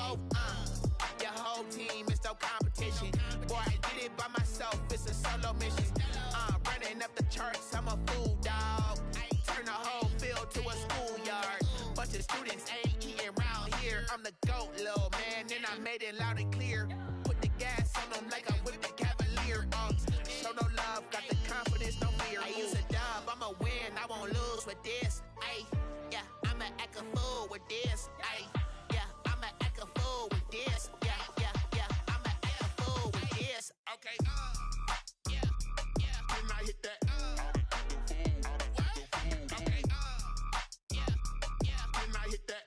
whoa, your whole team is no competition. Boy, I did it by myself, it's a solo mission. Running up the charts, I'm a fool, dog. Turn the whole field to a schoolyard. Bunch of students ain't eating round here. I'm the GOAT, little man, and I made it loud and clear. Put the gas on them like I'm with the Cavalier. Show no love, got the confidence, no fear. I use a dub, I'ma win, I won't lose with this. Ay, yeah, I'ma act a fool with this. Ay, yeah, I'ma act a fool with this. Yeah, yeah, yeah, I'ma act a fool with this. Okay, yeah, yeah, when I hit that. Okay, yeah, yeah, when I hit that.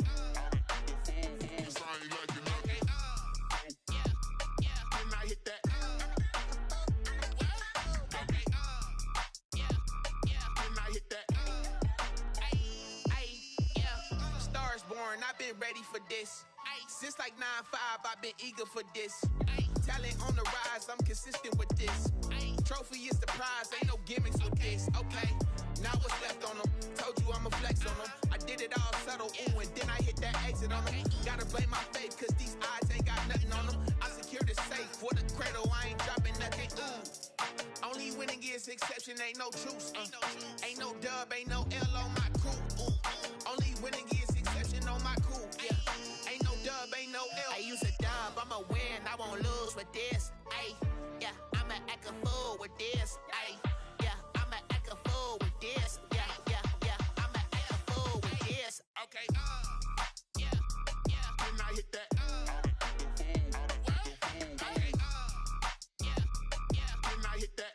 I've been ready for this. Since like 9-5, I've been eager for this. Talent on the rise, I'm consistent with this. Trophy is the prize, ain't no gimmicks with this. Okay, now what's left on them? Told you I'ma flex on them. I did it all subtle, ooh, and then I hit that exit on them. Gotta blame my faith, cause these eyes ain't got nothing on them. I secured the safe for the cradle, I ain't dropping nothing, ooh. Only winning is exception, ain't no truce. Ain't no dub, ain't no L on my crew. Only winning is exception on my crew. Yeah. Ain't no dub, ain't no L. I use a dub, I'ma win, I won't lose with this. Ay, yeah, I'ma act a fool with this. Ay, yeah, I'ma act a fool with this. Yeah, yeah, yeah, I'ma act a fool with this. Okay, yeah, yeah, when I hit that. Okay, yeah, yeah, when I hit that.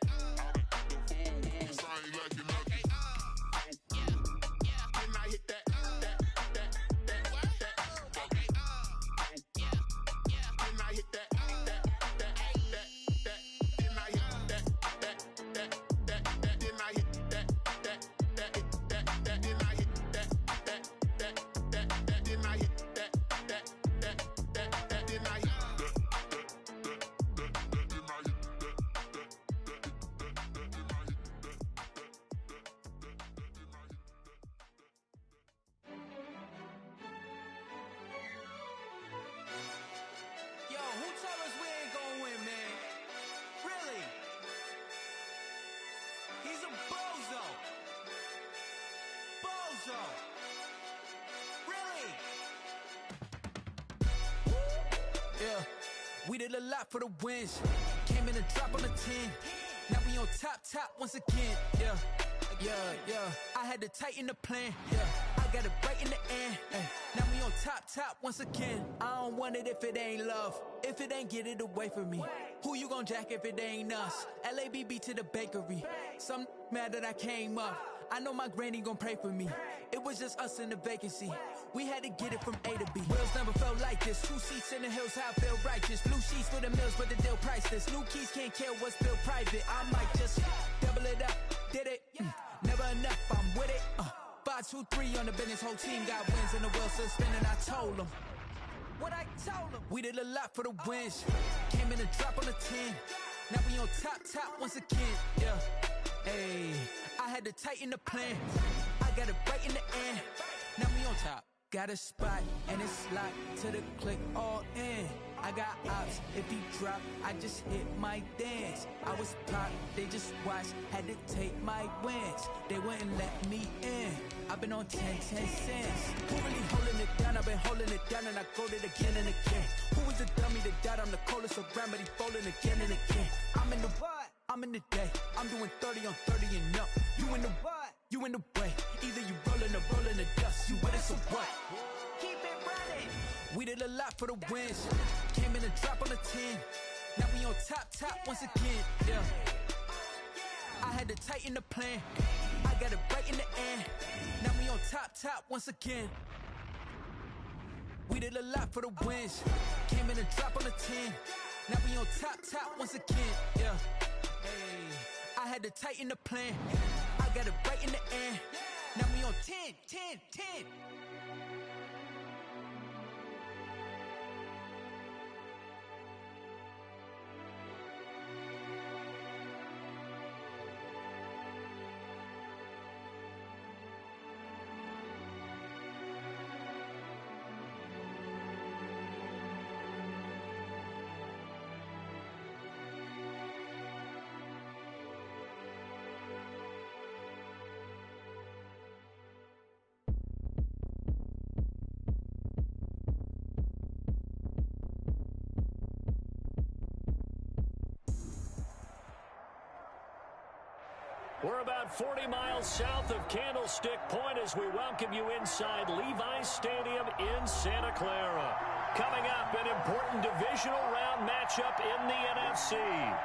We did a lot for the wins. Came in a drop on the 10. Now we on top once again. Yeah. I had to tighten the plan. Yeah, I got it right in the end. Now we on top once again. I don't want it if it ain't love. If it ain't, get it away from me. Who you gon' jack if it ain't us? LABB to the bakery. Some mad that I came up. I know my granny gon' pray for me. It was just us in the vacancy. We had to get it from A to B. Wheels never felt like this. 2 seats in the hills, how I feel righteous. Blue sheets for the mills, but the deal priceless. New keys can't kill what's built private. I might just double it up. Did it? Never enough, I'm with it. 5, 2, 3 on the business. Whole team got wins and the wheels still spinning. I told them what I told them. We did a lot for the wins. Came in a drop on the 10. Now we on top once again. Yeah. Hey, I had to tighten the plan. I got it right in the end. Now we on top. Got a spot and it's locked to the click all in. I got ops, if he drop, I just hit my dance. I was popped, they just watched, had to take my wins. They wouldn't let me in. I've been on 10 cents. Who really holding it down? I've been holding it down and I go it again and again. Who was the dummy that died? I'm the coldest around, but he folding again and again. I'm in the what? I'm in the day. I'm doing 30 on 30 and up. You in the what? You in the way. Either you rolling or rolling the dust. You with it, so what? Keep it running. We did a lot for the wins. Came in a drop on the 10. Now we on top once again. Yeah. I had to tighten the plan. I got it right in the end. Now we on top once again. We did a lot for the wins. Came in a drop on the 10. Now we on top once again. Yeah. Hey, I had to tighten the plan. I got it right in the end. Now we on 10. We're about 40 miles south of Candlestick Point as we welcome you inside Levi's Stadium in Santa Clara. Coming up, an important divisional round matchup in the NFC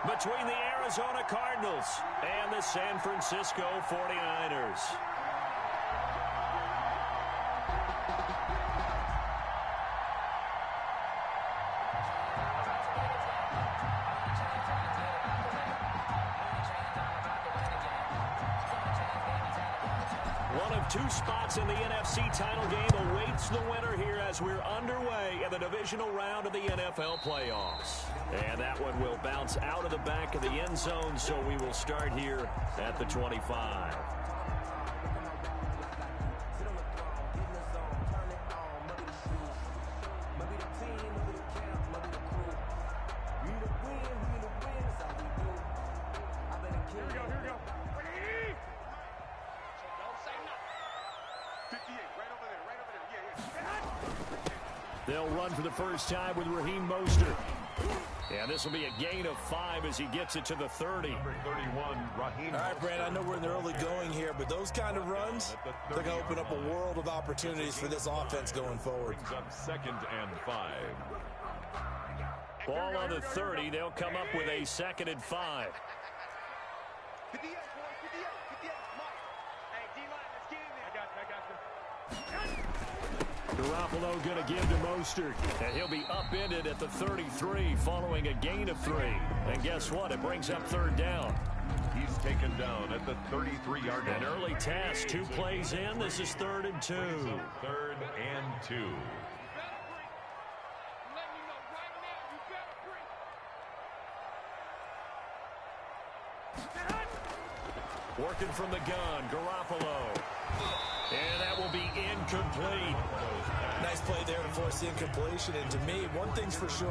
between the Arizona Cardinals and the San Francisco 49ers. One of two spots in the NFC title game awaits the winner here as we're underway in the divisional round of the NFL playoffs. And that one will bounce out of the back of the end zone, so we will start here at the 25. They'll run for the first time with Raheem Mostert. And this will be a gain of 5 as he gets it to the 30. Number 31, Raheem. All right, Brand, I know we're in the early going here, but those kind of runs, they're going to open up a world of opportunities for this offense going forward. Up 2nd and 5. Ball on the 30. They'll come up with a 2nd and 5. Garoppolo going to give to Mostert, and he'll be upended at the 33 following a gain of 3. And guess what? It brings up 3rd down. He's taken down at the 33-yard line. An early task, 2 plays in. This is 3rd and 2. 3rd and 2. Working from the gun, Garoppolo. And that will be incomplete. Nice play there to force the incompletion. And to me, one thing's for sure.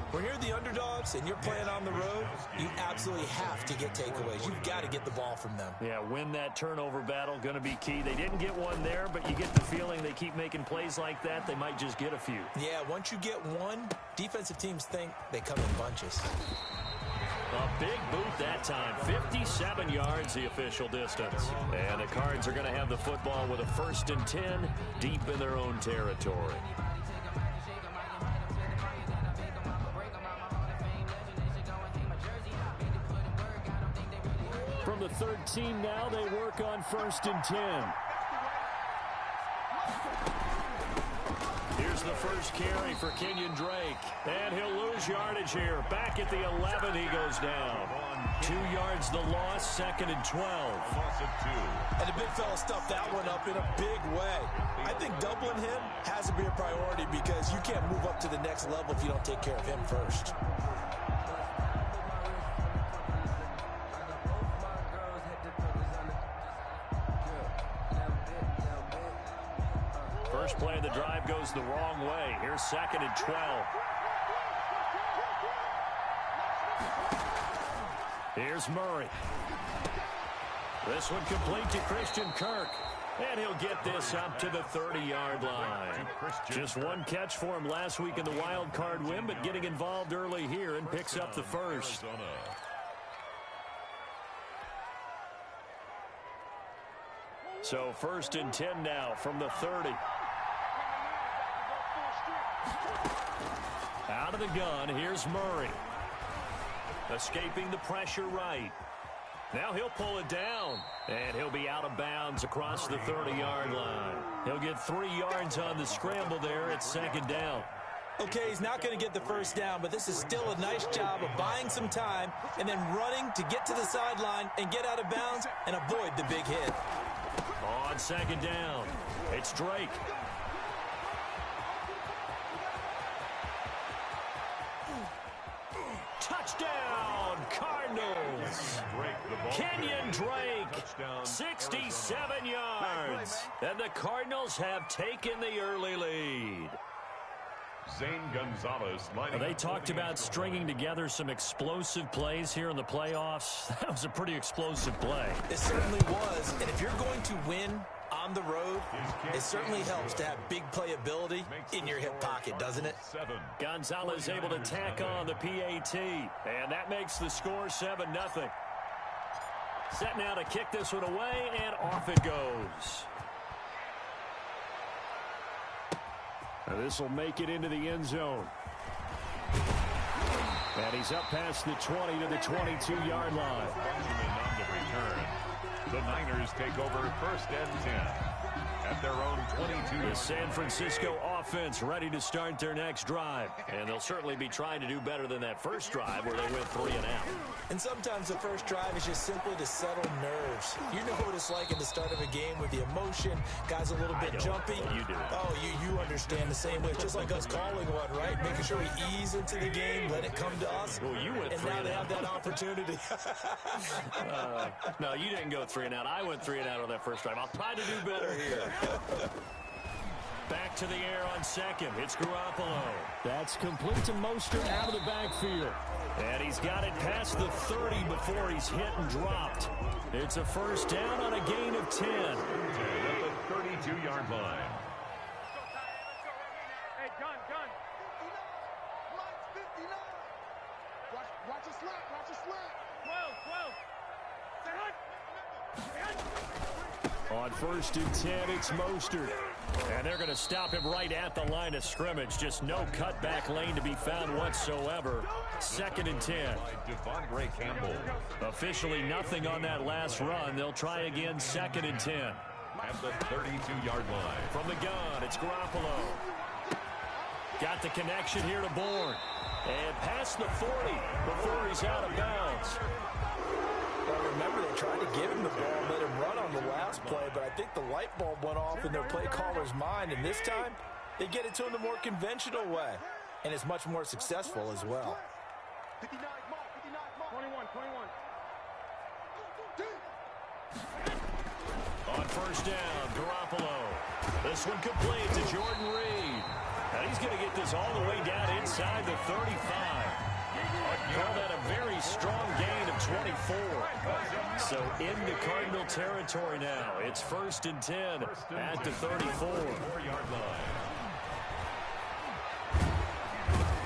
When you're the underdogs and you're playing on the road, you absolutely have to get takeaways. You've got to get the ball from them. Yeah, win that turnover battle, going to be key. They didn't get one there, but you get the feeling they keep making plays like that, they might just get a few. Yeah, once you get one, defensive teams think they come in bunches. A big boot that time. 57 yards, the official distance. And the Cards are going to have the football with a 1st and 10 deep in their own territory. From the 13 now, they work on 1st and 10. Here's the first carry for Kenyon Drake. And he'll lose yardage here. Back at the 11, he goes down. 2 yards the loss, 2nd and 12. Loss of 2. And the big fella stuffed that one up in a big way. I think doubling him has to be a priority because you can't move up to the next level if you don't take care of him first. First play of the drive goes the wrong way. Here's 2nd and 12. Here's Murray. This one complete to Christian Kirk. And he'll get this up to the 30-yard line. Just one catch for him last week in the wild card win, but getting involved early here and picks up the first. So 1st and 10 now from the 30. Out of the gun, here's Murray. Escaping the pressure right. Now he'll pull it down, and he'll be out of bounds across the 30-yard line. He'll get 3 yards on the scramble there at 2nd down. Okay, he's not going to get the first down, but this is still a nice job of buying some time and then running to get to the sideline and get out of bounds and avoid the big hit. On 2nd down, it's Drake. Touchdown, Cardinals. Kenyon Drake, 67 yards. And the Cardinals have taken the early lead. Zane Gonzalez. They talked about stringing together some explosive plays here in the playoffs. That was a pretty explosive play. It certainly was. And if you're going to win on the road, it certainly helps to have big playability in your hip pocket, doesn't it? Gonzalez able to tack on the PAT. And that makes the score 7-0. Set now to kick this one away, and off it goes. This will make it into the end zone. And he's up past the 20 to the 22-yard line. On the return, the Niners take over first and 10 at their own 22. The San Francisco offense ready to start their next drive. And they'll certainly be trying to do better than that first drive where they went 3 and out. And sometimes the first drive is just simply to settle nerves. You know what it's like at the start of a game with the emotion. Guys a little bit jumpy. You do. Oh, you understand the same way. It's just like us calling one, right? Making sure we ease into the game, let it come to us. Well, you went 3 and now and they out. have that opportunity. No, you didn't go 3 and out. I went 3 and out on that first drive. I'll try to do better here. Back to the air on second. It's Garoppolo. That's complete to Mostert out of the backfield. And he's got it past the 30 before he's hit and dropped. It's a first down on a gain of 10. At the 32-yard line. Hey, gun. 59. Watch your slant. 12. On first and 10, it's Mostert. And they're going to stop him right at the line of scrimmage. Just no cutback lane to be found whatsoever. Second and 10. Devondre Campbell. Officially nothing on that last run. They'll try again, second and 10. At the 32-yard line. From the gun, it's Garoppolo. Got the connection here to Bourne. And past the 40 before he's out of bounds. Well, remember, they tried to give him the ball and let him run on the last play, but I think the light bulb went off in their play caller's mind, and this time they get it to him the more conventional way, and it's much more successful as well. 59 mark. 21. On first down, Garoppolo. This one complete to Jordan Reed. And he's going to get this all the way down inside the 35. Call that a very strong gain of 24. So into Cardinal territory now. It's first and 10 at the 34-yard line.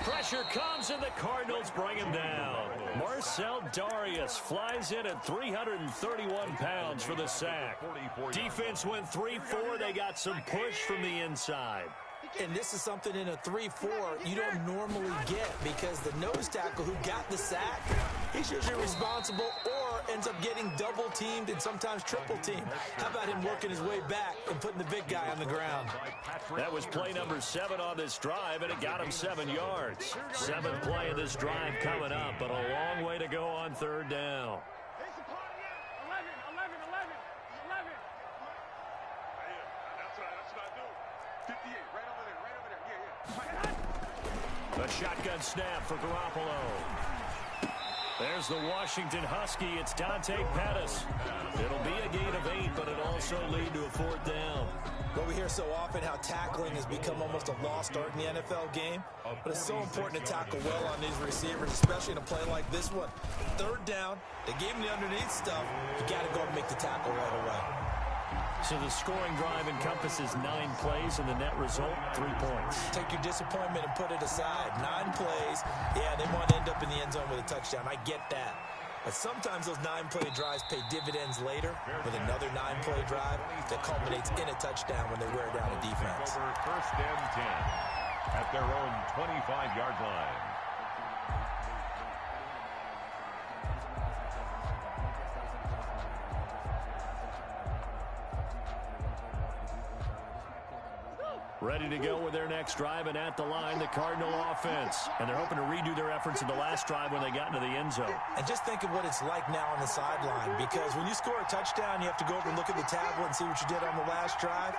Pressure comes and the Cardinals bring him down. Marcel Darius flies in at 331 pounds for the sack. Defense went 3-4. They got some push from the inside. And this is something in a 3-4 you don't normally get because the nose tackle who got the sack, he's usually responsible or ends up getting double teamed and sometimes triple teamed. How about him working his way back and putting the big guy on the ground? That was play number 7 on this drive, and it got him 7 yards. 7th play of this drive coming up, but a long way to go on third down. 11. That's what I do. 58, right over there. The shotgun snap for Garoppolo. There's the Washington Husky. It's Dante Pettis. It'll be a gain of 8, but it'll also lead to a 4th down. Well, we hear so often how tackling has become almost a lost art in the NFL game, but it's so important to tackle well on these receivers, especially in a play like this one. Third down, they gave him the underneath stuff. You got to go and make the tackle right away. So the scoring drive encompasses 9 plays, and the net result, 3 points. Take your disappointment and put it aside. 9 plays. Yeah, they want to end up in the end zone with a touchdown. I get that. But sometimes those 9-play drives pay dividends later with another 9-play drive that culminates in a touchdown when they wear down a defense. Over first and 10 at their own 25-yard line. Ready to go with their next drive, and at the line, the Cardinal offense. And they're hoping to redo their efforts in the last drive when they got into the end zone. And just think of what it's like now on the sideline, because when you score a touchdown, you have to go over and look at the tablet and see what you did on the last drive.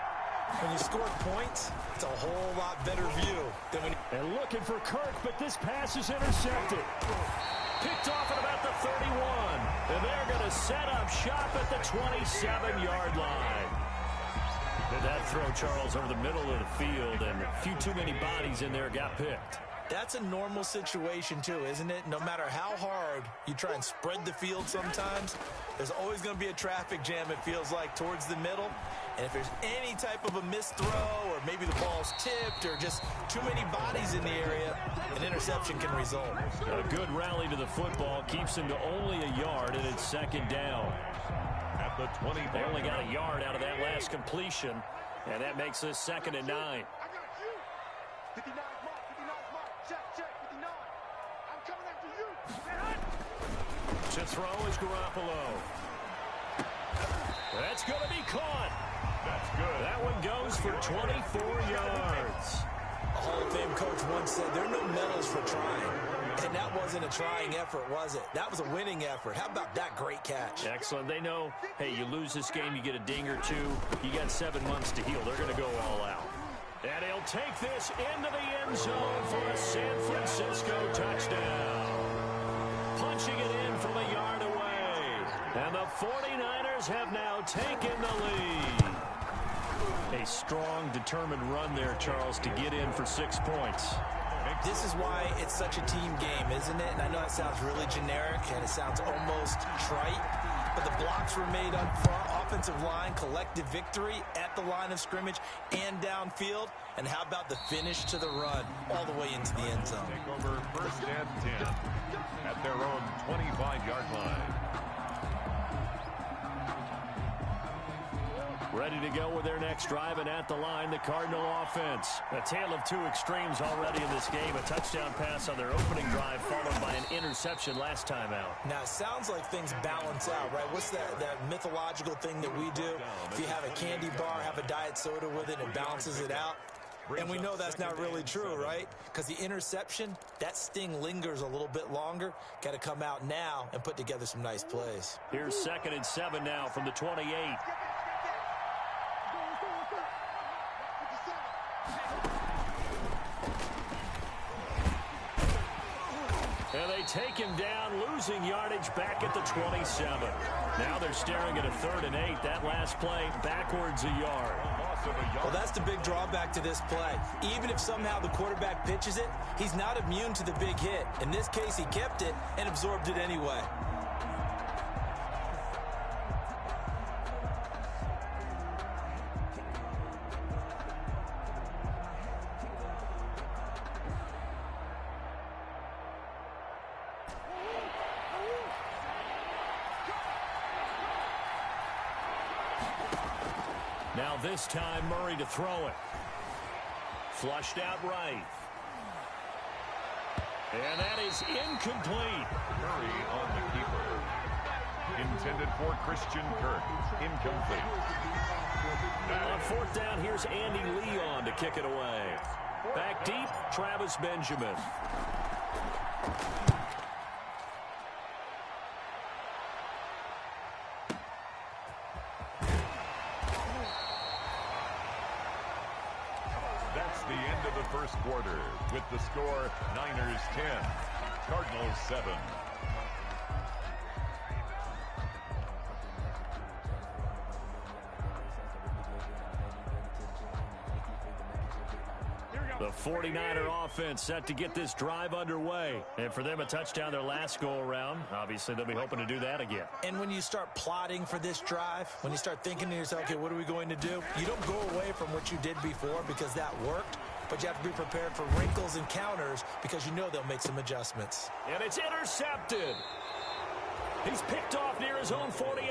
When you score points, it's a whole lot better view than when And looking for Kirk, but this pass is intercepted. Picked off at about the 31. And they're going to set up shop at the 27-yard line. Did that throw, Charles, over the middle of the field, and a few too many bodies in there got picked. That's a normal situation, too, isn't it? No matter how hard you try and spread the field sometimes, there's always going to be a traffic jam, it feels like, towards the middle. And if there's any type of a missed throw or maybe the ball's tipped or just too many bodies in the area, an interception can result. A good rally to the football keeps him to only a yard, and it's second down. At the 20. They only got a yard out of that last completion, and that makes this 2nd and 9. I got you. 59 mark, 59 mark. Check, 59. I'm coming after you. To throw is Garoppolo. That's going to be caught. That's good. That one goes for 24 yards. A Hall of Fame coach once said there are no medals for trying. And that wasn't a trying effort, was it? That was a winning effort. How about that great catch? Excellent. They know, hey, you lose this game, you get a ding or two. You got 7 months to heal. They're going to go all out. And he'll take this into the end zone for a San Francisco touchdown. Punching it in from a yard away. And the 49ers have now taken the lead. A strong, determined run there, Charles, to get in for 6 points. This is why it's such a team game, isn't it? And I know that sounds really generic and it sounds almost trite, but the blocks were made up front, offensive line, collective victory at the line of scrimmage and downfield. And how about the finish to the run all the way into the end zone? Take over 1st and 10 at their own 25-yard line. Ready to go with their next drive, and at the line, the Cardinal offense. A tale of two extremes already in this game. A touchdown pass on their opening drive, followed by an interception last time out. Now, it sounds like things balance out, right? What's that mythological thing that we do? If you have a candy bar, have a diet soda with it, it balances it out. And we know that's not really true, right? Because the interception, that sting lingers a little bit longer. Got to come out now and put together some nice plays. Here's 2nd and 7 now from the 28. And they take him down, losing yardage back at the 27. Now they're staring at a 3rd and 8. That last play, backwards a yard. Well, that's the big drawback to this play. Even if somehow the quarterback pitches it, he's not immune to the big hit. In this case, he kept it and absorbed it anyway. Now this time, Murray to throw it. Flushed out right. And that is incomplete. Murray on the keeper. Intended for Christian Kirk. Incomplete. On 4th down, here's Andy Leon to kick it away. Back deep, Travis Benjamin. The end of the first quarter with the score Niners 10, Cardinals 7. The 49er offense set to get this drive underway. And for them, a touchdown their last go-around. Obviously, they'll be hoping to do that again. And when you start plotting for this drive, when you start thinking to yourself, okay, what are we going to do? You don't go away from what you did before because that worked, but you have to be prepared for wrinkles and counters because you know they'll make some adjustments. And it's intercepted. He's picked off near his own 48.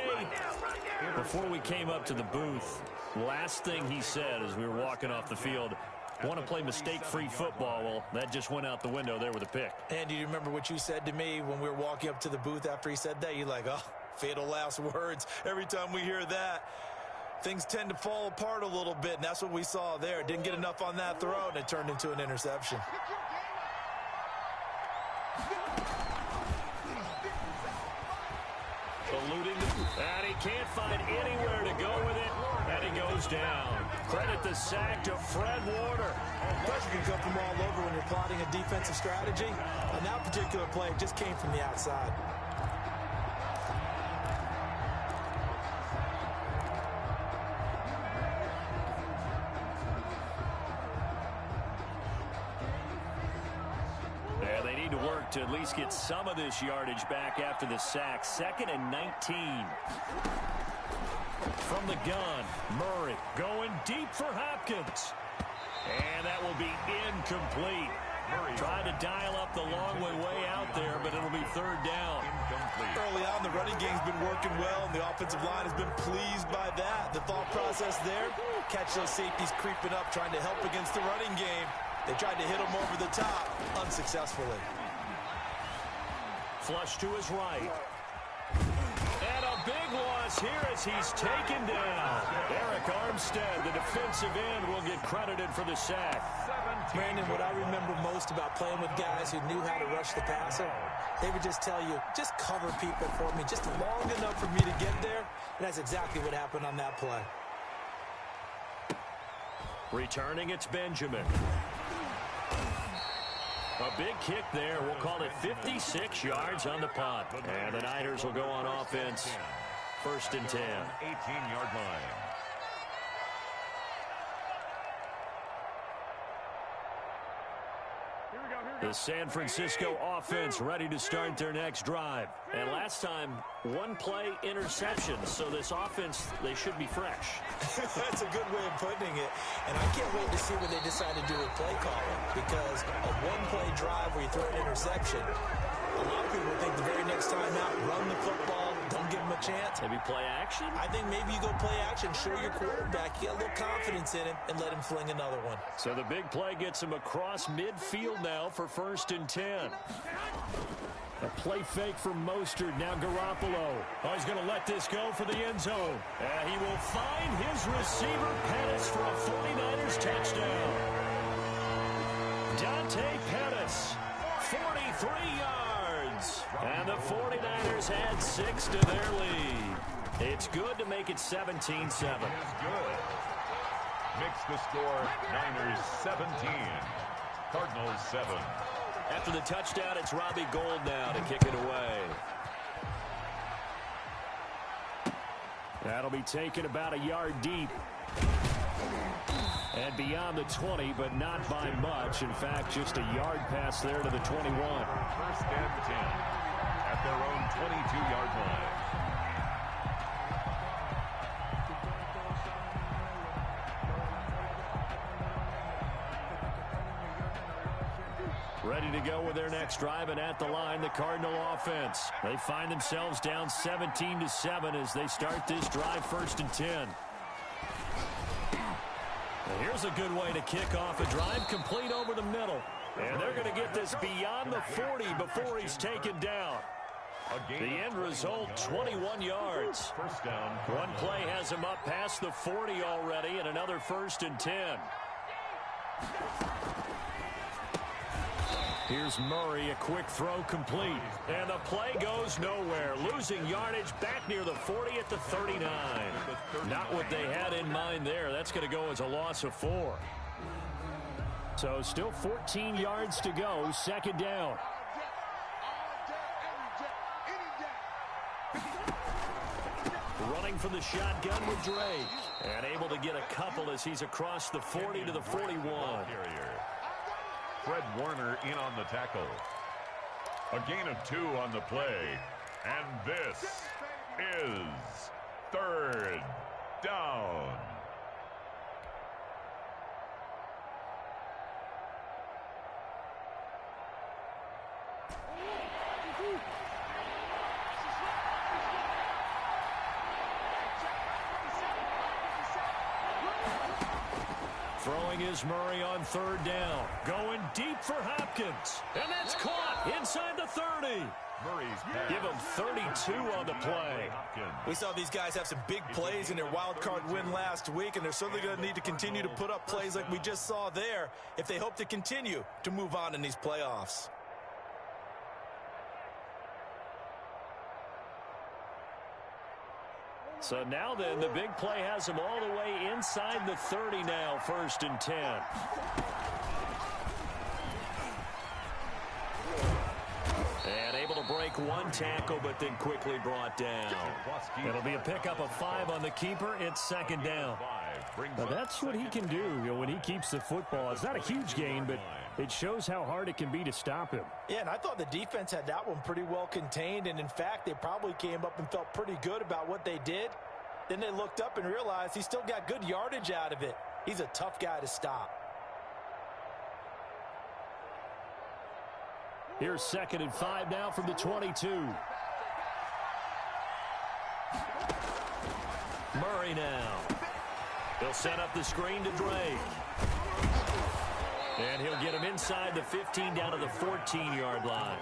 Before we came up to the booth, last thing he said as we were walking off the field, want to play mistake-free football. Well, that just went out the window there with a pick. And do you remember what you said to me when we were walking up to the booth after he said that? You're like, oh, fatal last words. Every time we hear that, things tend to fall apart a little bit, and that's what we saw there. Didn't get enough on that throw, and it turned into an interception. Eluding, and he can't find anywhere to go with it, and he goes down. Credit the sack to Fred Warner. Pressure can come from all over when you're plotting a defensive strategy. On that particular play, it just came from the outside. Yeah, they need to work to at least get some of this yardage back after the sack. 2nd and 19. From the gun, Murray going deep for Hopkins. And that will be incomplete. Trying to dial up the long way out there, but it'll be third down. Early on, the running game's been working well, and the offensive line has been pleased by that. The thought process there, catch those safeties creeping up, trying to help against the running game. They tried to hit them over the top, unsuccessfully. Flush to his right. And a big loss here as he's taken down. Eric Armstead, the defensive end, will get credited for the sack. Brandon, what I remember most about playing with guys who knew how to rush the passer, they would just tell you, just cover people for me, just long enough for me to get there. And that's exactly what happened on that play. Returning, it's Benjamin. A big kick there. We'll call it 56 yards on the punt. And the Niners will go on offense. First and 10. 18-yard line. The San Francisco offense ready to start their next drive. And last time, one play interception. So this offense, they should be fresh. That's a good way of putting it. And I can't wait to see what they decide to do with play calling. Because a one-play drive where you throw an interception, a lot of people think the very next time out, run the football, don't give them a chance. Maybe play action? I think maybe you go play action, show your quarterback, you got a little confidence in him, and let him fling another one. So the big play gets him across midfield now for first and 10. A play fake from Mostert, now Garoppolo. Oh, he's going to let this go for the end zone. And he will find his receiver, Pettis, for a 49ers touchdown. Dante Pettis, 43 yards. And the 49ers add 6 to their lead. It's good to make it 17-7. It's good. Mix the score, Niners 17, Cardinals 7. After the touchdown, it's Robbie Gould now to kick it away. That'll be taken about a yard deep. And beyond the 20, but not by much. In fact, just a yard pass there to the 21. First and 10 at their own 22-yard line. Ready to go with their next drive, and at the line, the Cardinal offense. They find themselves down 17-7 as they start this drive, first and 10. And here's a good way to kick off a drive, complete over the middle. And they're going to get this beyond the 40 before he's taken down. The end result, 21 yards. First down. One play has him up past the 40 already, and another first and 10. Here's Murray, a quick throw complete. And the play goes nowhere. Losing yardage back near the 40 at the 39. Not what they had in mind there. That's going to go as a loss of 4. So still 14 yards to go. Second down. Running for the shotgun with Drake. And able to get a couple as he's across the 40 to the 41. Fred Warner in on the tackle. A gain of 2 on the play. And this is third down. Throwing is Murray on third down. Going deep for Hopkins. And that's caught inside the 30. Murray's pass. Give him 32 on the play. We saw these guys have some big plays in their wild card win last week, and they're certainly going to need to continue to put up plays like we just saw there if they hope to continue to move on in these playoffs. So now then, the big play has him all the way inside the 30 now, first and 10. And able to break one tackle, but then quickly brought down. It'll be a pickup of 5 on the keeper. It's second down. Now that's what he can do, when he keeps the football. It's not a huge gain, but it shows how hard it can be to stop him. Yeah, and I thought the defense had that one pretty well contained, and in fact, they probably came up and felt pretty good about what they did. Then they looked up and realized he still got good yardage out of it. He's a tough guy to stop. Here's 2nd and 5 now from the 22. Murray now. He'll set up the screen to Drake. And he'll get him inside the 15 down to the 14-yard line.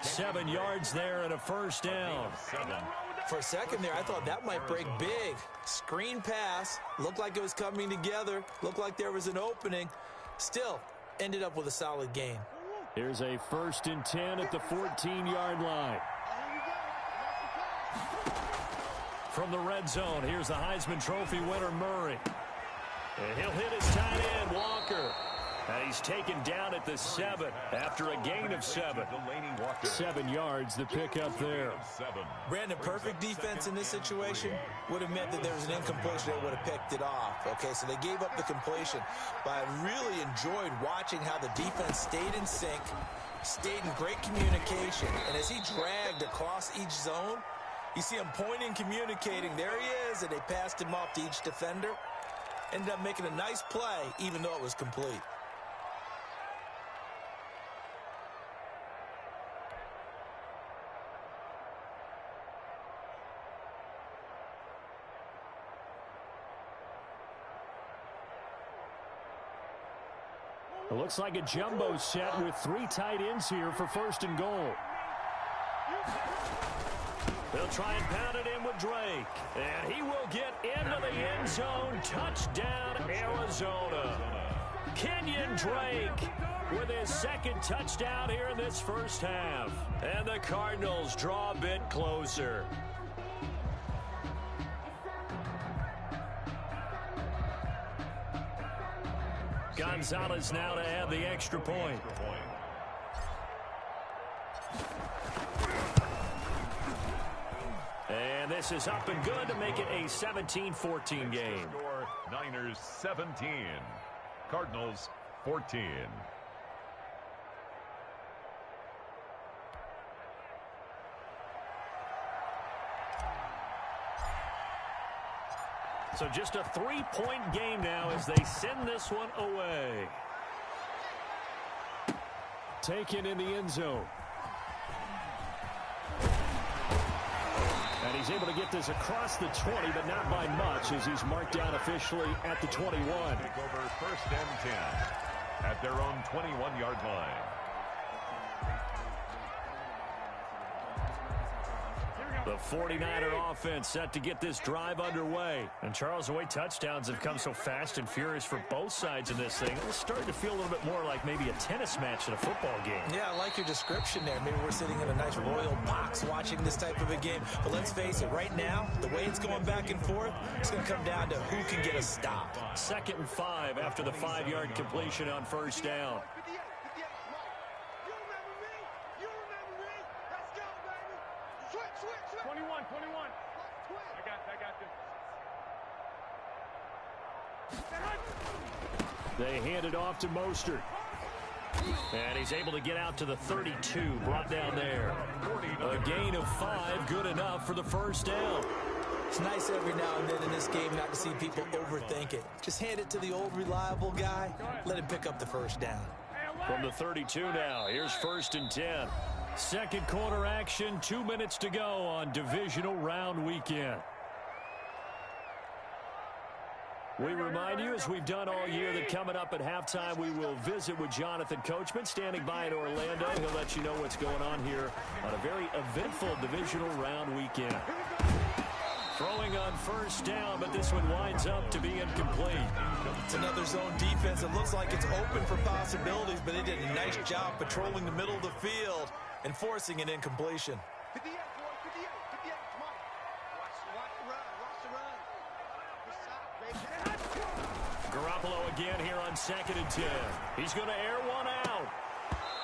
7 yards there and a first down. For a second there, I thought that might break big. Screen pass. Looked like it was coming together. Looked like there was an opening. Still, ended up with a solid gain. Here's a 1st and 10 at the 14-yard line. From the red zone, here's the Heisman Trophy winner, Murray. And he'll hit his tight end, Walker. And he's taken down at the 7 after a gain of 7. 7 yards, the pickup there. Brandon, perfect defense in this situation would have meant that there was an incompletion that would have picked it off. Okay, so they gave up the completion. But I really enjoyed watching how the defense stayed in sync, stayed in great communication. And as he dragged across each zone, you see him pointing, communicating. There he is, and they passed him off to each defender. Ended up making a nice play, even though it was complete. It looks like a jumbo set with 3 tight ends here for 1st and goal. They'll try and pound it in with Drake. And he will get into the end zone. Touchdown, Arizona. Kenyon Drake with his 2nd touchdown here in this first half. And the Cardinals draw a bit closer. Gonzalez now to add the extra point. And this is up and good to make it a 17-14 game. Score Niners 17, Cardinals 14. So just a 3-point game now as they send this one away. Taken in the end zone. And he's able to get this across the 20, but not by much as he's marked down officially at the 21. Take over 1st and 10 at their own 21-yard line. The 49er offense set to get this drive underway. And Charles, the way touchdowns have come so fast and furious for both sides in this thing, it's starting to feel a little bit more like maybe a tennis match in a football game. Yeah, I like your description there. Maybe we're sitting in a nice royal box watching this type of a game. But let's face it, right now, the way it's going back and forth, it's going to come down to who can get a stop. 2nd and 5 after the 5-yard completion on 1st down. 21. I got this. They hand it off to Mostert. And he's able to get out to the 32, brought down there. A gain of 5, good enough for the 1st down. It's nice every now and then in this game not to see people overthink it. Just hand it to the old reliable guy, let him pick up the 1st down. From the 32 now, here's 1st and 10. 2nd quarter action, 2 minutes to go on divisional round weekend. We remind you, as we've done all year, that coming up at halftime, we will visit with Jonathan Coachman, standing by in Orlando. He'll let you know what's going on here on a very eventful divisional round weekend. Throwing on 1st down, but this one winds up to be incomplete. It's another zone defense. It looks like it's open for possibilities, but they did a nice job patrolling the middle of the field and forcing an incompletion. 58, boy, 58, come on. Watch the run. Garoppolo again here on 2nd and 10. He's going to air one out.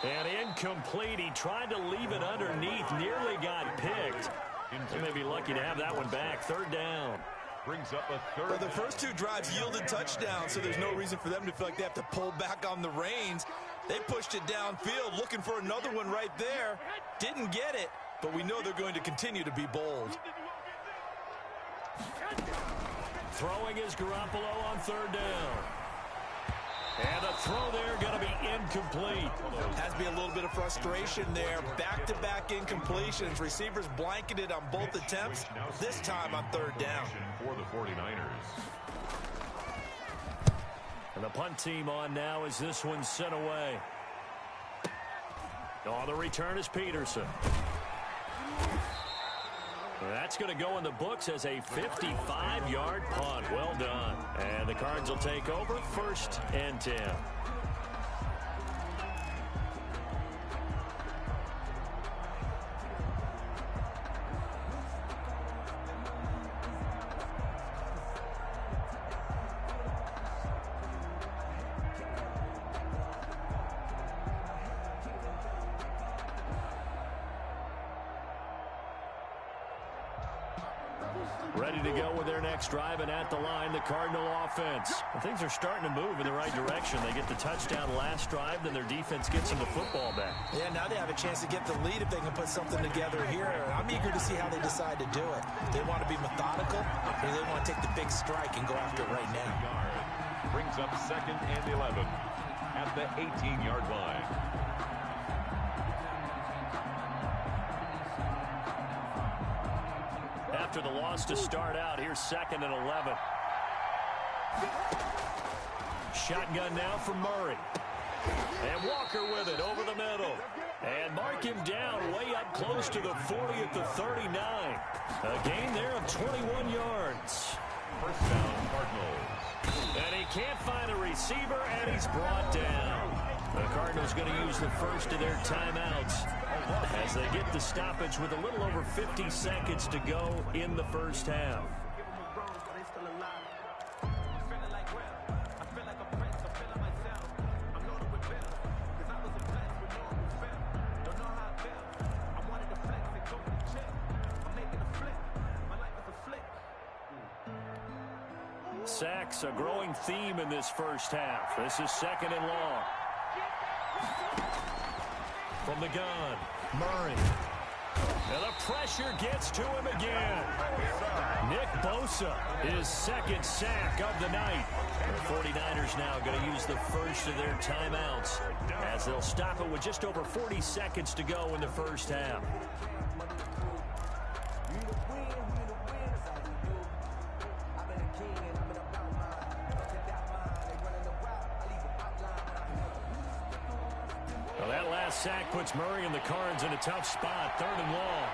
And incomplete. He tried to leave it underneath, nearly got picked. They may be lucky to have that one back. 3rd down. Brings up a 3rd. Well, the first 2 drives yielded touchdowns, so there's no reason for them to feel like they have to pull back on the reins. They pushed it downfield, looking for another one right there. Didn't get it, but we know they're going to continue to be bold. Throwing is Garoppolo on third down. And the throw there going to be incomplete. Has to be a little bit of frustration there. Back-to-back incompletions. Receivers blanketed on both attempts. This time on third down. For the 49ers. And the punt team on now as this one's sent away. On the return is Peterson. That's going to go in the books as a 55-yard punt. Well done. And the Cards will take over 1st and 10. Ready to go with their next drive, and at the line, the Cardinal offense. And things are starting to move in the right direction. They get the touchdown last drive, then their defense gets them the football back. Yeah, now they have a chance to get the lead if they can put something together here. I'm eager to see how they decide to do it. They want to be methodical, or they want to take the big strike and go after it right now. Brings up 2nd and 11 at the 18-yard line. After the loss to start out, here's 2nd and 11. Shotgun now for Murray. And Walker with it over the middle. And mark him down way up close to the 40 at the 39. A gain there of 21 yards. First down, Cardinals. And he can't find a receiver, and he's brought down. The Cardinals going to use the first of their timeouts as they get the stoppage with a little over 50 seconds to go in the first half. Sacks, a growing theme in this first half. This is 2nd and long. From the gun, Murray. And the pressure gets to him again. Nick Bosa, his 2nd sack of the night. The 49ers now going to use the first of their timeouts as they'll stop it with just over 40 seconds to go in the first half. Well, that last sack puts Murray and the Cards in a tough spot. 3rd and long.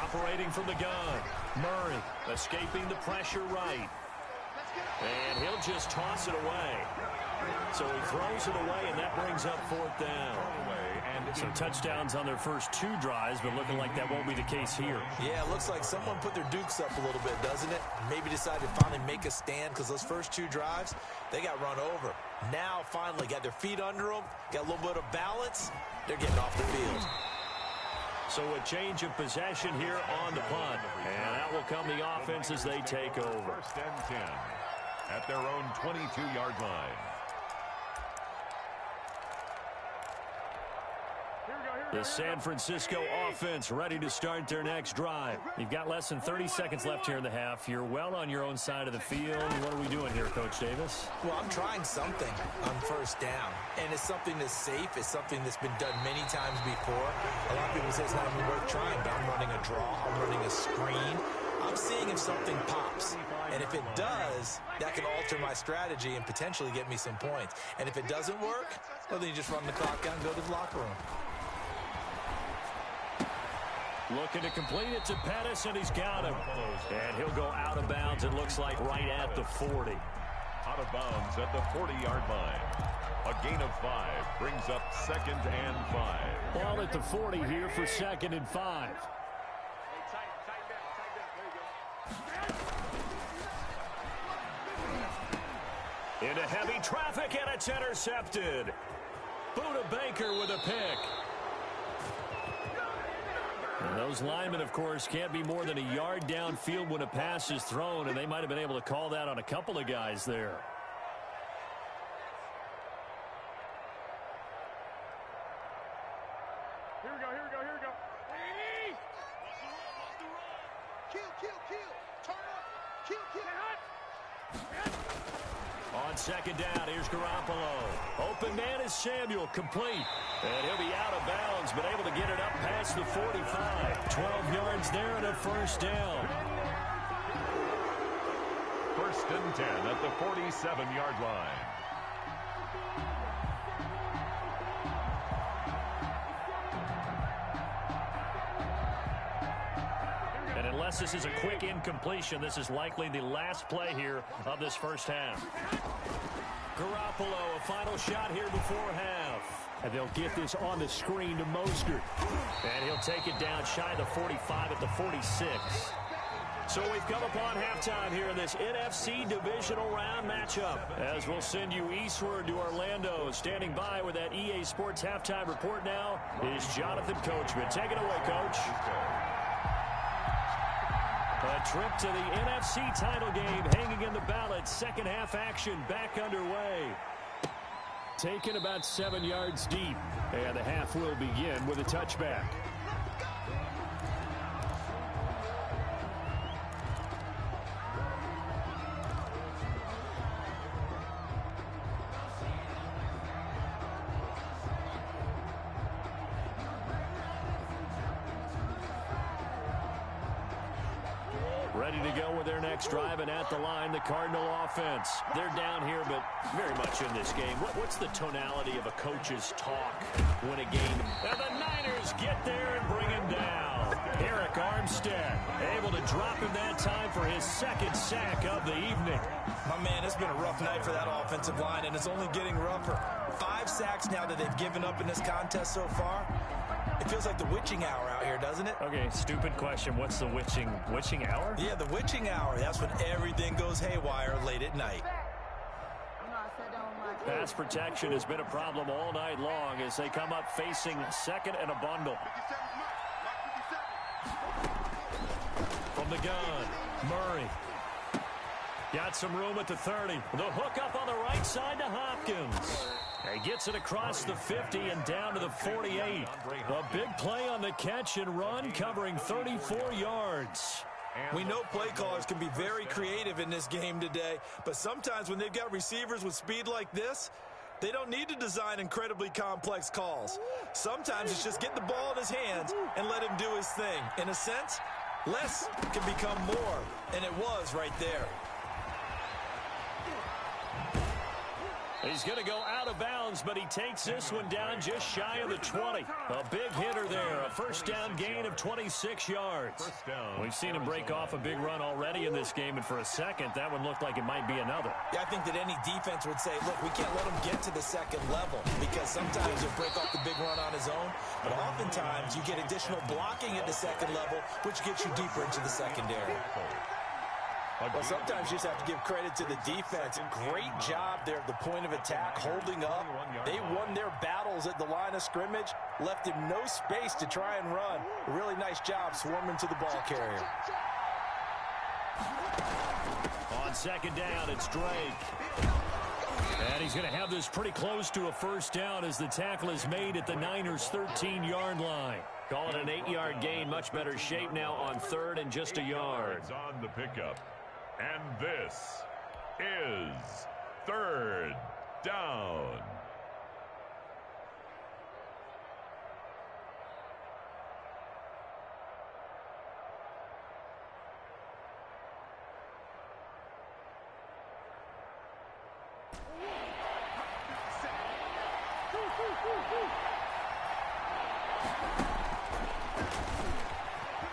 Operating from the gun. Murray escaping the pressure right. And he'll just toss it away. So he throws it away, and that brings up 4th down. So touchdowns on their first 2 drives, but looking like that won't be the case here. Yeah, it looks like someone put their dukes up a little bit, doesn't it? Maybe decided to finally make a stand because those first 2 drives, they got run over. Now, finally, got their feet under them, got a little bit of balance. They're getting off the field. So a change of possession here on the punt. And out will come the offense as they take over. 1st and 10 at their own 22-yard line. The San Francisco offense ready to start their next drive. You've got less than 30 seconds left here in the half. You're well on your own side of the field. What are we doing here, Coach Davis? Well, I'm trying something on 1st down, and it's something that's safe. It's something that's been done many times before. A lot of people say it's not even worth trying, but I'm running a draw. I'm running a screen. I'm seeing if something pops. And if it does, that can alter my strategy and potentially get me some points. And if it doesn't work, well, then you just run the clock out and go to the locker room. Looking to complete it to Pettis, and he's got him. And he'll go out of bounds, it looks like, right at the 40. Out of bounds at the 40-yard line. A gain of 5 brings up 2nd and 5. Ball at the 40 here for 2nd and 5. Into heavy traffic, and it's intercepted. Buda Baker with a pick. And those linemen, of course, can't be more than a yard downfield when a pass is thrown, and they might have been able to call that on a couple of guys there. Here we go. Turn up. Kill. On second down, here's Garoppolo. Open man is Samuel, complete. And he'll be out of bounds, but able to get it up past the 45. 12 yards there and a first down. First and 10 at the 47-yard line. And unless this is a quick incompletion, this is likely the last play here of this first half. Garoppolo, a final shot here before half. And they'll get this on the screen to Mostert. And he'll take it down shy of the 45 at the 46. So we've come upon halftime here in this NFC divisional round matchup. As we'll send you eastward to Orlando. Standing by with that EA Sports halftime report now is Jonathan Coachman. Take it away, Coach. A trip to the NFC title game hanging in the balance. Second half action back underway. Taken about 7 yards deep. And the half will begin with a touchback. Ready to go with their next drive, and at the line, the Cardinal offense. They're down here, but very much in this game. What's the tonality of a coach's talk when a game? And the Niners get there and bring him down. Eric Armstead able to drop him that time for his second sack of the evening. My man, it's been a rough night for that offensive line, and it's only getting rougher. 5 sacks now that they've given up in this contest so far. It feels like the witching hour out here, doesn't it? Okay, stupid question. What's the witching hour? Yeah, the witching hour. That's when everything goes haywire late at night. Pass protection has been a problem all night long as they come up facing second and a bundle. From the gun, Murray. Got some room at the 30. The hook up on the right side to Hopkins. He gets it across the 50 and down to the 48. A big play on the catch and run, covering 34 yards. We know play callers can be very creative in this game today, but sometimes when they've got receivers with speed like this, they don't need to design incredibly complex calls. Sometimes it's just get the ball in his hands and let him do his thing. In a sense, less can become more, and it was right there. He's going to go out of bounds, but he takes this one down just shy of the 20. A big hitter there, a first down gain of 26 yards. We've seen him break off a big run already in this game, and for a second, that one looked like it might be another. Yeah, I think that any defense would say, look, we can't let him get to the second level because sometimes he'll break off the big run on his own, but oftentimes you get additional blocking at the second level, which gets you deeper into the secondary. Well, sometimes you just have to give credit to the defense. Great job there at the point of attack, holding up. They won their battles at the line of scrimmage, left him no space to try and run. A really nice job swarming to the ball carrier. On second down, it's Drake. And he's going to have this pretty close to a first down as the tackle is made at the Niners' 13-yard line. Call it an 8-yard gain. Much better shape now on third and just a yard. On the pickup. And this is third down.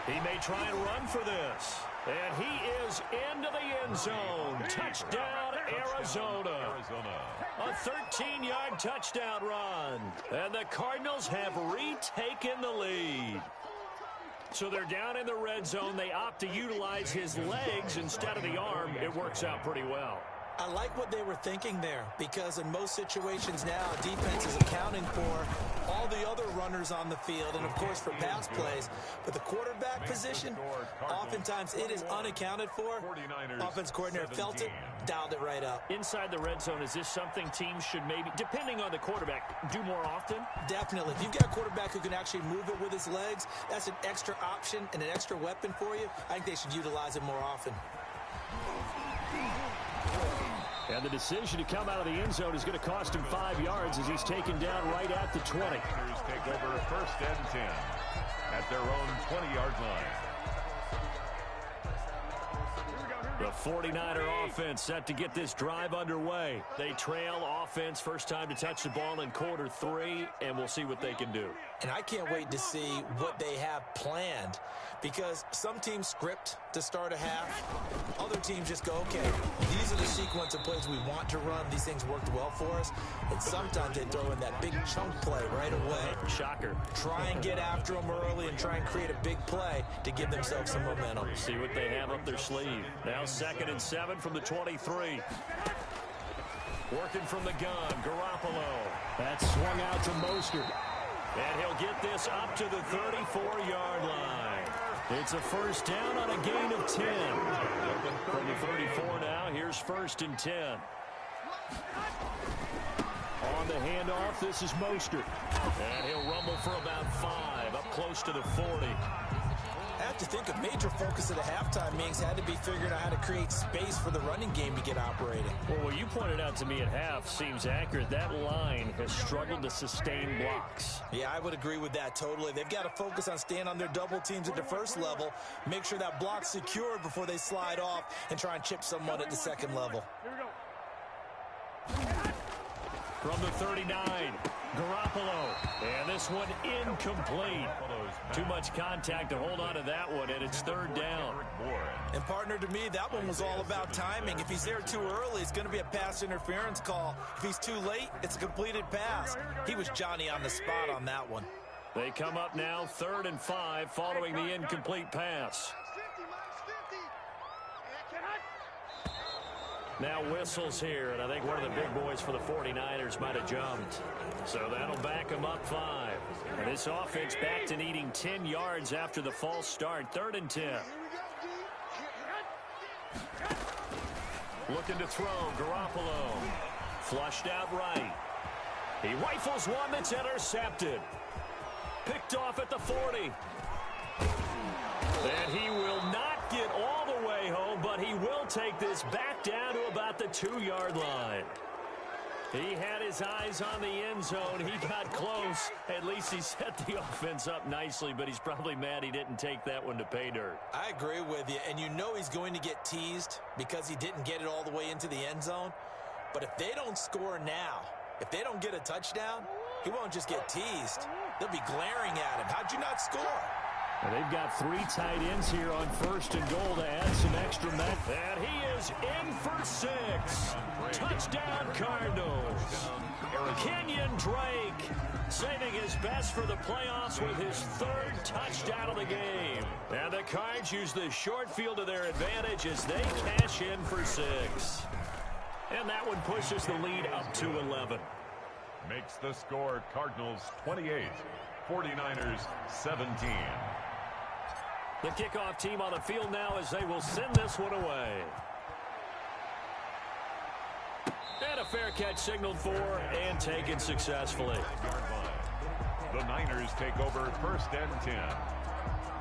He may try and run for this. And he is into the end zone. Touchdown, Arizona. A 13-yard touchdown run. And the Cardinals have retaken the lead. So they're down in the red zone. They opt to utilize his legs instead of the arm. It works out pretty well. I like what they were thinking there, because in most situations now, defense is accounting for all the other runners on the field and, of course, for pass plays. But the quarterback position, oftentimes it is unaccounted for. Offense coordinator felt it, dialed it right up. Inside the red zone, is this something teams should maybe, depending on the quarterback, do more often? Definitely. If you've got a quarterback who can actually move it with his legs, that's an extra option and an extra weapon for you. I think they should utilize it more often. And the decision to come out of the end zone is going to cost him 5 yards as he's taken down right at the 20. Niners take over 1st and 10 at their own 20-yard line. The 49er offense set to get this drive underway. They trail offense, first time to touch the ball in quarter 3, and we'll see what they can do. And I can't wait to see what they have planned, because some teams script to start a half. Other teams just go, okay, these are the sequence of plays we want to run. These things worked well for us. And sometimes they throw in that big chunk play right away. Shocker. Try and get after them early and try and create a big play to give themselves some momentum. See what they have up their sleeve. Now 2nd and 7 from the 23. Working from the gun, Garoppolo. That's swung out to Mostert. And he'll get this up to the 34-yard line. It's a first down on a gain of 10. From the 34 now, here's 1st and 10. On the handoff, this is Mostert. And he'll rumble for about 5, up close to the 40. I have to think a major focus of the halftime meetings had to be figuring out how to create space for the running game to get operating. Well, what you pointed out to me at half seems accurate. That line has struggled to sustain blocks. Yeah, I would agree with that totally. They've got to focus on staying on their double teams at the first level, make sure that block's secured before they slide off and try and chip someone at the second level. From the 39, Garoppolo. And this one incomplete. Too much contact to hold on to that one, and it's 3rd down. And, partner, to me, that one was all about timing. If he's there too early, it's going to be a pass interference call. If he's too late, it's a completed pass. He was Johnny on the spot on that one. They come up now 3rd and 5 following the incomplete pass. Now whistles here, and I think one of the big boys for the 49ers might have jumped. So that'll back them up 5. And this offense back to needing 10 yards after the false start. 3rd and 10. Looking to throw, Garoppolo. Flushed out right. He rifles one that's intercepted. Picked off at the 40. And he will not get all the way home, but he will take this back down to about the 2-yard line. He had his eyes on the end zone. He got close. At least he set the offense up nicely, but he's probably mad he didn't take that one to pay dirt. I agree with you, and you know he's going to get teased because he didn't get it all the way into the end zone. But if they don't score now, if they don't get a touchdown, he won't just get teased. They'll be glaring at him. How'd you not score? And they've got 3 tight ends here on 1st and goal to add some extra men. And he is in for 6. Touchdown, Cardinals. Kenyon Drake saving his best for the playoffs with his 3rd touchdown of the game. And the Cards use the short field to their advantage as they cash in for 6. And that one pushes the lead up to 11. Makes the score Cardinals 28, 49ers 17. The kickoff team on the field now as they will send this one away. And a fair catch signaled for and taken successfully. The Niners take over 1st and 10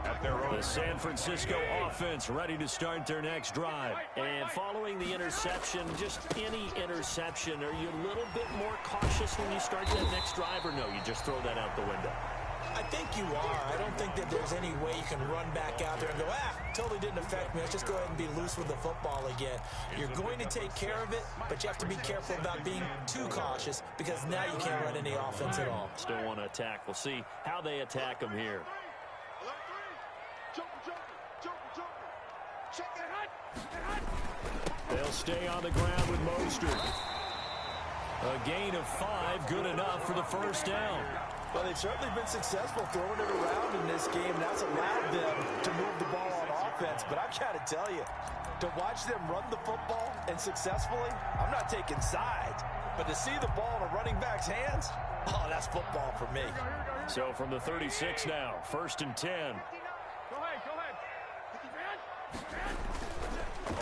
at their own. The San Francisco offense ready to start their next drive. And following the interception, just any interception, are you a little bit more cautious when you start that next drive, or no, you just throw that out the window? I think you are. I don't think that there's any way you can run back out there and go, totally didn't affect me. Let's just go ahead and be loose with the football again. You're going to take care of it, but you have to be careful about being too cautious because now you can't run any offense at all. Still want to attack. We'll see how they attack them here. They'll stay on the ground with Mostert. A gain of 5, good enough for the first down. Well, they've certainly been successful throwing it around in this game. That's allowed them to move the ball on offense, but I've got to tell you, to watch them run the football and successfully, I'm not taking sides, but to see the ball in a running back's hands, oh, that's football for me. So from the 36 now, 1st and 10. Go ahead.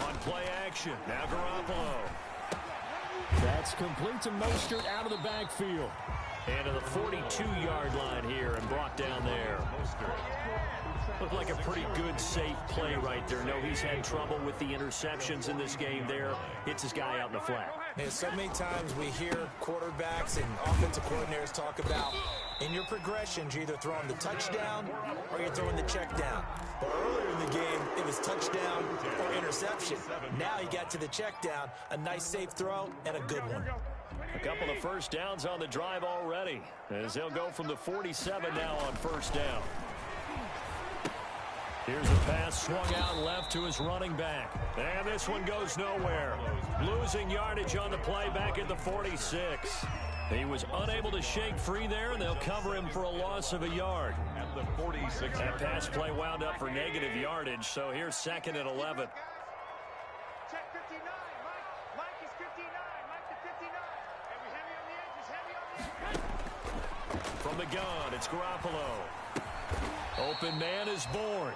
On play action, now Garoppolo. That's complete to Mostert out of the backfield. And to the 42-yard line here and brought down there. Looked like a pretty good, safe play right there. No, he's had trouble with the interceptions in this game there. Hits his guy out in the flat. And so many times we hear quarterbacks and offensive coordinators talk about in your progressions, you're either throwing the touchdown or you're throwing the check down. But earlier in the game, it was touchdown or interception. Now you got to the check down, a nice safe throw, and a good one. A couple of first downs on the drive already, as they'll go from the 47 now on first down. Here's a pass swung out left to his running back. And this one goes nowhere. Losing yardage on the play back at the 46. He was unable to shake free there, and they'll cover him for a loss of a yard. At the 46. That pass play wound up for negative yardage, so here's 2nd and 11. Check 59. Mike is 59. Mike to 59. And we heavy on the edges. Heavy on the edges. From the gun, it's Garoppolo. Open man is born.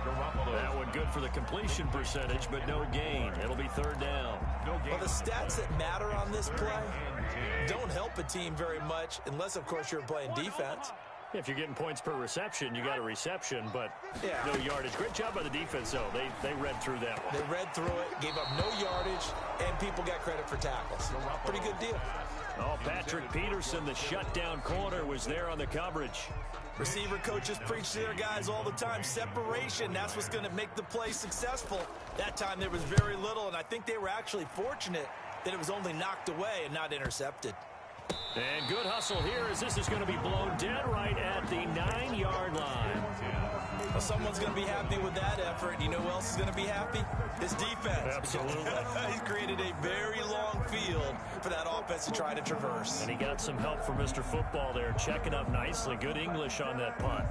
Garoppolo. That one good for the completion percentage, but no gain. It'll be 3rd down. Well, the stats that matter on this play don't help a team very much unless, of course, you're playing defense. If you're getting points per reception, you got a reception, but Yeah. no yardage. Great job by the defense, though. They read through that one. They read through it, gave up no yardage, and people got credit for tackles. Pretty good deal. Oh, Patrick Peterson, the shutdown corner, was there on the coverage. Receiver coaches preach to their guys all the time. Separation, that's what's going to make the play successful. That time there was very little, and I think they were actually fortunate that it was only knocked away and not intercepted. And good hustle here as this is going to be blown dead right at the 9-yard line. Well, someone's going to be happy with that effort. You know who else is going to be happy? His defense. Absolutely. He's created a very long field for that offense to try to traverse. And he got some help from Mr. Football there, checking up nicely. Good English on that punt.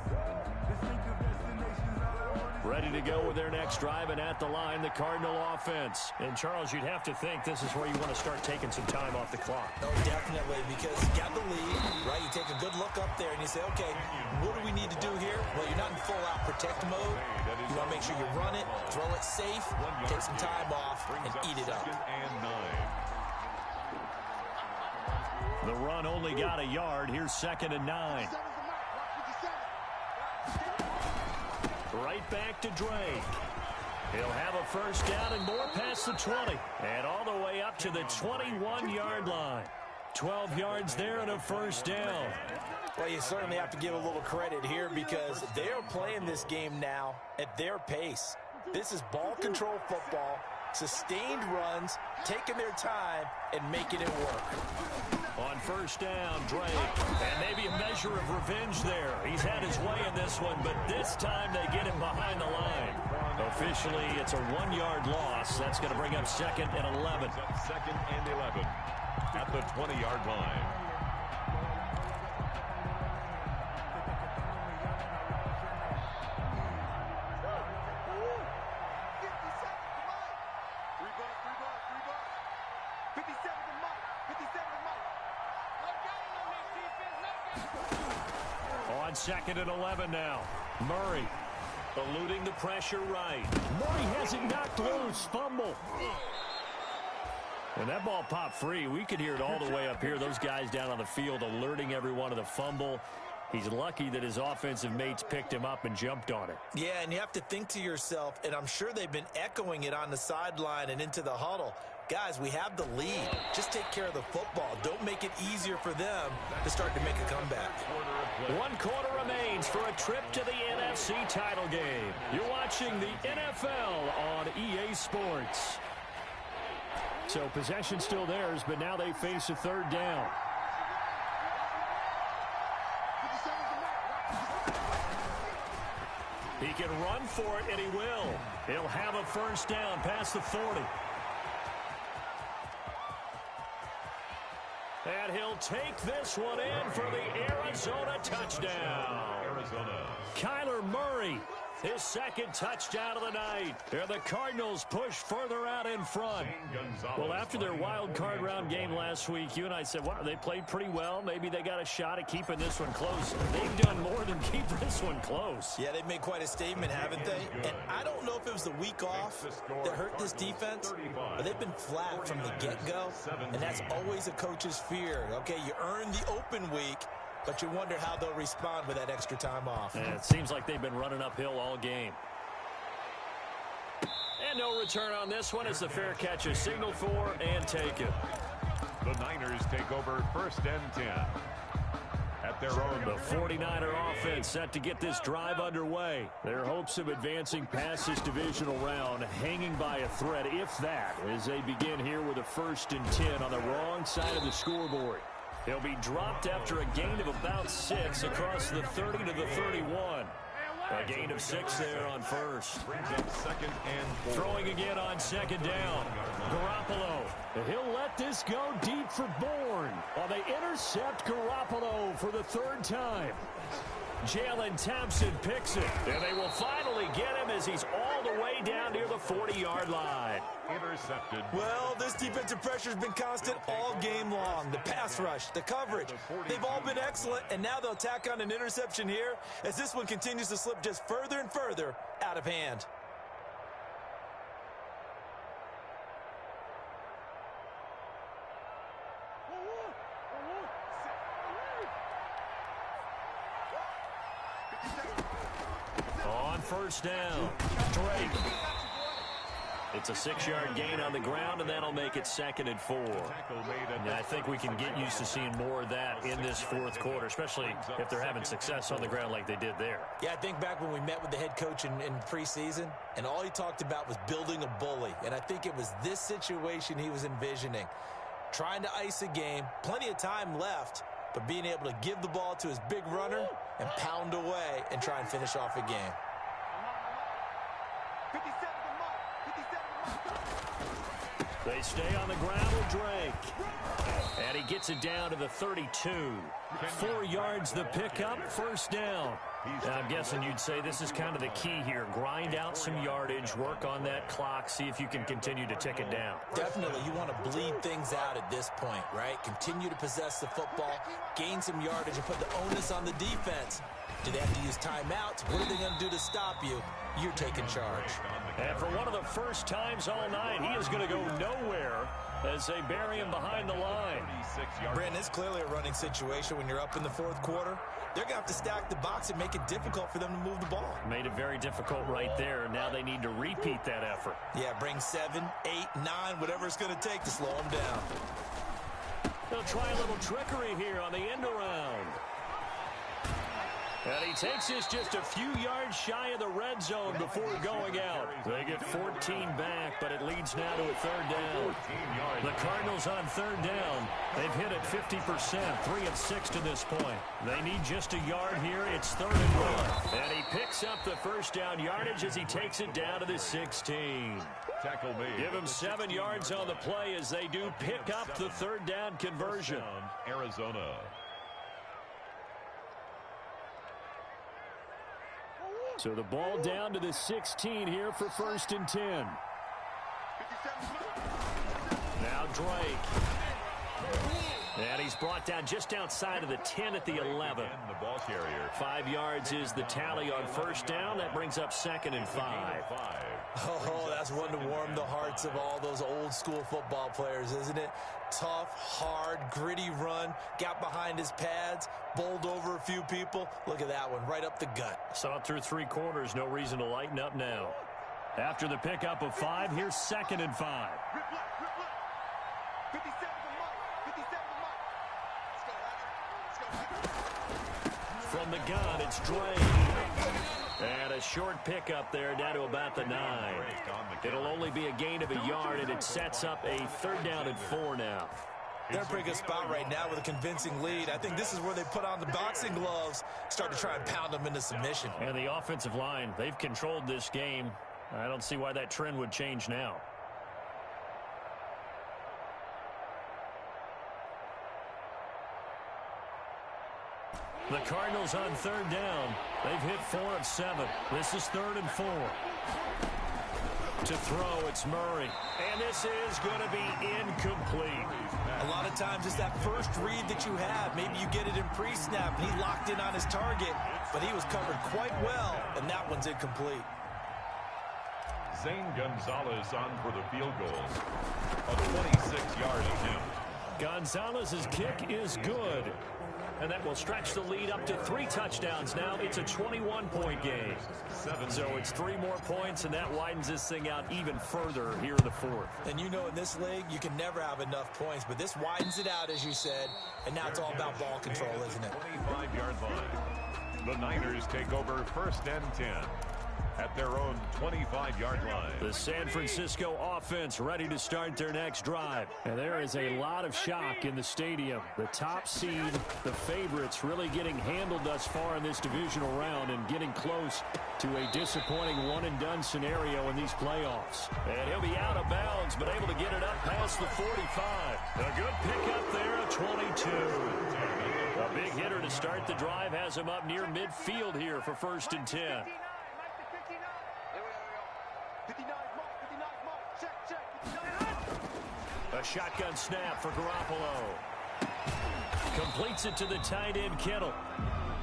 Ready to go with their next drive, and at the line, the Cardinal offense. And, Charles, you'd have to think this is where you want to start taking some time off the clock. Oh, definitely, because you got the lead, right? You take a good look up there, and you say, okay, what do we need to do here? Well, you're not in full-out protect mode. You want to make sure you run it, throw it safe, take some time off, and eat it up. The run only got a yard. Here's 2nd and 9. Right back to Drake. He'll have a first down and more past the 20. And all the way up to the 21-yard line. 12 yards there and a first down. Well, you certainly have to give a little credit here because they are playing this game now at their pace. This is ball control football, sustained runs, taking their time, and making it work. On first down, Drake. And maybe a measure of revenge there. He's had his way in this one, but this time they get him behind the line. Officially, it's a 1-yard loss. That's going to bring up 2nd and 11. 2nd and 11 at the 20-yard line. On 2nd and 11 now. Murray eluding the pressure right. Murray has it knocked loose. Fumble. And that ball popped free. We could hear it all the way up here. Those guys down on the field alerting everyone of the fumble. He's lucky that his offensive mates picked him up and jumped on it. Yeah, and you have to think to yourself, and I'm sure they've been echoing it on the sideline and into the huddle. Guys, we have the lead. Just take care of the football. Don't make it easier for them to start to make a comeback. 1 quarter remains for a trip to the NFC title game. You're watching the NFL on EA Sports. So possession still theirs, but now they face a 3rd down. He can run for it, and he will. He'll have a first down past the 40. And he'll take this one in for the Arizona touchdown. Arizona. Kyler Murray His second touchdown of the night. And the Cardinals push further out in front. Well, after their wild card round game last week, you and I said, wow, they played pretty well. Maybe they got a shot at keeping this one close. They've done more than keep this one close. Yeah, they've made quite a statement, haven't they? And I don't know if it was the week off that hurt this defense, but they've been flat from the get-go, and that's always a coach's fear. Okay, you earn the open week, but you wonder how they'll respond with that extra time off. And it seems like they've been running uphill all game. And no return on this one as the fair catch is signaled for and taken. The Niners take over 1st and 10. At their own. The 49er offense set to get this drive underway. Their hopes of advancing past this divisional round hanging by a thread, if that, as they begin here with a 1st and 10 on the wrong side of the scoreboard. He'll be dropped after a gain of about 6 across the 30 to the 31. A gain of 6 there on first. Brings up 2nd and 4. Throwing again on 2nd down. Garoppolo. He'll let this go deep for Bourne. While they intercept Garoppolo for the 3rd time. Jalen Thompson picks it. And they will finally get him as he's all the way down near the 40-yard line. Intercepted. Well, this defensive pressure has been constant all game long. The pass rush, the coverage, they've all been excellent, and now they'll tack on an interception here as this one continues to slip just further and further out of hand. On 1st down, Drake. It's a 6-yard gain on the ground, and that'll make it 2nd and 4. And I think we can get used to seeing more of that in this 4th quarter, especially if they're having success on the ground like they did there. Yeah, I think back when we met with the head coach in preseason, and all he talked about was building a bully. And I think it was this situation he was envisioning. Trying to ice a game, plenty of time left, but being able to give the ball to his big runner and pound away and try and finish off a game. They stay on the ground with Drake. And he gets it down to the 32. 4 yards the pickup, 1st down. And I'm guessing you'd say this is kind of the key here. Grind out some yardage, work on that clock, see if you can continue to tick it down. Definitely, you want to bleed things out at this point, right? Continue to possess the football, gain some yardage, and put the onus on the defense. Do they have to use timeouts? What are they going to do to stop you? You're taking charge. And for one of the first times all night, he is going to go nowhere as they bury him behind the line. Brandon, it's clearly a running situation when you're up in the 4th quarter. They're going to have to stack the box and make it difficult for them to move the ball. Made it very difficult right there. Now they need to repeat that effort. Yeah, bring 7, 8, 9, whatever it's going to take to slow them down. They'll try a little trickery here on the end around. And he takes this just a few yards shy of the red zone before going out. They get 14 back, but it leads now to a 3rd down. The Cardinals on 3rd down. They've hit it 50%, 3 of 6 to this point. They need just a yard here. It's 3rd and 1. And he picks up the 1st down yardage as he takes it down to the 16. Tackle made. Give him 7 yards on the play as they do pick up the 3rd down conversion. Arizona. So the ball down to the 16 here for 1st and 10. Now Drake. And he's brought down just outside of the 10 at the 11. The ball carrier. 5 yards is the tally on 1st down. That brings up 2nd and 5. Oh, that's one to warm the hearts of all those old school football players, isn't it? Tough, hard, gritty run, got behind his pads, bowled over a few people. Look at that one, right up the gut. Saw it through 3 quarters, no reason to lighten up now. After the pickup of 5, here's 2nd and 5. From the gun, it's Drake. And a short pickup there down to about the 9. It'll only be a gain of a yard, and it sets up a 3rd down and 4 now. They're in a pretty good spot right now with a convincing lead. I think this is where they put on the boxing gloves, start to try and pound them into submission. And the offensive line, they've controlled this game. I don't see why that trend would change now. The Cardinals on third down. They've hit 4 of 7. This is 3rd and 4. To throw, it's Murray. And this is going to be incomplete. A lot of times it's that first read that you have. Maybe you get it in pre-snap, and he locked in on his target, but he was covered quite well, and that one's incomplete. Zane Gonzalez on for the field goal. A 26-yard attempt. Gonzalez's kick is good. And that will stretch the lead up to 3 touchdowns now. It's a 21-point game. So it's 3 more points, and that widens this thing out even further here in the 4th. And you know in this league, you can never have enough points, but this widens it out, as you said, and now it's all about ball control, isn't it? 25-yard line. The Niners take over 1st and 10 at their own 25-yard line. The San Francisco offense ready to start their next drive. And there is a lot of shock in the stadium. The top seed, the favorites, really getting handled thus far in this divisional round and getting close to a disappointing one-and-done scenario in these playoffs. And he'll be out of bounds, but able to get it up past the 45. A good pickup there, a 22. A big hitter to start the drive has him up near midfield here for 1st and 10. A shotgun snap for Garoppolo. Completes it to the tight end, Kittle.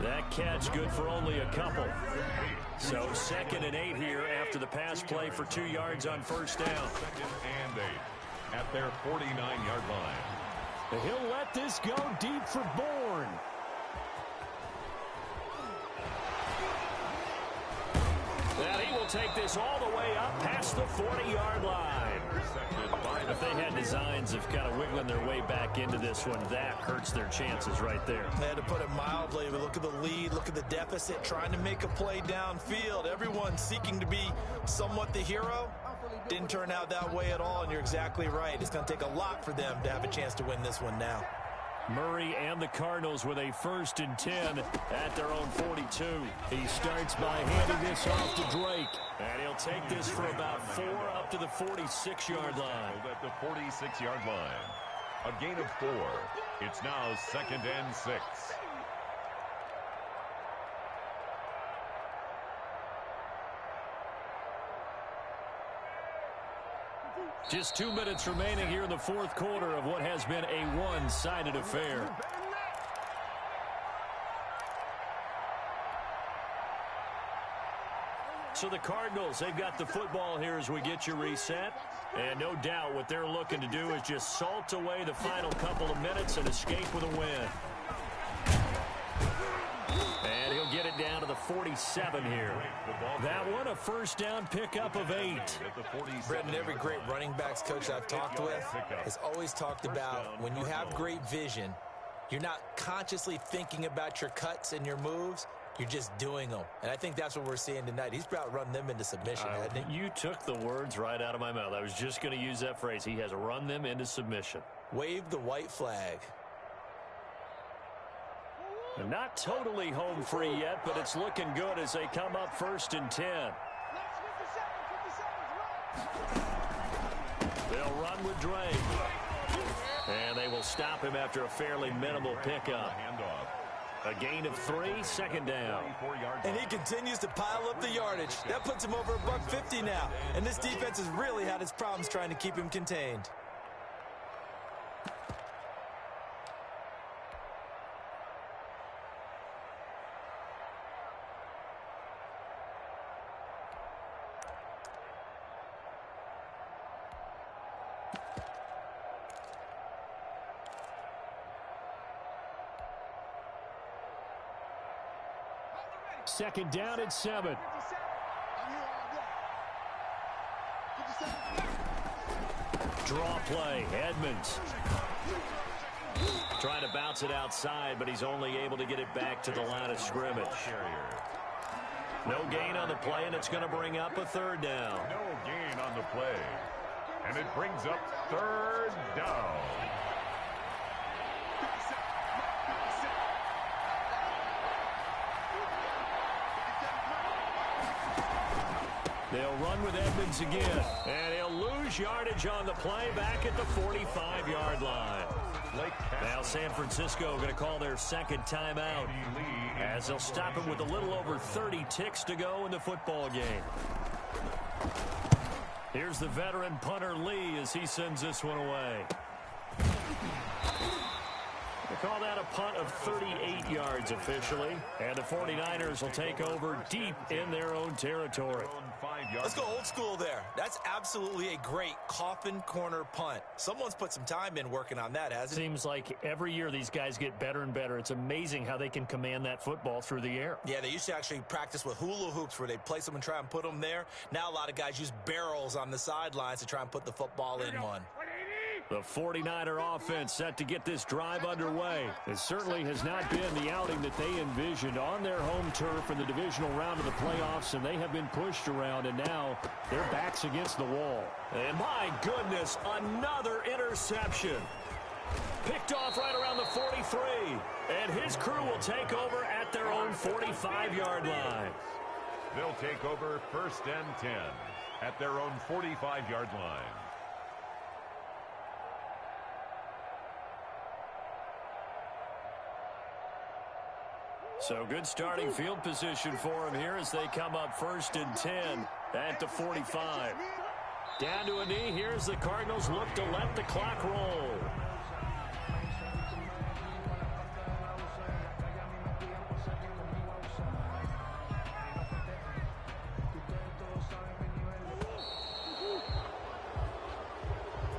That catch good for only a couple. So 2nd and 8 here after the pass play for 2 yards on 1st down. 2nd and 8 at their 49-yard line. He'll let this go deep for Bourne. And he will take this all the way up past the 40-yard line. If they had designs of kind of wiggling their way back into this one, that hurts their chances right there. They had to put it mildly. But look at the lead, look at the deficit, trying to make a play downfield. Everyone seeking to be somewhat the hero. Didn't turn out that way at all, and you're exactly right. It's going to take a lot for them to have a chance to win this one now. Murray and the Cardinals with a 1st and 10 at their own 42. He starts by handing this off to Drake. And he'll take this for about 4 up to the 46-yard line. At the 46-yard line. A gain of 4. It's now 2nd and 6. Just 2 minutes remaining here in the 4th quarter of what has been a one-sided affair. So the Cardinals, they've got the football here as we get you reset. And no doubt what they're looking to do is just salt away the final couple of minutes and escape with a win. And he'll get it down to the 47 here. That one, a 1st down pickup of 8. Brendan, every great running backs coach I've talked with has always talked about when you have great vision, you're not consciously thinking about your cuts and your moves. You're just doing them. And I think that's what we're seeing tonight. He's about run them into submission, hasn't he? You took the words right out of my mouth. I was just going to use that phrase. He has run them into submission. Wave the white flag. And not totally home free yet, but it's looking good as they come up 1st and 10. They'll run with Drake. And they will stop him after a fairly minimal pickup. A gain of 3, 2nd down. And he continues to pile up the yardage. That puts him over $150 now. And this defense has really had its problems trying to keep him contained. Second down at 7. Draw play, Edmonds. Trying to bounce it outside, but he's only able to get it back to the line of scrimmage. No gain on the play, and it's going to bring up a 3rd down. No gain on the play. And it brings up 3rd down. They'll run with Edmonds again, and he'll lose yardage on the play back at the 45-yard line. Now San Francisco going to call their second timeout as they'll stop it with a little over 30 ticks to go in the football game. Here's the veteran punter Lee as he sends this one away. They call that a punt of 38 yards officially, and the 49ers will take over deep in their own territory. Let's go old school there. That's absolutely a great coffin corner punt. Someone's put some time in working on that, hasn't it? Seems like every year these guys get better and better. It's amazing how they can command that football through the air. Yeah, they used to actually practice with hula hoops where they'd place them and try and put them there. Now a lot of guys use barrels on the sidelines to try and put the football in one. The 49er offense set to get this drive underway. It certainly has not been the outing that they envisioned on their home turf in the divisional round of the playoffs, and they have been pushed around, and now their backs against the wall. And my goodness, another interception. Picked off right around the 43, and his crew will take over at their own 45-yard line. They'll take over 1st and 10 at their own 45-yard line. So good starting field position for him here as they come up 1st and 10 at the 45. Down to a knee. Here's the Cardinals look to let the clock roll.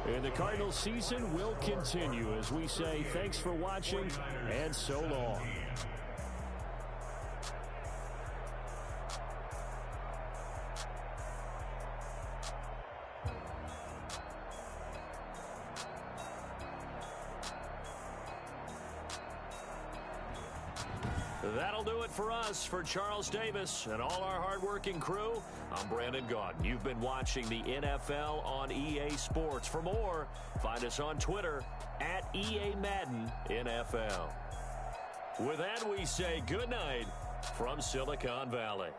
And the Cardinals season will continue as we say thanks for watching and so long. That'll do it for us. For Charles Davis and all our hardworking crew, I'm Brandon Gaudin. You've been watching the NFL on EA Sports. For more, find us on Twitter at EA Madden NFL. With that, we say good night from Silicon Valley.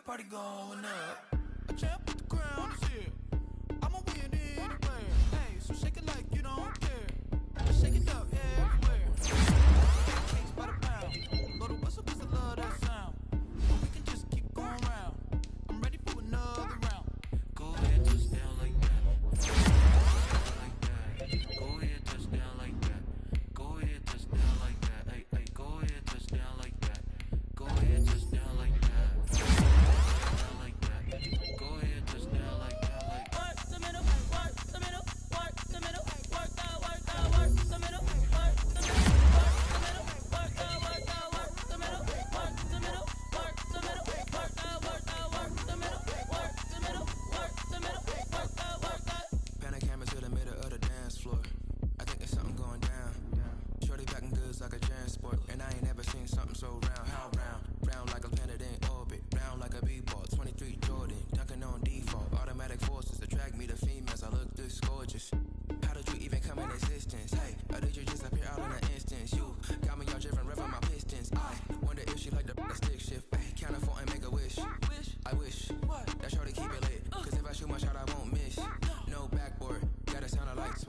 Party going up. A champ with the crown is here. I'ma win anywhere. Hey, so shake it like you don't care. Just shake it up everywhere. Cakes by the pound. Blow the whistle 'cause I love that sound. But we can just keep going round. I'm ready for another round. Go ahead, touch down like that. Like that. Go ahead, touch down like that. Go ahead, touch down like that. Hey, hey, go ahead, touch down like that. Go ahead, touch down like that. Work the middle, work the middle, work the middle, work the middle, work the middle.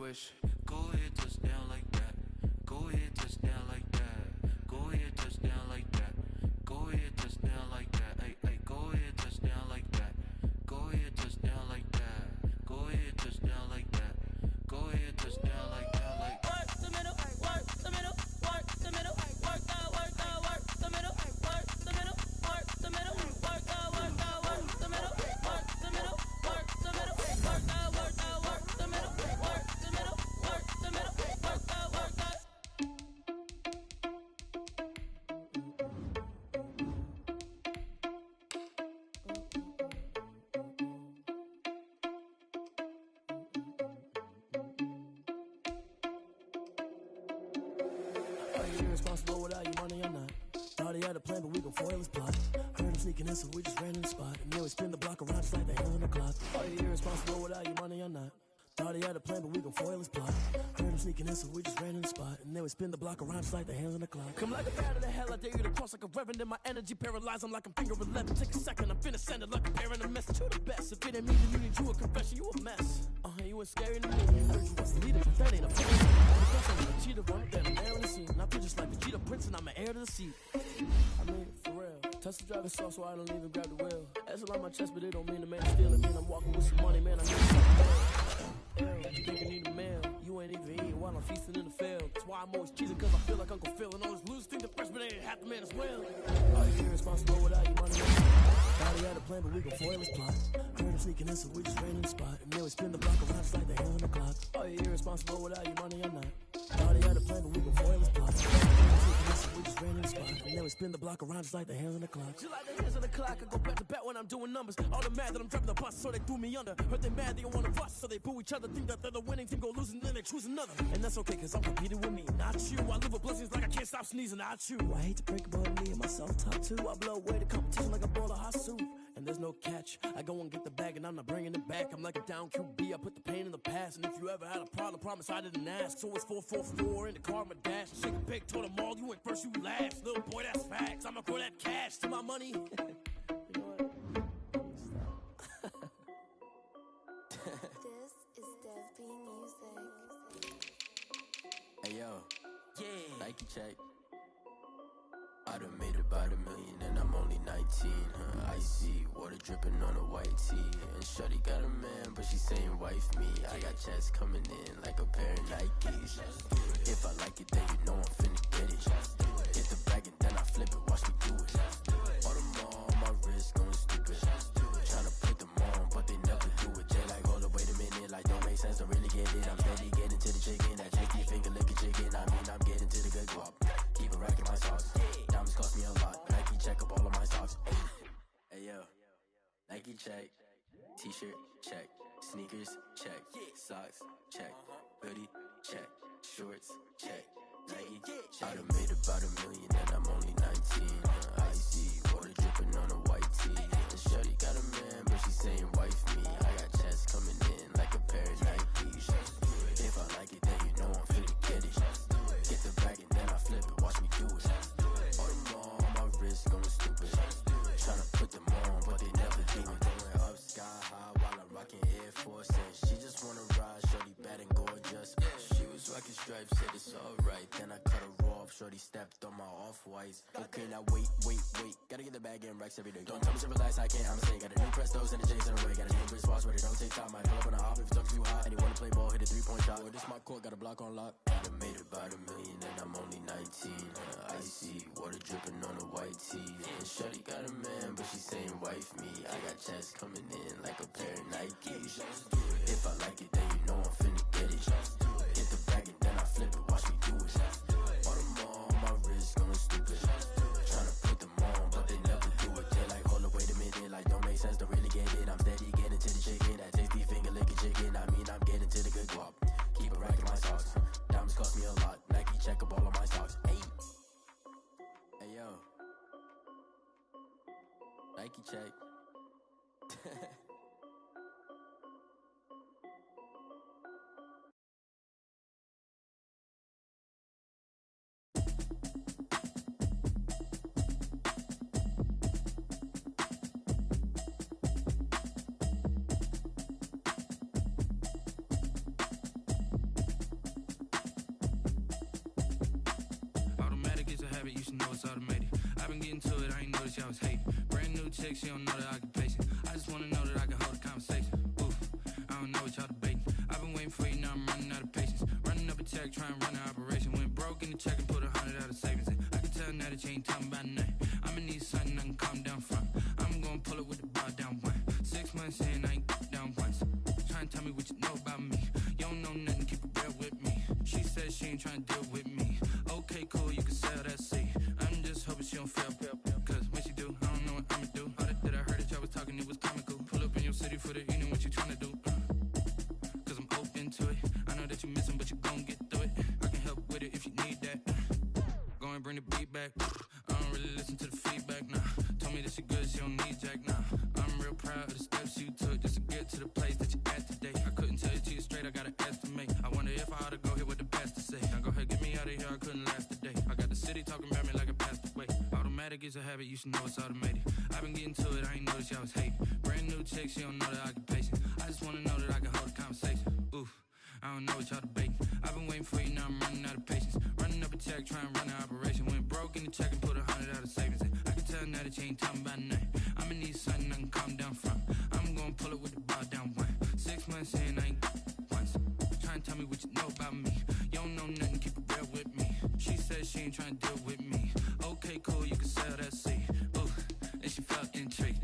wish. Go ahead, touchdown like that. Go ahead, touchdown like that. Go ahead, touchdown like that. Go ahead, touchdown like that. Hey, hey, go ahead, touchdown like that. Go ahead, touchdown like that. Go ahead, touchdown like that. Go ahead, touchdown like that. Like work the middle, work the middle, work the middle, work the middle, work the middle, work the middle, work the middle, work the middle, work the middle, work the middle, work the middle, work the middle, work the middle, work the middle, work the. Are you irresponsible without your money or not? Thought he had a plan, but we gon' foil his plot. Heard him sneaking in, so we just ran in the spot. And then we spin the block around just like the hell in the clock. Are you irresponsible without your money or not? Thought he had a plan, but we gon' foil his plot. Heard him sneaking in, so we just ran in the spot. And then we spin the block around just like the hands on the clock. Come like a bat of the hell, I dare you to cross like a reverend. In my energy paralyzed, I'm like I'm finger 11. Take a second, I'm finna send it like a parent a message to the best. If it ain't me, then you need you a confession, you a mess. You ain't scary to me. You heard you was the leader, but that ain't a fan. Because I'm a cheater, run then I'm airing the scene. And I feel just like the cheetah prince, and I'm an heir to the seat. I mean, for real. Touch the driver's soft, so I don't even grab the wheel. That's on my chest, but it don't mean the man stealing. Mean I'm walking with some money, man. I need something. You think I need a meal? You ain't even eating while I'm feasting in the field. That's why I'm always cheating, cause I feel like Uncle Phil. And all those losers think the freshman ain't half the man as well. Are you irresponsible without your money? Thought he had a plan, but we gon' foil his plot. Heard him sneaking in, so we just ran in the spot. And then we spin the block around just like the hell on the clock. Are you irresponsible without your money or not? Thought he had a plan, but we gon' foil his plot. Heard him sneaking in, so we just ran in the spot. And then we spin the block around just like the hands on the clock. Just like the hands on the clock, I go back to back when I'm doing numbers. All the mad that I'm driving the bus, so they threw me under. Heard they mad, they don't wanna bust, so they boo each other. Think that they're the winning team, go losing, then they choose another. And that's okay, cause I'm competing with me, not you. I live with blessings like I can't stop sneezing, not you. I hate to break about me and my self-talk too. I blow away the competition like a bowl of hot soup. And there's no catch. I go and get the bag and I'm not bringing it back. I'm like a down QB, I put the pain in the past. And if you ever had a problem, promise I didn't ask. So it's 444 in the car, my dash. Shake a big, told them all, you went first, you last. Little boy, that's facts. I'ma grow that cash to my money. You know what? Stop. This is Dev B Music. Hey yo, yeah, Nike check. I done made about $1 million and I'm only 19. Icy water dripping on a white tee. And shorty got a man, but she saying wife me. I got checks coming in like a pair of Nikes. If I like it, then you know I'm finna get it. Get the bag and then I flip it, watch me do it. All them on my wrist going stupid. Tryna put them on, but they never do it. They like, hold up, wait a minute, like don't make sense, don't really get it. I'm steady getting to the chicken, that cheeky finger licking chicken. I mean, I'm getting to the good guap. Keep it racking my sauce. Diamonds cost me a lot. Nike check up all of my stocks. Hey yo, Nike check. T-shirt check. Sneakers check. Socks check. Hoodie check. Shorts check. Nike check. I done made about $1 million and I'm only 19. Icy water dripping on a white tee. And shorty got a man, but she saying wife me. I got checks coming in like a pair of Nikes. If I like it, then you know I'm finna get it. Get the bag and then I flip it, watch me do it. All them on my wrist going stupid. Tryna put them on, but they never do it. Going up sky high while I'm rocking Air Force. And she just wanna ride, shorty bad and gorgeous. She was rocking stripes, said it's alright. Then I cut her off, shorty stepped on my off-whites. Okay, now wait. Gotta get the bag and racks every day. Don't tell me to relax, I can't, I'm saying. Got a new Prestos and a Jason away. Got a new wristwatch where they don't take time. Might pull up on a hop if it talks too hot. And you wanna play ball, hit a 3-point shot. Well, this my court, got a block on lock. I done made about $1 million and I'm only 19. Icy water dripping on a white tee. And shorty got a man, but she saying wife me. I got checks coming in like a pair of Nikes. If I like it, then you know I'm finna get it. Get the bag and then I flip it, watch me do it. All them on my wrist going stupid. Tryna put them on, but they never do it. They like, hold up, wait a minute, like don't make sense, don't really get it. I'm steady getting to the chicken, that tasty finger licking chicken. I mean, I'm getting to the good guap. Keep it racking my socks. Diamonds cost me a lot. Nike check up all of my stocks. Hey yo, Nike check. it's automated. I've been getting to it, I ain't noticed y'all was hating. Brand new chick, she don't know the occupation. I just wanna know that I can hold a conversation. Oof, I don't know what y'all debating. I've been waiting for you, now I'm running out of patience. Running up a check, trying to run an operation. Went broke in the check and put 100 out of savings in. I can tell now that you ain't talking about nothing. I'ma need something I can calm down from. I'm gonna pull it with the bar down one. 6 months in, I ain't down once. Trying to tell me what you know about me. You don't know nothing, keep it real with me. She said she ain't trying to deal with me. Okay, cool, you can sell that seed. I'm just hoping she don't fail. Cause when she do, I don't know what I'ma do. All that I heard that y'all was talking, it was comical. Pull up in your city for the evening, what you trying to do? Cause I'm open to it. I know that you missing, but you gon' get through it. I can help with it if you need that. Go and bring the beat back. I don't really listen to the feedback, nah. Told me that she good, she don't need jack, nah. I'm real proud of the steps you took just to get to the place that you at today. I couldn't tell you to you straight, I gotta estimate. I wonder if I ought to go here with the best to say. Now go ahead, get me out of here, I couldn't last a day. I got the city talking about me like I passed away. Automatic is a habit, you should know it's automated. I've been getting to it, I ain't noticed y'all was hating. Brand new chick, she don't know the occupation. I just wanna know that I can hold a conversation. Oof, I don't know what y'all debating. I've been waiting for you, now I'm running out of patience. Running up a check, trying to run an operation. Went broke in the check and put 100 out of savings in. I can tell now that you ain't talking about nothing. I'ma need something I can calm down from. I'm gonna pull it with the bar down one. 6 months in, I ain't once. Trying to tell me what you know about me. You don't know nothing, keep it real with me. She said she ain't trying to deal with me. Okay, cool, you can sell that seed. Ooh, and she felt intrigued.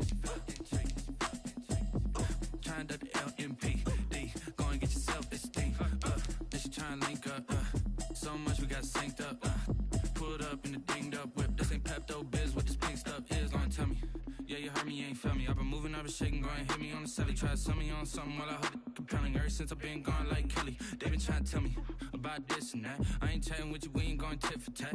Trying to the LMPD. Go and get your self-esteem. Then she trying to link up. So much we got synced up. Pulled up in the dinged up whip. This ain't Pepto-Biz, what this pink stuff is. Gonna tell me. Yeah, you heard me, you ain't felt me. I've been moving, I've been shaking, go and hit me on the celly. Try to sell me on something while I hold it compelling. Ever since I've been gone like Kelly, they been trying to tell me about this and that. I ain't chatting with you, we ain't going tit for tat.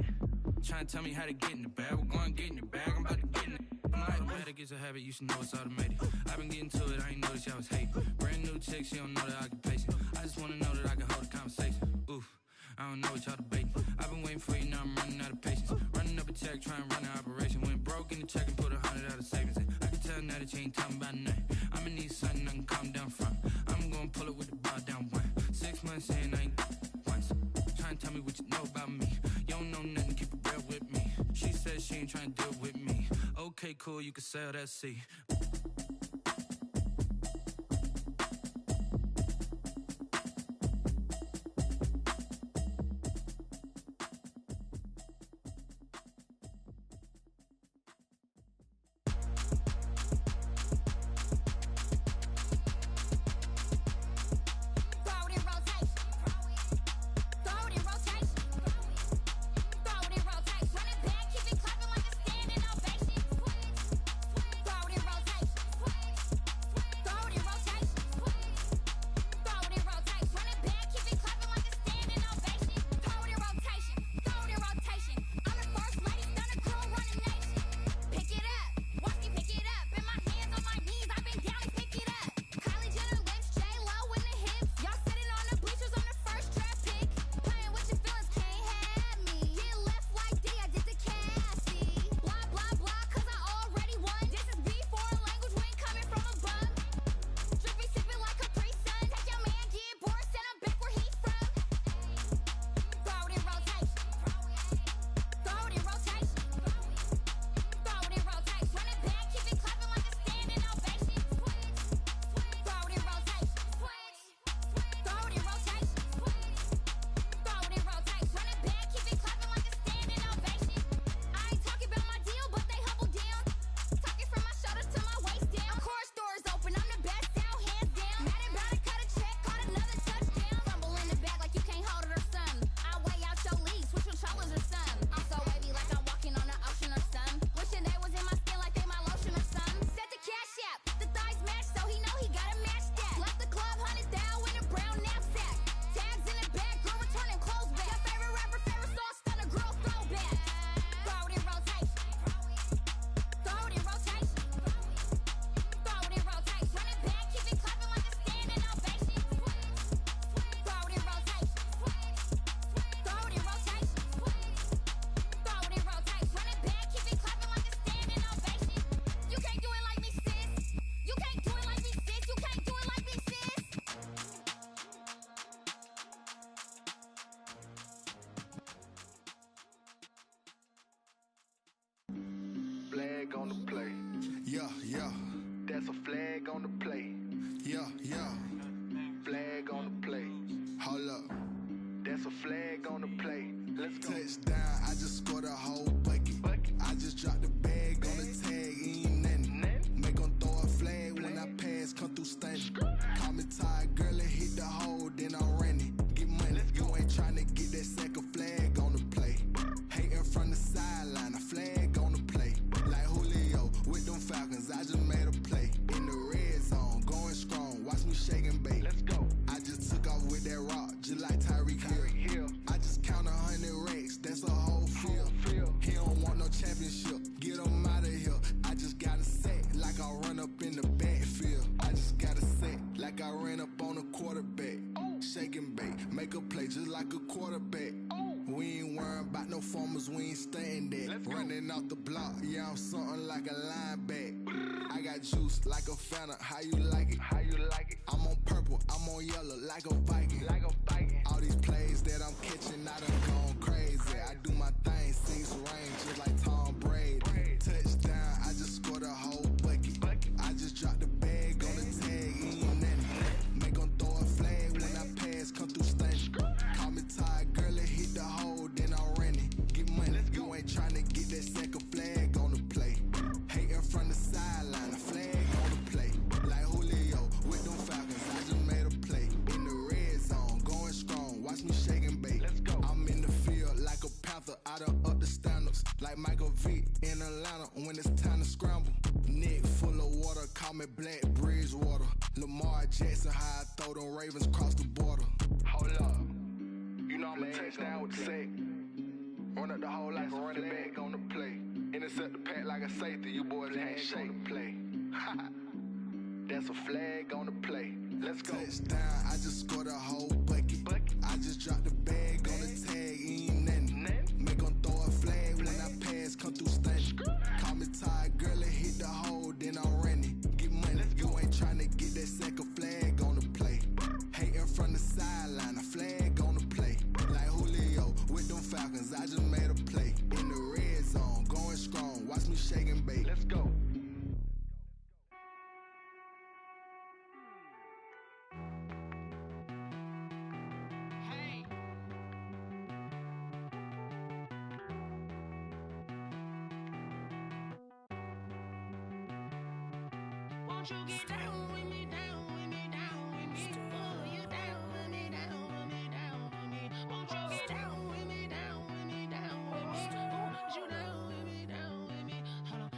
Trying to tell me how to get in the bag. We're going to get in the bag, I'm about to get in it. Automatic is a habit, you should know it's automated. I've been getting to it, I ain't noticed y'all was hating. Brand new chick, she don't know the occupation. I just wanna know that I can hold a conversation. Oof, I don't know what y'all debating. I've been waiting for you, now I'm running out of patience. Running up a check, trying to run an operation. Went broke in the check and put 100 out of savings in. I can tell now that you ain't talking about nothing. I'ma need something I can calm down from. I'm gonna pull it with the bar down one. 6 months in, I ain't once. Trying to tell me what you know about me. You don't know nothing, keep it real with me. She said she ain't trying to deal with me. Okay, cool, you can sell that seed. Yeah. That's a flag on the play. Yeah, yeah. Flag on the play. Hold up. That's a flag on the play. Let's go. Touchdown, I just scored a whole bucket. I just dropped the bag on the tag, ain't nothing. Make them throw a flag when I pass, come through stunning. Call me tired, girl, and hit the hole, then I'm running. Get money, you ain't tryna get that second flag on the play. Hating from the sideline, a flag on the play. Like Julio with them Falcons, I just made a play. In the red zone, going strong, watch me shake and bake. Let's go. I just took off with that rock, just like Tyreek Hill. I just count 100 racks, that's a whole field. He don't want no championship, get him out of here. I just got a set, like I run up in the backfield. I just got a set, like I ran up on a quarterback. Shake and bake, make a play just like a quarterback. We ain't worrying about no formers, we ain't staying there. Running off the block, yeah, I'm something like a linebacker. I got juice like a Fanta, how you like it? How you like it? I'm on purple, I'm on yellow, like a Viking. Like a Viking. All these plays that I'm catching, I done gone crazy. I do my thing, 6 range, just like Tom Brady. Touchdown, I just scored a whole bucket. I just dropped the bag on the tag, ain't nothing. Make them throw a flag when I pass, come through stunning. Call me tired, girl, and hit the hole, then I'm running. Get money, you ain't tryna get that second flag on the play. Hating from the sideline, a flag on the play. Like Julio with them Falcons, I just made a play. In the red zone, going strong, watch me shake and bake. Let's go. I'm in the field like a Panther, I done up the standards. Like Michael Vick in Atlanta when it's time to scramble. Neck full of water, call me Black Bridgewater. Lamar Jackson, how I throw them Ravens cross the border. Hold up. You know I'm a touchdown with the sack. Run up the hole like a running back on the play. Intercept the pack like a safety. You boys can't shake the play. That's a flag on the play. Let's go. Touchdown, I just scored a whole bucket. I just dropped the bag on the tag, ain't nothing. Make them throw a flag when I pass, come through stunning. Call me tired, girl, and hit the hole, then I'm running. Get money, you ain't tryna get that second flag on the play. Hating from the sideline, a flag on the play. Like Julio with them Falcons, I just made a play. In the red zone, going strong, watch me shake and bake. Let's go. Won't you get down with me, down with me, down with me? Oh, you down with me, down with me, down with me. Won't you get down with me, down with me, down with me? Oh, you down with me, down with me? Hold on.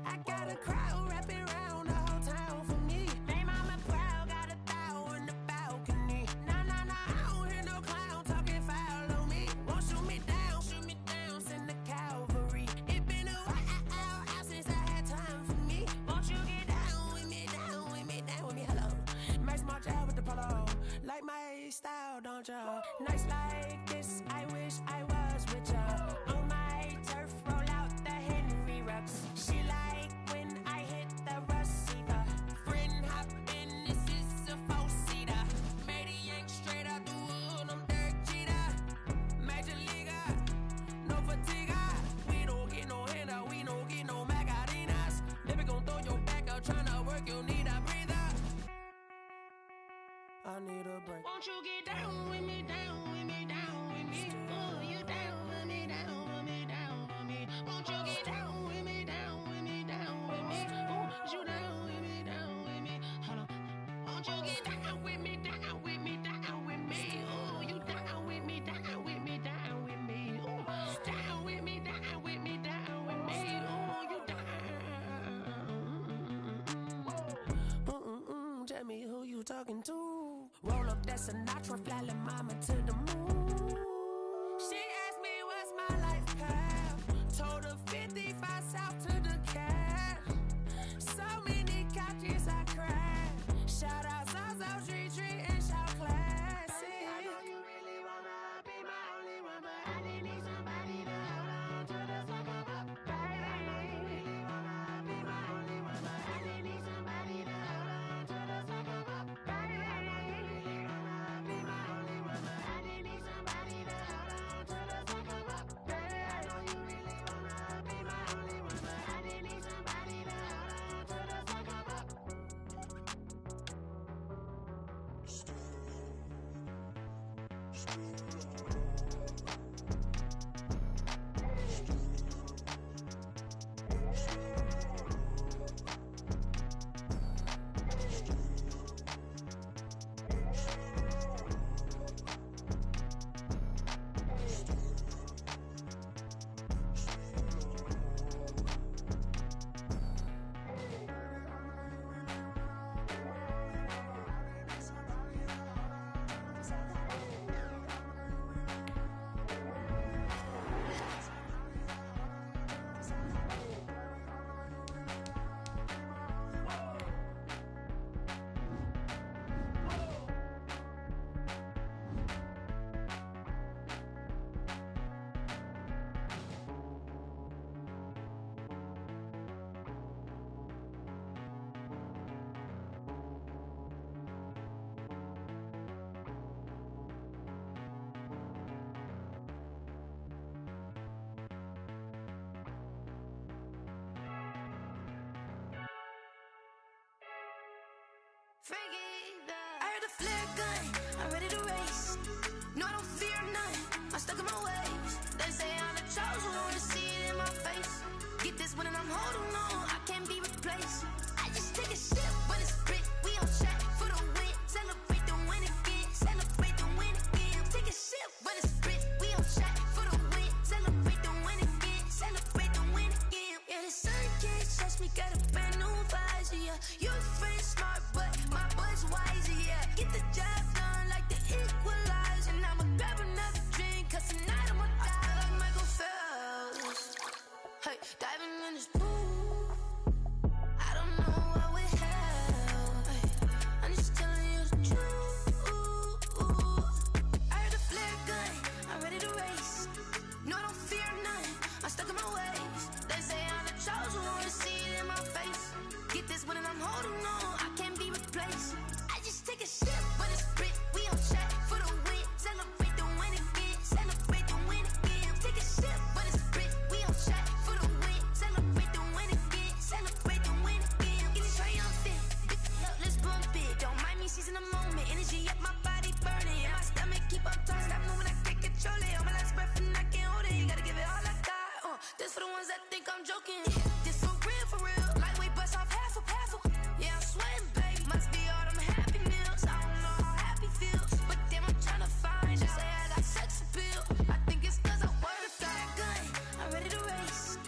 I got a crowd wrapping around the whole town for me. Name on my crowd, got a thou in the balcony. Nah, I don't hear no clown talking foul on me. Won't shoot me down, send the cavalry. It been a while since I had time for me. Won't you get down with me, down with me, down with me? Hello. Max March out with the polo. Like my style, don't ya? Nights like this, I wish I was with ya. On my turf, roll out the Henry Rux. She like when I hit the receiver. Friend hop in, this is a four-seater. Made a yank straight out the wood, I'm Derek Jeter. Major leaguer, no fatigue. We don't get no handout, we don't get no Macarinas. Never gon' throw your back out, tryna work, you need a breather. I need a break. Won't you get down with me, down with me, down with me? Oh, you down with me, down with me, down with me? Won't you get down with me, down with me, down with me? Oh, you down with me, down with me? Hold on. Won't you get down with me, down with me, down with me? Oh, you down with me, down with me, down with me? Oh, down with me, down with me, down with me? Oh, you down. Tell me who you talking to. Roll up that Sinatra, fly la mama to the moon. She asked me what's my life path. Told her 55 south to the cat. So many couches I cried. Shout out South Street and shout classy. I know you really wanna be my only one, but I didn't need somebody to hold on to the second up, baby. I know you really wanna be my only one, but I didn't need somebody to hold on to the second up, baby. I know you really wanna be my only one, but I didn't need somebody to I heard the flare gun, I'm ready to race. No, I don't fear none, I'm stuck in my ways. They say I'm the chosen one, see it in my face. Get this one and I'm holding on, I can't be replaced. I just take a sip, but it's spit, we on track for the win. Celebrate the win again, celebrate the win again. Take a sip, but it's spit, we on track for the win. Celebrate the win again, celebrate the win again. Yeah, the sun can't touch me, got a brand new visor, yeah. You friend smart, but my bud's wiser, yeah. Get the job done like the equalizer. And I'ma grab another drink, cause tonight I'ma die like Michael Phelps. Hey, diving in this pool, I don't know what would help. Hey, I'm just telling you the truth. I heard the flare gun, I'm ready to race. No, I don't fear none, I'm stuck in my ways. They say I'm the chosen one, see it in my face. Get this one and I'm holding on, I can't be replaced. I just take a sip, but it's spit, we on track for the win. Celebrate the win again, celebrate the win again. Take a sip, but it's spit, we on track for the win. Celebrate the win again, celebrate the win again. Get it triumphant, look, let's bump it. Don't mind me seizing the moment, energy up my body burning. And my stomach keep up tight, stop moving, I can't control it. On my last breath and I can't hold it, you gotta give it all I got. This for the ones that think I'm joking. This for real, lightweight bust off half a. Yeah, I'm sweating, babe, must be all them happy meals. I don't know how happy feels, but damn, I'm tryna find you. Say I got sex appeal, I think it's cause I work a flat gun, I'm ready to race.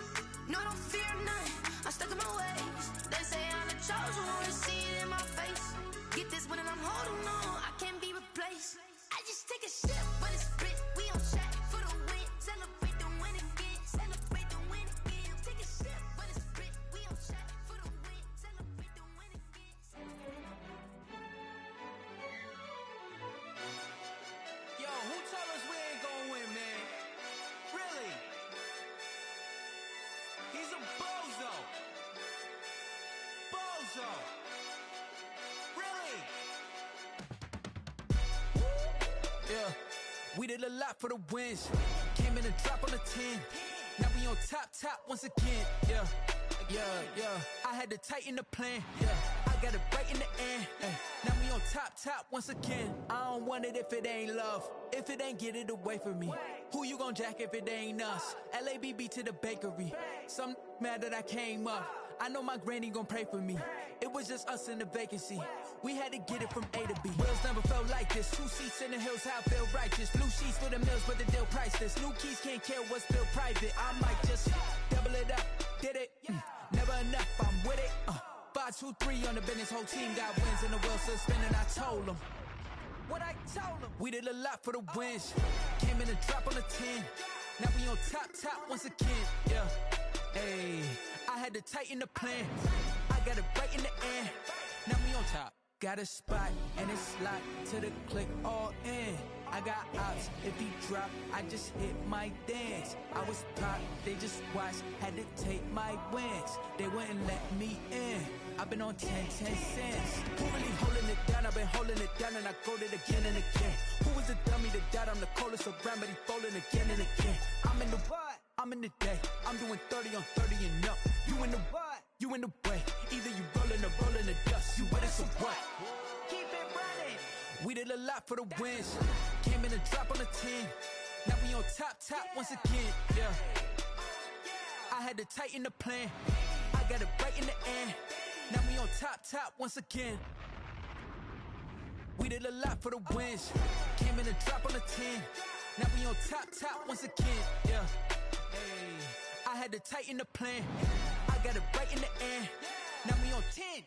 No, I don't fear none, I'm stuck in my ways. They say I'm the chosen one, see it in my face. Get this one and I'm holding on, I can't be replaced. I just take a sip, but it's spit, we on track for the win. Celebrate the win again, celebrate the win again. Take a sip, but it's spit, we on track for the win. Celebrate the win again. Yo, who told us we ain't gonna win, man? Really? He's a bozo. Bozo. Really? Yeah, we did a lot for the wins. Came in a drop on the 10. Now we on top once again. Yeah. I had to tighten the plan. Yeah, I got it right in the end. Now we on top once again. I don't want it if it ain't love. If it ain't, get it away from me. Who you gon' jack if it ain't us? LABB to the bakery. Some mad that I came up. I know my granny gon' pray for me. It was just us in the vacancy. We had to get it from A to B. Wheels never felt like this. 2 seats in the hills, how I feel righteous. Blue sheets for the mills, but the deal priceless. New keys can't care what's still private. I might just double it up. Did it? Never enough, I'm with it. 5, 2, 3 on the business. Whole team got wins and the wheels still spinning. I told them what I told them. We did a lot for the wins. Came in a drop on the 10. Now we on top once again. Yeah. Hey, I had to tighten the plan. I got it right in the end. Now we on top. Got a spot and it's locked to the click all in. I got ops, if he drop, I just hit my dance. I was pop, they just watched, had to take my wins. They wouldn't let me in. I've been on 10 cents. Who really holding it down? I've been holding it down and I go it again and again. Who was the dummy that died? I'm the coldest around, but he folding again and again. I'm in the what? I'm in the day. I'm doing 30 on 30 and up. You in the what? You in the way. Either you rolling or rolling the dust. You with us or what? Keep it running. We did a lot for the wins. Came in a drop on the 10. Now we on top once again. Yeah. I had to tighten the plan. I got it right in the end. Now we on top once again. We did a lot for the wins. Came in a drop on the 10. Now we on top once again. Yeah. Hey, I had to tighten the plan. I got it right in the end. Now we on 10.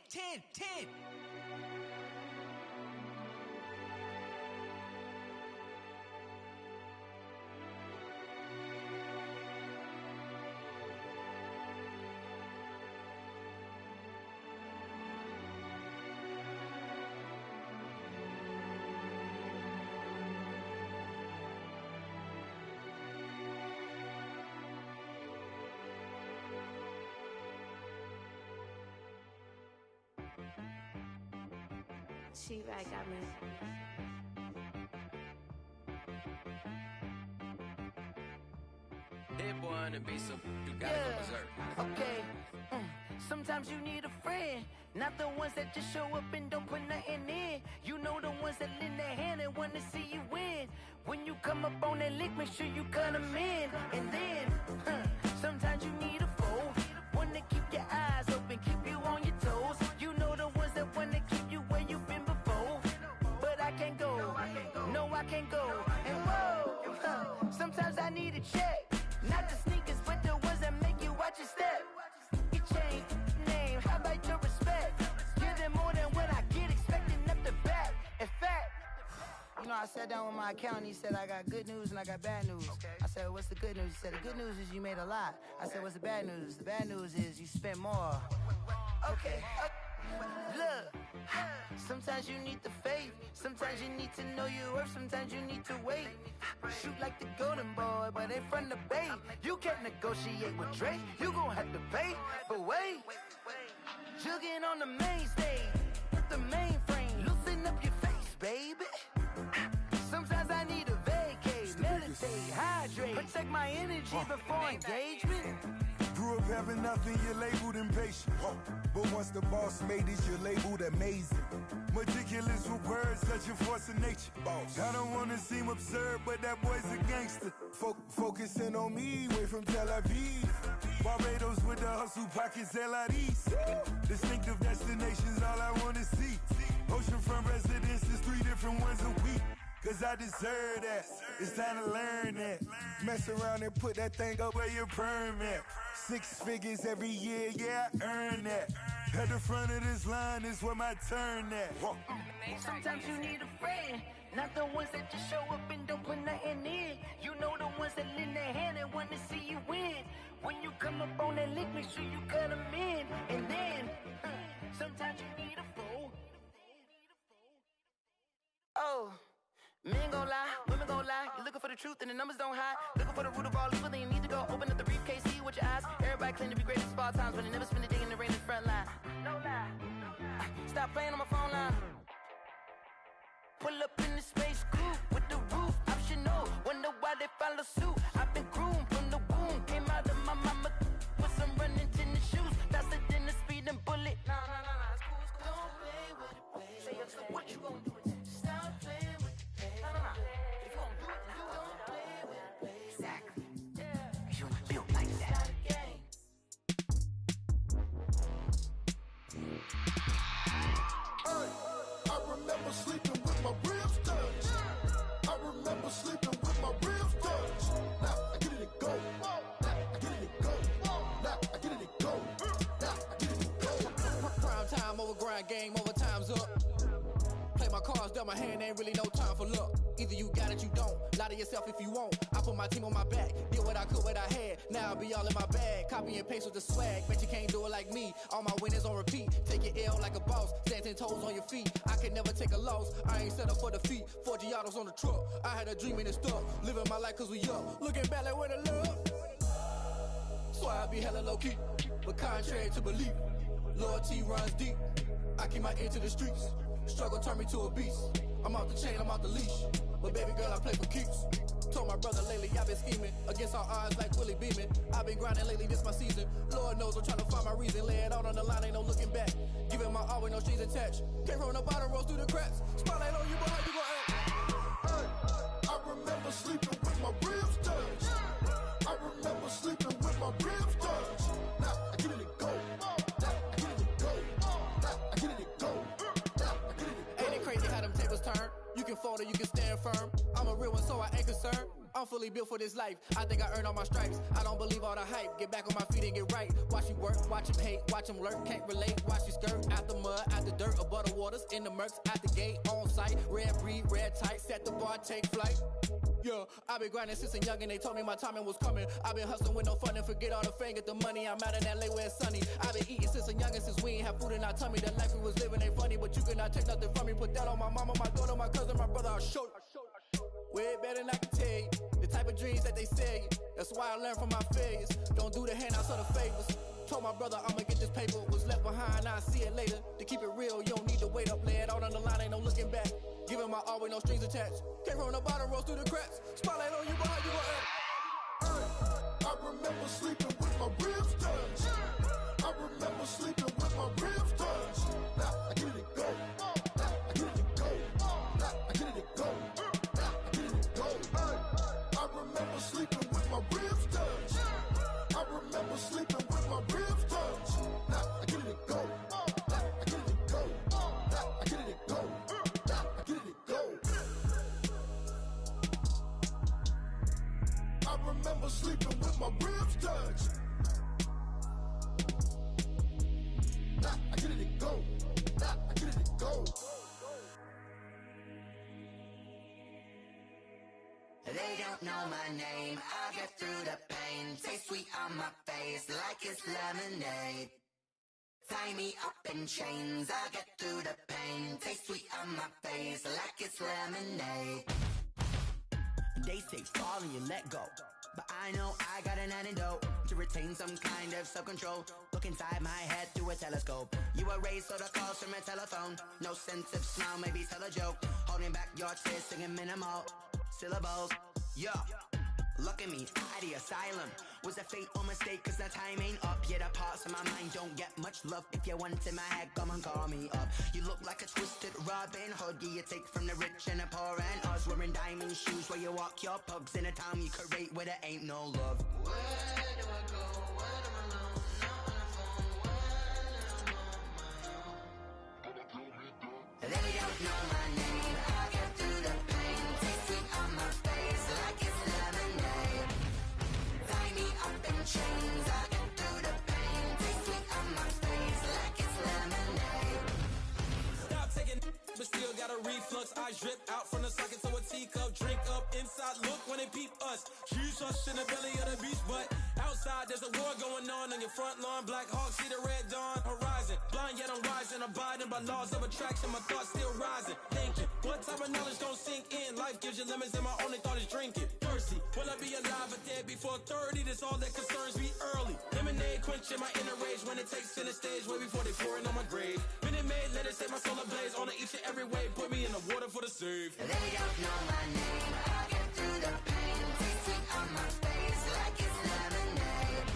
She right got me. That boy on the beat, so you gotta go berserk. Okay. Sometimes you need a friend. Not the ones that just show up and don't put nothing in. You know the ones that lend their hand and want to see you win. When you come up on that lick, make sure you cut them in. And then, sometimes you need a foe. One to keep your eyes open, keep you on your toes. You know the ones that want to keep you where you've been before. But I can't go, no I can't go. And whoa, sometimes I need a check. Not the sneakers, but the ones that make you watch your step. Your chain, name, how about your respect? Give them more than what I get, expecting up the back. In fact, you know, I sat down with my accountant, he said I got good news and I got bad news. I said, what's the good news? He said, the good news is you made a lot. I said, what's the bad news? The bad news is you spent more. Okay, look, sometimes you need the faith. Sometimes you need to know your worth. Sometimes you need to wait. Shoot like the golden boy, but in front of Bay. You can't negotiate with Drake. You gon' have to pay, but wait. Jugging on the main stage, the mainframe. Loosen up your face, baby. Sometimes I need a vacate, meditate, hydrate, protect my energy before engagement. Grew up having nothing, you're labeled impatient. But once the boss made it, you're labeled amazing. Meticulous with words, such a force of nature. I don't wanna seem absurd, but that boy's a gangster. Focusing on me, way from Tel Aviv. Barbados with the hustle pockets, LIDs. Distinctive destinations, all I wanna see. Oceanfront residences, 3 different ones a week. Cause I deserve that, it's time to learn that. Mess around and put that thing up where your permit. 6 figures every year, yeah, I earn that. At the front of this line is where my turn at. Sometimes you need a friend, not the ones that just show up and don't put nothing in. You know the ones that lend their hand and want to see you win. When you come up on that lick, make sure you cut them in. And then, sometimes you need a fool. Oh. Men gon' lie, women gon' lie. You're looking for the truth and the numbers don't hide. Looking for the root of all evil, then you need to go open up the briefcase, see with your eyes. Everybody claim to be great at all times, but they never spend a day in the rain in the front line. No lie. Stop playing on my phone line. Pull up in the space coupe with the roof optional. Wonder why they follow suit. I've been groomed from the womb. Came out of my mama with some running tennis shoes. Faster than the speeding bullet. Nah, it's cool, it's cool. Don't play with it, play. Say so what you gon' do? Stop playing with it. If you gon' do it, then don't play with it, play. Exactly. Yeah. You built like that. I remember sleeping with my ribs touched. I remember sleeping with my ribs touched. Now I get it and go. Now I get it and go. Now I get it and go. Now I get it and go. Prime time over grind game, over time's up. Play my cards, dealt my hand, ain't really no time for luck. Either you got it, you don't. Lie to yourself if you won't. I put my team on my back, did what I could, what I had. Now I'll be all in my bag, copy and paste with the swag. Bet you can't do it like me. All my winners on repeat. Take your L like a boss, stand 10 toes on your feet. I can never take a loss. I ain't set up for defeat. 4 Giottos on the truck. I had a dream and it stuck. Living my life cause we up. Looking back like where the love. So I be hella low key, but contrary to belief, loyalty runs deep. I keep my ear to the streets. Struggle turned me to a beast. I'm out the chain, I'm out the leash. But baby girl, I play for keeps. Told my brother lately, I've been scheming against all odds like Willie Beeman. I've been grinding lately, this my season. Lord knows I'm trying to find my reason. Lay it out on the line, ain't no looking back. Giving my all with no strings attached. Can't roll no bottom, rolls through the cracks. Spotlight on you, but how you gon' act? I remember sleeping with my ribs touched. I remember sleeping with my ribs touched. Now I get it and go. Now I get it and go. Now I get it and go. Now I get it and go. Ain't it crazy how them tables turn? You can fold or you can stand firm. I'm a real one, so I ain't concerned. I'm fully built for this life. I think I earned all my stripes. I don't believe all the hype. Get back on my feet and get right. Watch you work, watch him hate, watch him lurk. Can't relate, watch you skirt. Out the mud, out the dirt, above the waters, in the murks, out the gate, on site. Red breed, red tight, set the bar, take flight. Yeah, I've been grinding since a young and they told me my timing was coming. I've been hustling with no fun and forget all the fame, get the money. I'm out in LA where it's sunny. I've been eating since a young and since we ain't have food in our tummy. The life we was living ain't funny, but you cannot take nothing from me. Put that on my mama, my daughter, my cousin, my brother, I'll show you. Way better than I can tell you. The type of dreams that they sell you. That's why I learned from my failures. Don't do the handouts or the favors. Told my brother I'ma get this paper. Was left behind, I'll see it later. To keep it real, you don't need to wait up. Lay it out on the line, ain't no looking back. Giving my all with no strings attached. Can't roll no bottom, rolls through the cracks. Spotlight on you, but how you gon' act? I remember sleeping with my ribs touched. I remember sleeping with my ribs touched. don't know my name, I'll get through the pain. Taste sweet on my face like it's lemonade. Tie me up in chains, I'll get through the pain. Taste sweet on my face like it's lemonade. They say fall and you let go, but I know I got an antidote to retain some kind of self-control. Look inside my head through a telescope. You erase all the calls from a telephone. No sense of smile, maybe tell a joke. Holding back your tears, singing minimal syllables. Yo, look at me, at the asylum. Was a fate or mistake, cause the time ain't up. Yet the parts of my mind don't get much love. If you want in my head, come and call me up. You look like a twisted Robin Hood. Yeah, you take from the rich and the poor and us. Wearing diamond shoes where you walk your pugs. In a town you create where there ain't no love. Where do I go? When I'm alone? Not on the phone. When I'm on my own. They don't know my name. I'll get through the pain. Taste sweet on my face like it's lemonade. Tie me up in chains, I get through the pain. Taste sweet on my face like it's lemonade. Stop taking, but still got a reflux. I drip out from the socket to a teacup. Drink up inside, look when they peep us. Choose us in the belly of the beast, but outside there's a war going on your front lawn. Black Hawk, see the red dawn horizon. Blind yet I'm rising, abiding by laws of attraction. My thoughts still rising, thinking what type of knowledge don't sink in. Life gives you lemons and my only thought is drinking. Thirsty, will I be alive or dead before 30? That's all that concerns me early. Lemonade quenching my inner rage when it takes center stage way before they pouring on my grave. Minute Maid, let it set my soul ablaze on each and every way. Put me in the water for the save. They don't know my name, I'll get through the pain. Taste sweet on my face like it's lemonade.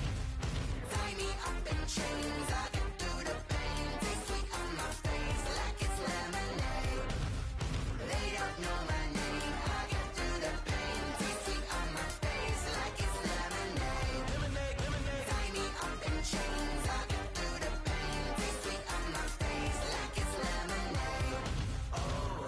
Tie me up in chains, I'll get through the pain. Taste sweet on my face like it's lemonade. They don't know my name, I'll get through the pain. Taste sweet on my face like it's lemonade. Lemonade, lemonade. Tie me up in chains, I'll get through the pain. Taste sweet on my face like it's lemonade. Oh.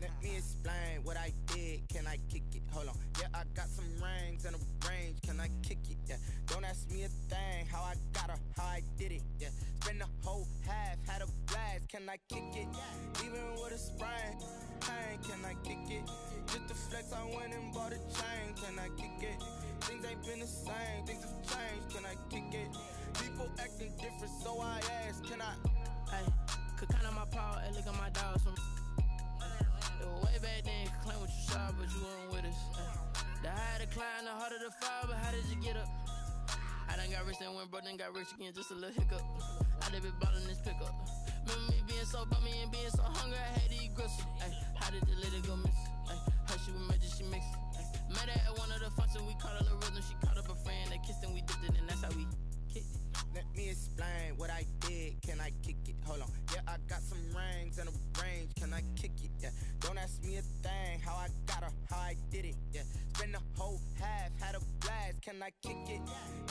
Let me explain what I did. Can I kick it? Hold on. Yeah, I got some rings and a range. Can I kick it? Yeah. Don't ask me a thing. How I got her, how I did it. Yeah. Spend the whole half, had a blast. Can I kick it? Even with a sprain. Pain, can I kick it? Just to flex, I went and bought a chain. Can I kick it? Things ain't been the same. Things have changed. Can I kick it? People acting different, so I ask. Can I? Hey, could count on my power, and look at my dogs from. Way back then, could claim what you saw, but you weren't with us. The higher the climb, the harder the fall, but how did you get up? I done got rich and went broke, then got rich again, just a little hiccup. I done been ballin' this pickup. Remember me being so bummy and being so hungry, I had to eat gristle. Ay, how did the lady go miss? Ay, her she was magic, she mixed. Met her at one of the functions, we caught a little rhythm, she caught up a friend, they kissed and we dipped it, and that's how we kicked it. Let me explain what I did. Can I kick it? Hold on. Yeah, I got some rings and a range. Can I kick it? Yeah. Don't ask me a thing. How I got her, how I did it. Yeah. Spend the whole half, had a blast. Can I kick it?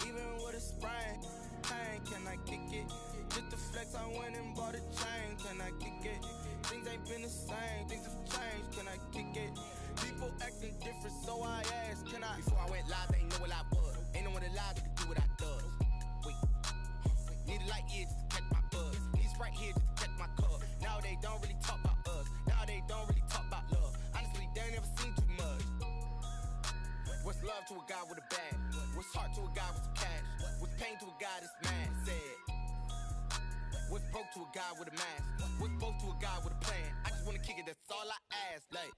Even with a sprain. Pain, can I kick it? Just to flex, I went and bought a chain. Can I kick it? Things ain't been the same. Things have changed. Can I kick it? People acting different, so I asked. Can I? Before I went live, they ain't know what I was. Ain't no one alive that could do what I does. Wait. Need a light here just to catch my buzz. Need Sprite here just to catch my cup. Now they don't really talk about us. Now they don't really talk about love. Honestly, they ain't never seen too much. What's love to a guy with a bag? What's heart to a guy with some cash? What's pain to a guy that's mad? Said. What's broke to a guy with a mask? What's both to a guy with a plan? I just wanna kick it, that's all I ask. Like,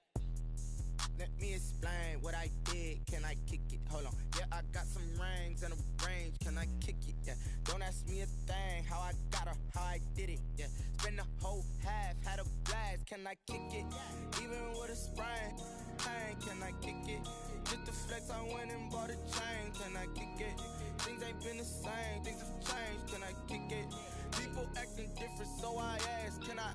let me explain what I did. Can I kick it? Hold on. Yeah, I got some rings and a range. Can I kick it? Yeah. Don't ask me a thing. How I got her, how I did it. Yeah. Spend the whole half, had a blast. Can I kick it? Even with a sprain. Pain, can I kick it? Just to flex, I went and bought a chain. Can I kick it? Things ain't been the same. Things have changed. Can I kick it? People acting different, so I ask. Can I?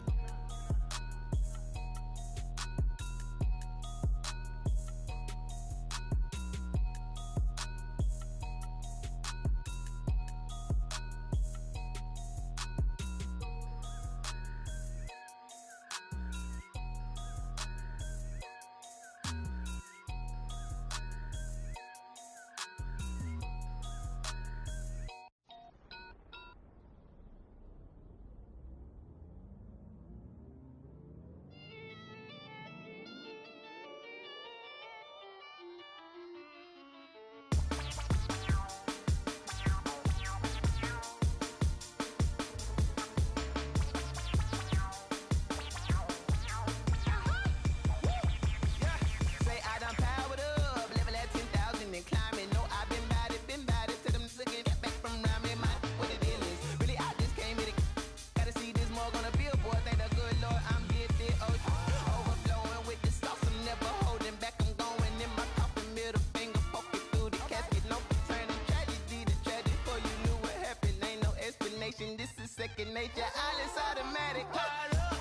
second nature. All is automatic. Powered up.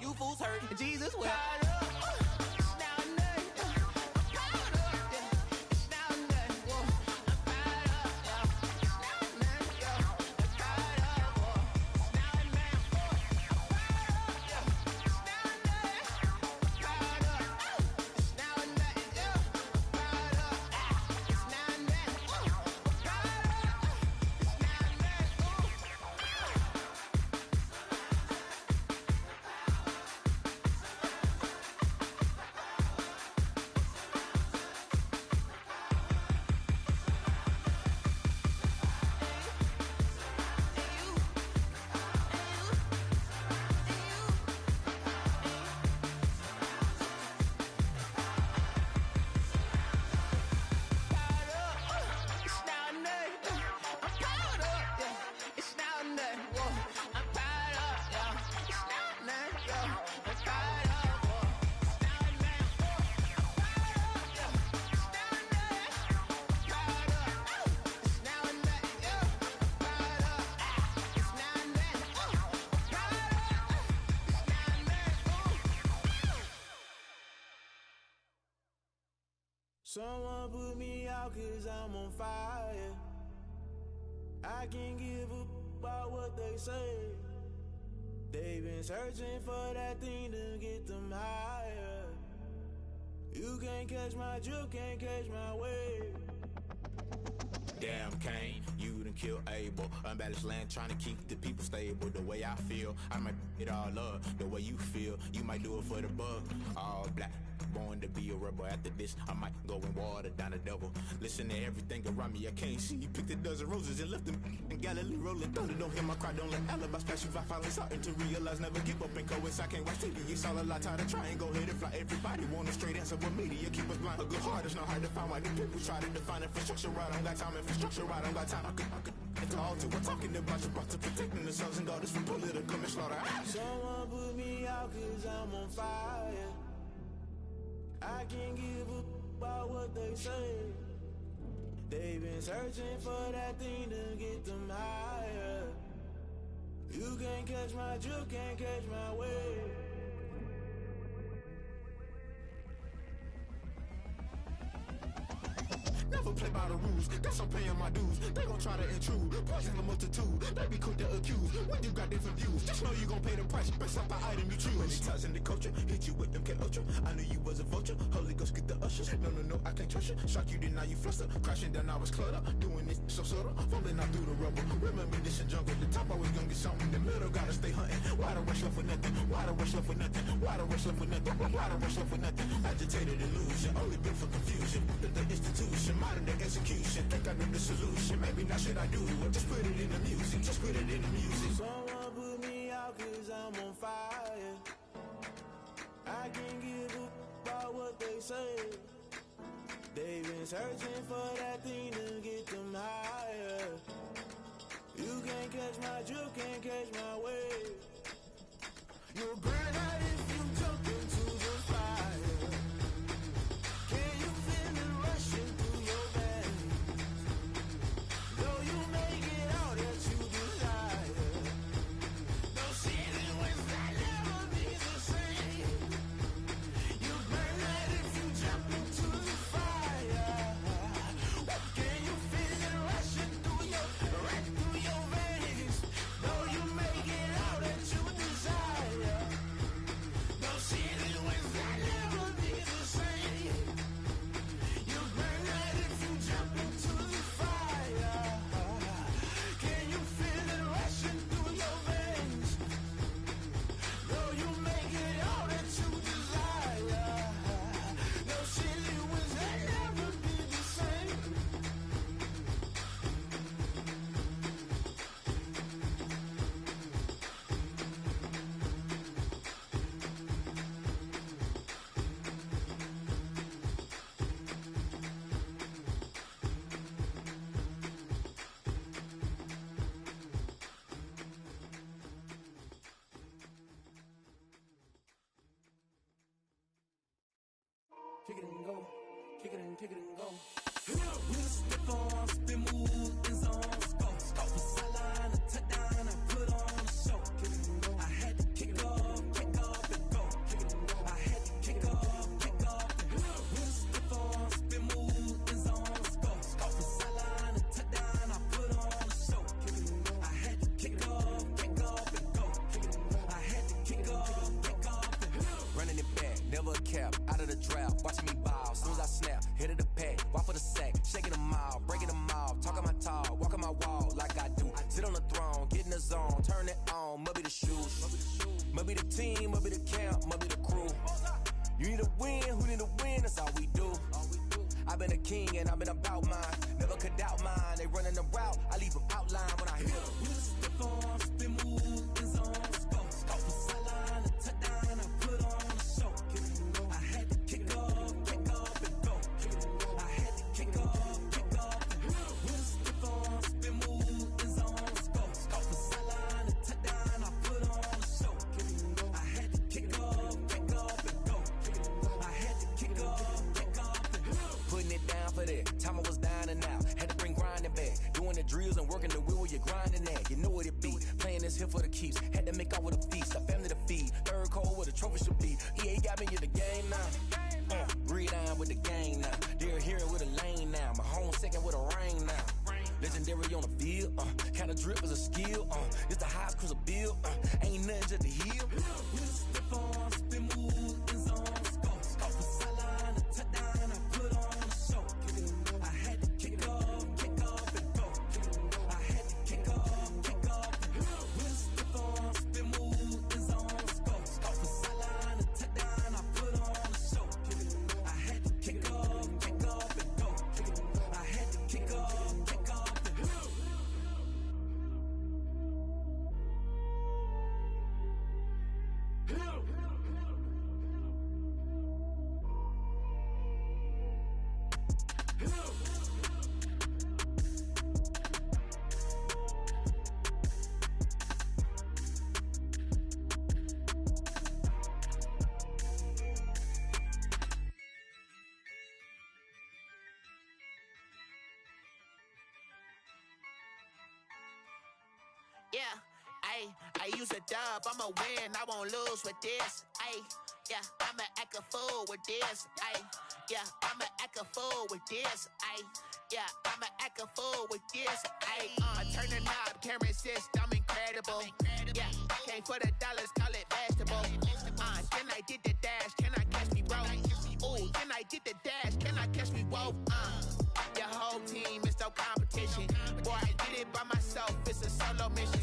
You fools hurt. Jesus will. Someone put me out 'cause I'm on fire. I can't give a about what they say. They've been searching for that thing to get them higher. You can't catch my drift, can't catch my wave. Damn Kane, you done killed Abel. Unbalanced land trying to keep the people stable. The way I feel, I might it all up. The way you feel, you might do it for the bug. All black, born to be a rebel. After this, I might go and water down the devil. Listen to everything around me, I can't see. Picked a dozen roses and left them in Galilee rolling thunder. Don't hear my cry, don't let alibis pass you. I finally starting to realize, never give up and coast. I can't watch TV, it's all a lot. Tired of trying, go ahead and fly. Everybody want a straight answer, but media keep us blind. A good heart is not hard to find. Why the people try to define infrastructure right? I don't got time, infrastructure right? I don't got time. I could talk to. We're talking about your to protecting the sons and daughters from political and slaughter. Someone put me out 'cause I'm on fire. I can't give a about what they say. They've been searching for that thing to get them higher. You can't catch my drift, can't catch my wave. Never play by the rules, guess I'm paying my dues. They gon' try to intrude, poison the multitude. They be quick to accuse, when you got different views. Just know you gon' pay the price, based off the item you choose. Many times in the culture, hit you with them K-Ultra. I knew you was a vulture, Holy Ghost get the ushers. No, I can't trust you. Shock you, then now you fluster. Crashing down, I was cluttered. Doing this so subtle, falling out through the rubble. Remember this a jungle, the top always gonna get something. The middle gotta stay hunting. Why the rush left with nothing? Why the rush left with nothing? Why the rush left with nothing? Why the rush left with nothing? Agitated illusion, only built for confusion. The institution, modern day execution. Think I know the solution. Maybe not should I do it? Just put it in the music. Just put it in the music. Someone put me out 'cause I'm on fire. I can't give a about what they say. They've been searching for that thing to get them higher. You can't catch my drift, can't catch my wave. You'll burn out if you jump into the fire. Can you feel it rushing through your veins? Though you make it out that you desire. No ceiling without never be the same. You burn out if you jump into the fire. Can you feel it rushing through kick it and go. Kick it and go. With a stiff arm, spin move, in zone, scope. From sideline to touchdown, I put on a show. I had to kick off and go. I had to kick off and go. With a stiff arm, spin move, in zone, scope. From sideline to touchdown, I put on a show. I had to kick off and go. I had to kick off and go. Running it back, never a cap, out of the draft, watching me ball. Soon as I snap, hit of the pack, walk for the sack, shaking them all, breaking them all, talking my talk, walking my wall like I do. Sit on the throne, get in the zone, turn it on, must be the shoes, must be the team, must be the camp, must be the crew. You need a win, who need a win, that's all we do. I've been a king and I've been about mine, never could doubt mine. They running the route, I leave them outline when I hit them. With a stiff arm, spin move, in zone, scope. From sideline to touchdown, I put on a show. I had to kick off and go. I had to kick off and go. With a stiff arm, spin move, in zone, scope. From sideline to touchdown, I put on a show. I had to kick off and go. I had to kick off and go. Putting it down for that, time I was down and out, had to bring grinding back, doing the drills and working the wheel where you're grinding at, you know what it be, playing this here for the keeps, had to make off with a feast, a family to feed, third cold where the trophy should be, EA got me in the game now, breathe on with the game now, they're here with a lane now, my home second with a rain now, legendary on the field, kind of drip is a skill, it's the highest cruiser bill, ain't nothing just to heal. With a stiff arm, spin move, in zone, scope. From sideline to touchdown, I put on a show. I had to kick off and go. I had to kick off and go. With a stiff arm, spin move, in zone, scope. From sideline to touchdown, I put on a show. I had to kick off and go. I had to kick off and go. Yeah, I use a dub, I'ma win, I won't lose with this. Yeah, I'ma act a fool with this. Yeah, I'ma act a fool with this. Yeah, I'ma act a fool with this. Turn the knob, camera assist, I'm incredible. Yeah, came for the dollars, call it vegetable. Then I did the dash, can I catch me, bro? Ooh, then I did the dash, can I catch me, whoa? Your whole team is no competition. Boy, I did it by myself, it's a solo mission.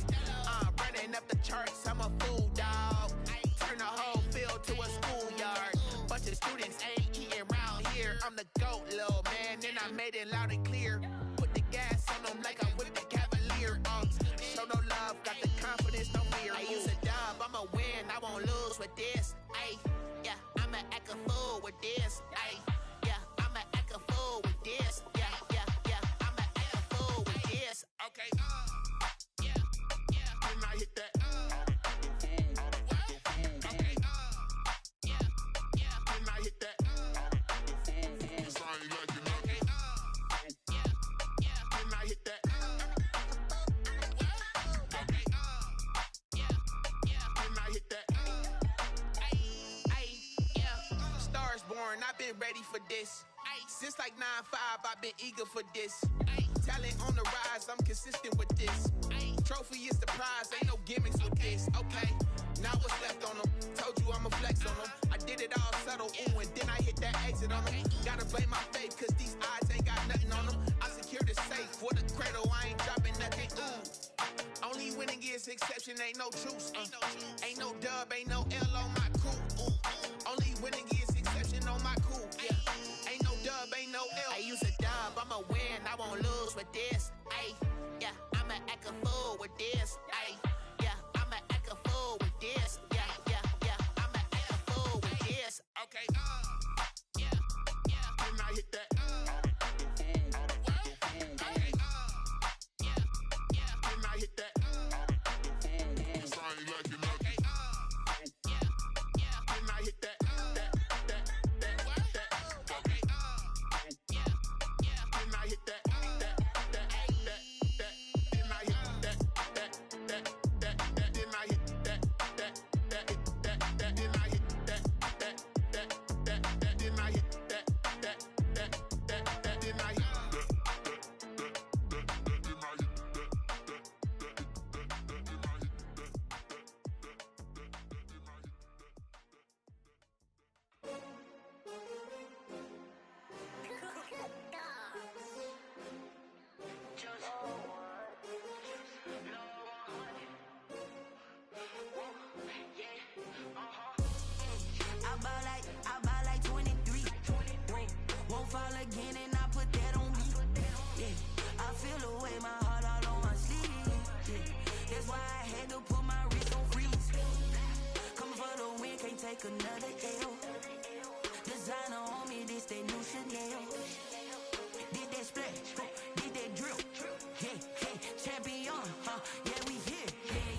Running up the charts, I'm a fool, dog. Turn the whole field to a schoolyard. Bunch of students ain't eating round here. I'm the GOAT, little man, and I made it loud and clear. Put the gas on them like I'm with the Cavalier. Show no love, got the confidence, no fear. I use a dub, I'ma win, I won't lose with this. Yeah, I'ma act a fool with this. Yeah, I'ma act a fool with this. Yeah, I'ma act a fool with this. Okay, When I hit that, okay, when I hit that, it's I ain't like it nothing. When I hit that, when I hit that, Stars born, I've been ready for this. Since like 9-5, I've been eager for this. Talent on the rise, I'm consistent with this. Trophy is the prize, ain't no gimmicks with this. Okay, now what's left on them? Told you I'ma flex on them. I did it all subtle, ooh, and then I hit that exit on them. Gotta blame my faith, cause these odds ain't got nothing on them. I secure the safe for the cradle, I ain't dropping nothing, ooh. Only winning is exception, ain't no truce. Ain't no dub, ain't no L on my crew. Only winning is exception on my crew. Yeah, ain't no dub, ain't no L. I use a dub, I'ma win, I won't lose with this. Yeah, I'ma act a fool with this. Yeah, I'ma act a fool with this. Yeah, I'ma act a fool with this. Okay, when I hit that, when I hit that, it's I ain't like it nothing. When I hit that, take another L. Designer on me, this that new Chanel. Did that splash, did that drill. Yeah, champion, yeah, we here.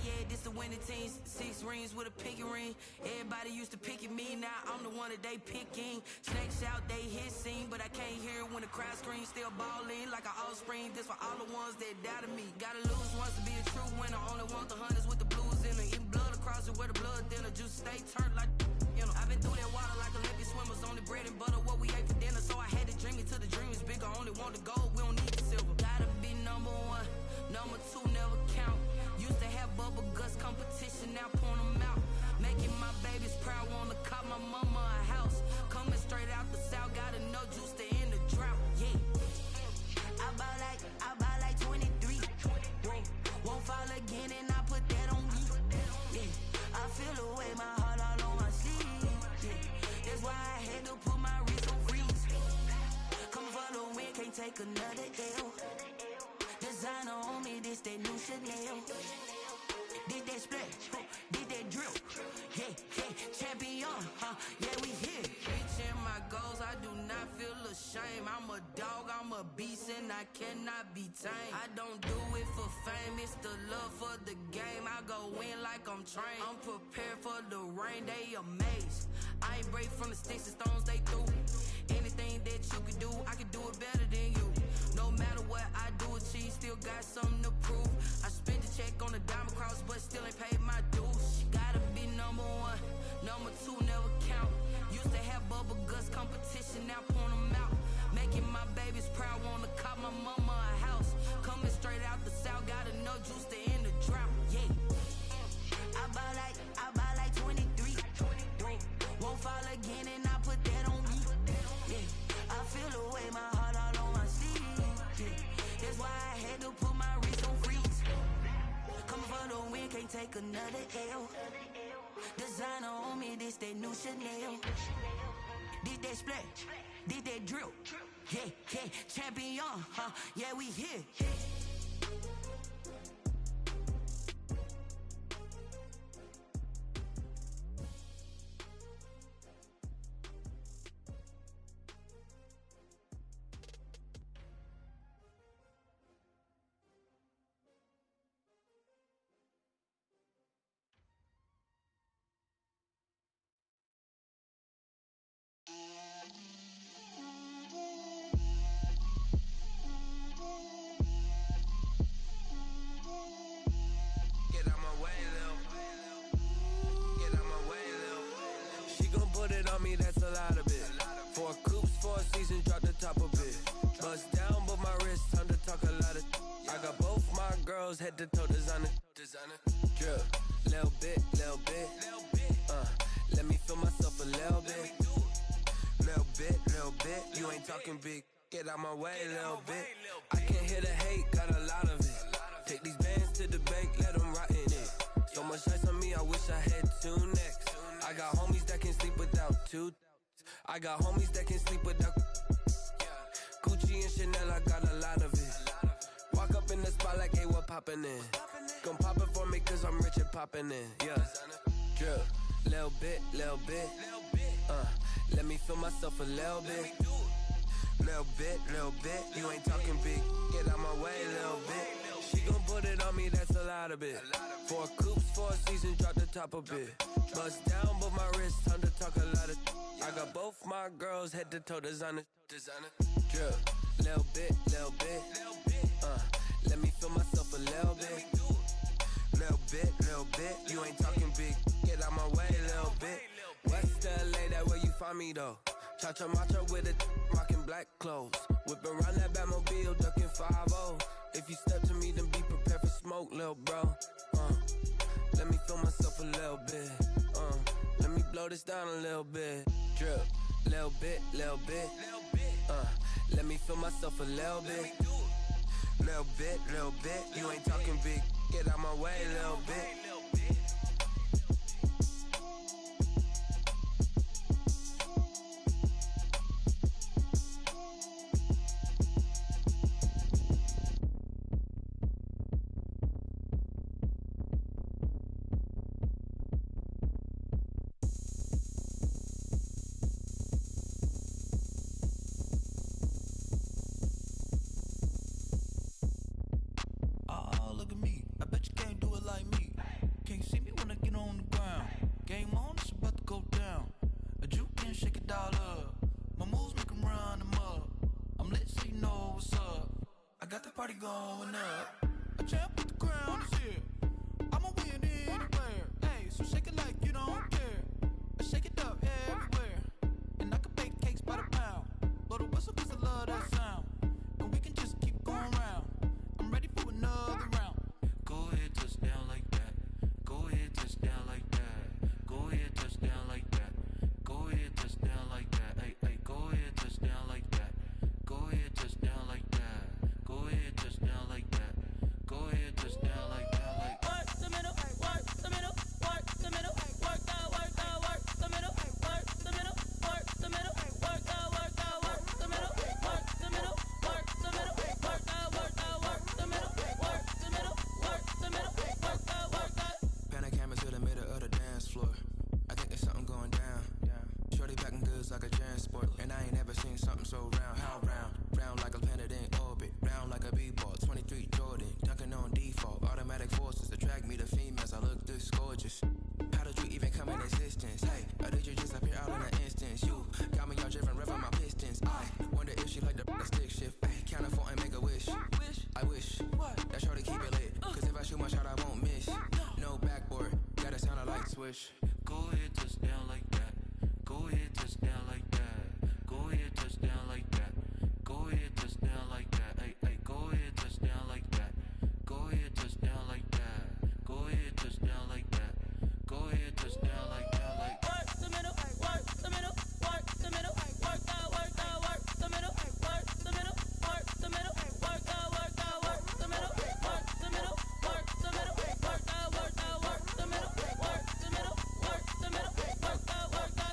Yeah, this the winning team. 6 rings with a pinky ring. Everybody used to pick at me, now I'm the one that they picking. Snakes out, they hit scene, but I can't hear it when the crowd screams. Still balling like an offspring. This for all the ones that doubted me. Gotta lose once to be a true winner. Only want the hunters with the blues in it. Eating blood across it where the blood thinner. Juice stay turned like, you know. I've been through that water like Olympic swimmers. Only bread and butter, what we ate for dinner. So I had to dream it till the dream is bigger. Only want the gold, we don't need the silver. Gotta be number 1, number 2 never count. Used to have bubble guts competition, now point them out. Making my babies proud, wanna cop my mama a house. Coming straight out the south, got enough juice to end the drought. Yeah, I buy like 23. Won't fall again, and I put that on me. Yeah, I feel the way, my heart all on my sleeve. Yeah, that's why I had to put my wrist on freeze. Come for the win, can't take another L. Designer on me, this that new Chanel. Did that splash, did that drill. Yeah, champion, yeah, we here. Reaching my goals, I do not feel ashamed. I'm a dog, I'm a beast, and I cannot be tamed. I don't do it for fame, it's the love for the game. I go in like I'm trained. I'm prepared for the rain, they amazed. I ain't break from the sticks and stones they threw. Anything that you can do, I can do it better than you. No matter what I do, achieve, still got something to prove. I spent the check on the diamond cross, but still ain't paid my dues. Gotta be number 1, number 2 never count. Used to have bubble guts competition, now point them out. Making my babies proud, wanna cop my mama a house. Coming straight out the south, got enough juice to end the drought. Yeah, I buy like 23. Won't fall again, and I put that on me. Yeah, I feel the way, my heart all on my sleeve. Yeah, that's why I had to put my wrist on freeze. Coming for the win, can't take another L. Designer on me, this that new Chanel. Did that splash, did that drill. Yeah, champion, yeah, we here. That's a lot of it. 4 coops, 4 seasons, drop the top of it. Bust down, but my wrist, time to talk a lot of. I got both my girls head to toe designer. Drip, little bit. Let me feel myself a little bit. Little bit. You ain't talking big. Get out my way, little bit. I can't hear the hate, got a lot of it. Take these bands to the bank, let them rot in it. So much ice on me, I wish I had 2 necks. I got homies that can sleep without 2. I got homies that can sleep without Gucci and Chanel, I got a lot of it. Walk up in the spot like, hey, what poppin' in? Gon' pop it for me cause I'm rich and poppin' in. Yeah, drip, little bit. Let me feel myself a little bit. Little bit. You ain't talking big. Get out my way, little bit. She gon' put it on me, that's a lot of it. 4 coops, 4 seasons, drop the top a bit. Bust down, but my wrist, time to talk a lot of. I got both my girls head to toe designer. Drip, little bit. Let me feel myself a little bit. Little bit. You ain't talking big. Get out my way, little bit. West LA, that where you find me though. Cha-cha matcha with a rockin' black clothes. Whip around that Batmobile, ducking 5-0. If you step to me, then be prepared for smoke, lil' bro. Let me feel myself a little bit. Let me blow this down a little bit. Drip, little bit. Let me feel myself a little bit. Little bit. You ain't talking big. Get out my way, little bit. bet you can't do it like me. Can't see me when I get on the ground. Game on, it's about to go down. A juke and shake it all up. My moves make 'em run them up. I'm lit so you know what's up. I got the party going up. A champ with the crown is here. I'ma win anywhere. Hey, so shake it like you don't care. I shake it up everywhere. And I can bake cakes by the pound. Blow the whistle 'cause I love that sound. And we can just keep going round. I'm ready for another round. Go ahead, touch down like that. Go ahead, touch down like that. Go ahead, touch down like that. Go ahead, touch down like that. Hey, hey, go ahead, touch down like that. Go ahead, touch down like that. Go ahead, touch down like that. Go ahead, touch down like that. Like work the middle, work the middle, work the middle, work the middle, work the middle, work the middle, work the middle, work the middle, work the middle, work the middle, work the middle, work the middle, work the. Panic camera to the middle of the dance floor. I think there's something going down. Shorty packing goods like a transport, and I ain't never seen something so round. How round? Round like a planet in orbit, round like a b-ball. 23 Jordan, dunking on default. Automatic forces attract me to females. I look this gorgeous. How did you even come in existence? Hey, or did you just appear out in an instance? You got me all driven, revving my pistons. I wonder if she like the stick shift. Ay, count a 4 and make a wish. I wish that shorty keep it lit. 'Cause if I shoot my shot, I won't miss. No backboard, gotta sound a light switch. Go ahead, touch down like that. Go ahead, touch down like that. Go ahead, touch down like that. Go ahead, touch down like that. Hey, hey, go ahead, touch down like that. Go ahead, touch down like that. Go ahead, touch down like that. Go ahead, touch down like that. Like work the middle, work the middle, work the middle, work the middle, work the middle, work the middle, work the middle, work the middle, work the middle, work the middle, work the middle, work the middle, work the middle, work the middle, work the.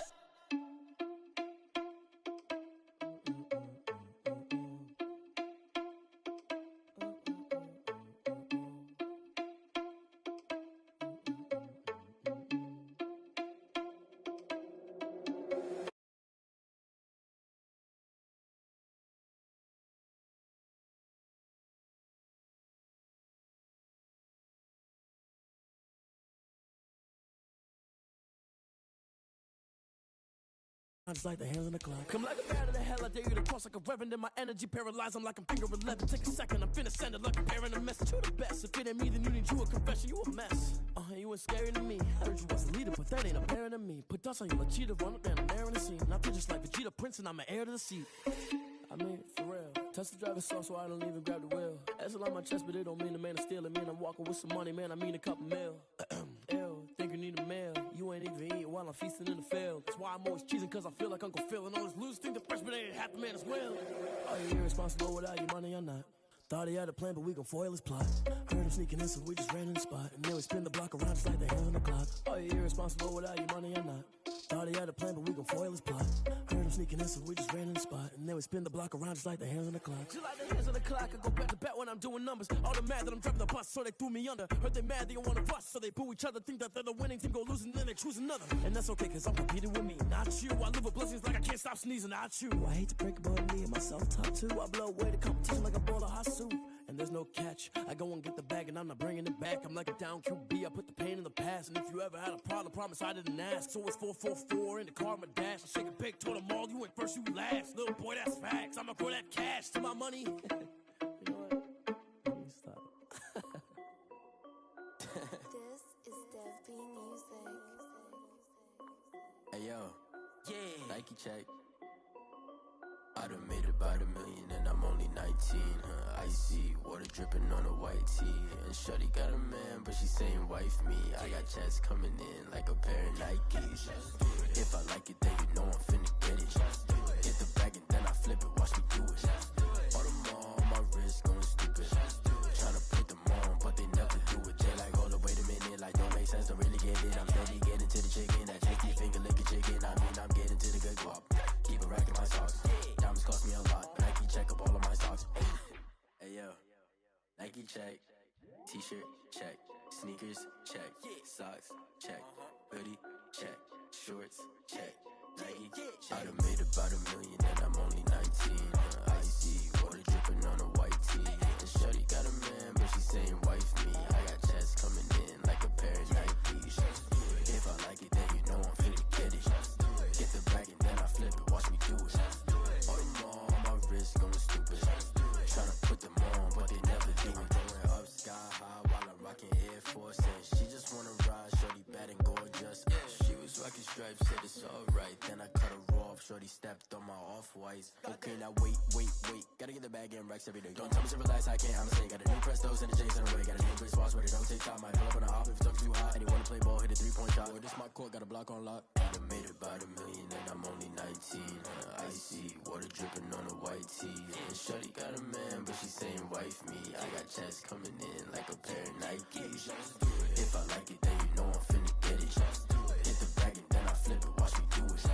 Just like the hands on the clock. Come like a bat of the hell, I dare you to cross like a reverend. In my energy paralyzed, I'm like I'm finger 11. Take a second, I'm finna send it like a bearing a message to the best. If it ain't me, then you need you a confession, you a mess. You ain't scary to me. I heard you was a leader, but that ain't apparent to me. Put dust on you, a cheetah, run up down the air in the scene. I feel just like Vegeta Prince, and I'm an heir to the seat. I mean, for real. Touch the driver's soft, so I don't even grab the wheel. That's on my chest, but it don't mean the man is stealing. Man, I'm walking with some money, man, I mean a couple mil. Ew, think you need a meal. You ain't even eating while I'm feasting in the field. That's why I'm always cheesing, cause I feel like Uncle Phil. And all this losers think the freshman ain't half the man as well. Are you irresponsible without your money or not? Thought he had a plan, but we gon' foil his plot. Heard him sneaking in, so we just ran in the spot. And then we spin the block around just like the hands on the clock. Are you irresponsible without your money or not? Thought he had a plan, but we gon' foil his plot. Heard him sneaking in, so we just ran in the spot. And then we spin the block around just like the hands on the clock. Just like the hands on the clock, I go back to back when I'm doing numbers. All the mad that I'm driving the bus, so they threw me under. Heard they mad, they don't wanna bust, so they boo each other. Think that they're the winning team, go losing, then they choose another. And that's okay, cause I'm competing with me, not you. I live with blessings like I can't stop sneezing, not you. I hate to break about me and my self-talk too. I blow away the competition like a bowl of hot soup. And there's no catch. I go and get the bag and I'm not bringing it back. I'm like a down QB, I put the pain in the past. And if you ever had a problem, promise I didn't ask. So it's 444 in the car, my dash. I shake a big, told them all, you went first, you last. Little boy, that's facts. I'ma throw that cash to my money. You know what? Let me stop. This is Dev B Music. Hey yo, yeah, Nike check. I done made about $1 million and I'm only 19, icy, water dripping on a white tee. And shorty got a man, but she saying wife me. I got checks coming in like a pair of Nikes. If I like it, then you know I'm finna get it. Get the bag and then I flip it, watch me do it. All the more on my wrist going stupid. Tryna put them on, but they never do it. They like, hold up, wait a minute, like don't make sense, don't really get it. I'm steady getting to the chicken, that tasty finger licking chicken. I mean, I'm getting to the good guap. Keep it racking my socks. Diamonds cost me a lot. Nike check up all of my socks. Hey yo, Nike check. T-shirt check. Sneakers check. Socks check. Hoodie check. Shorts check. Nike check. I done made about $1 million and I'm only 19. Icy, water dripping on a white tee. And shorty got a man, but she saying wife me. I got checks Stripe said it's alright. Then I cut her off. Shorty stepped on my off-whites. Okay, now wait. Gotta get the bag in racks every day. Don't tell me to relax, I can't, I'm saying. Got a new Prestos and a Jason away. Got a new Chris Foss where they don't take shot. Might pull up on a hop if it's too hot. And he wanna play ball, hit a 3-point shot. Well, this my court, got a block on lock. I done made it by the million and I'm only 19. Icy, water dripping on a white tee. And shorty got a man, but she saying wife me. I got checks coming in like a pair of Nikes. If I like it, then you know I'm finna get it. Hit the bag and then I flip it, watch me do it.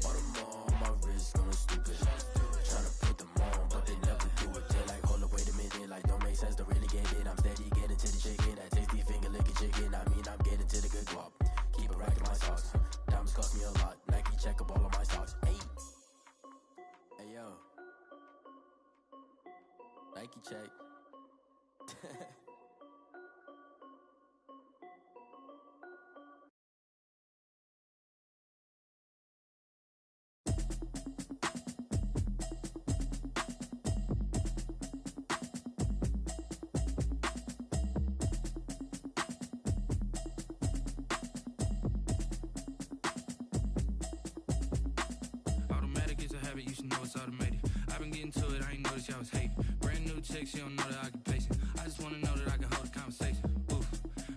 All them on my wrist going stupid. Tryna put them on, but they never do it. They're like, hold up, wait a minute, like don't make sense, don't really get it. I'm steady getting to the chicken, that tasty finger licking chicken. I mean, I'm getting to the good guap. Keep it racking my socks. Diamonds cost me a lot. Nike check up all of my stocks. Hey yo, Nike check. You should know it's automated. I've been getting to it, I ain't noticed y'all was hating. Brand new chick, she don't know the occupation. I just wanna know that I can hold a conversation. Oof,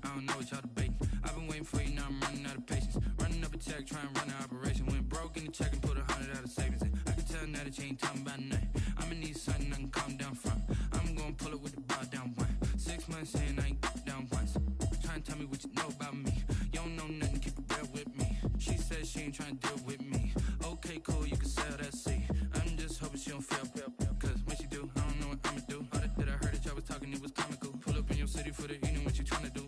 I don't know what y'all debating. I've been waiting for you, now I'm running out of patience. Running up a check, trying to run an operation. Went broke in the check and put 100 out of savings in. I can tell now that you ain't talking about nothing. I'ma need something I can calm down from. I'm gonna pull it with the bar down one. 6 months in, I ain't down once. Trying to tell me what you know about me. You don't know nothing, keep it real with me. She said she ain't trying to deal with me. Okay, cool, you can sell that seat. I'm just hoping she don't fail. Cause when she do, I don't know what I'ma do. All that I heard that y'all was talking, it was comical. Pull up in your city for the evening, what you tryna do?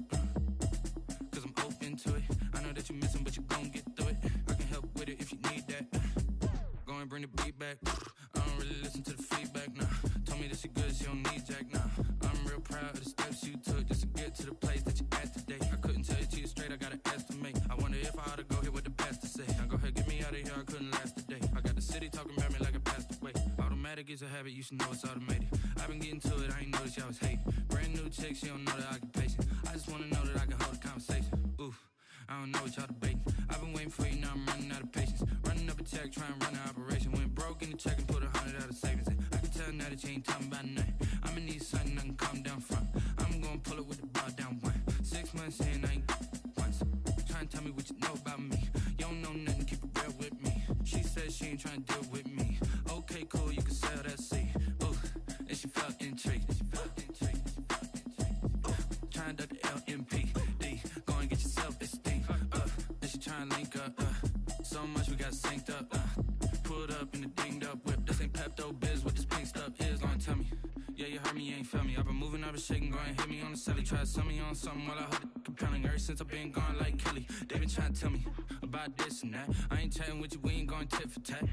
Cause I'm open to it. I know that you're missing, but you gon' get through it. I can help with it if you need that. Go and bring the beat back. I don't really listen to the feedback, nah. Told me that she good, she don't need jack, nah. I'm real proud of the steps you took just to get to the place that you at today. I couldn't tell you to you straight, I gotta estimate. I wonder if I ought to go here with the pastor say. Now go ahead, get me out of here, I couldn't last a day. I got the city talking about me like I passed away. Automatic is a habit, you should know it's automated. I've been getting to it, I ain't noticed y'all was hating. Brand new chick, she don't know the occupation. I just wanna know that I can hold a conversation. Oof, I don't know what y'all debating. I've been waiting for you, now I'm running out of patience. Running up a check, trying to run an operation. Went broke in the check and put 100 out of savings in. I can tell now that you ain't talking about nothing. I'ma need something I can calm down from. I'm gonna pull it with the bar down one. 6 months in, I ain't once. Trying to tell me what you know about me. You don't know nothing, keep it real with me. She said she ain't trying to deal with me. Okay, cool, you can sell that seat. Ooh, and she felt intrigued. Trying to duck the LMPD. Go and get your self-esteem. And she trying to link up. So much we got synced up. Pulled up in the dinged up whip. This ain't Pepto-Biz, what this pink stuff is. Gonna tell me. Yeah, you heard me, you ain't felt me. I've been moving up and shaking, go and hit me on the celly. Try to sell me on something while I heard it compelling. Ever since I've been gone like Kelly, they been trying to tell me about this and that. I ain't chatting with you, we ain't going tit for tat.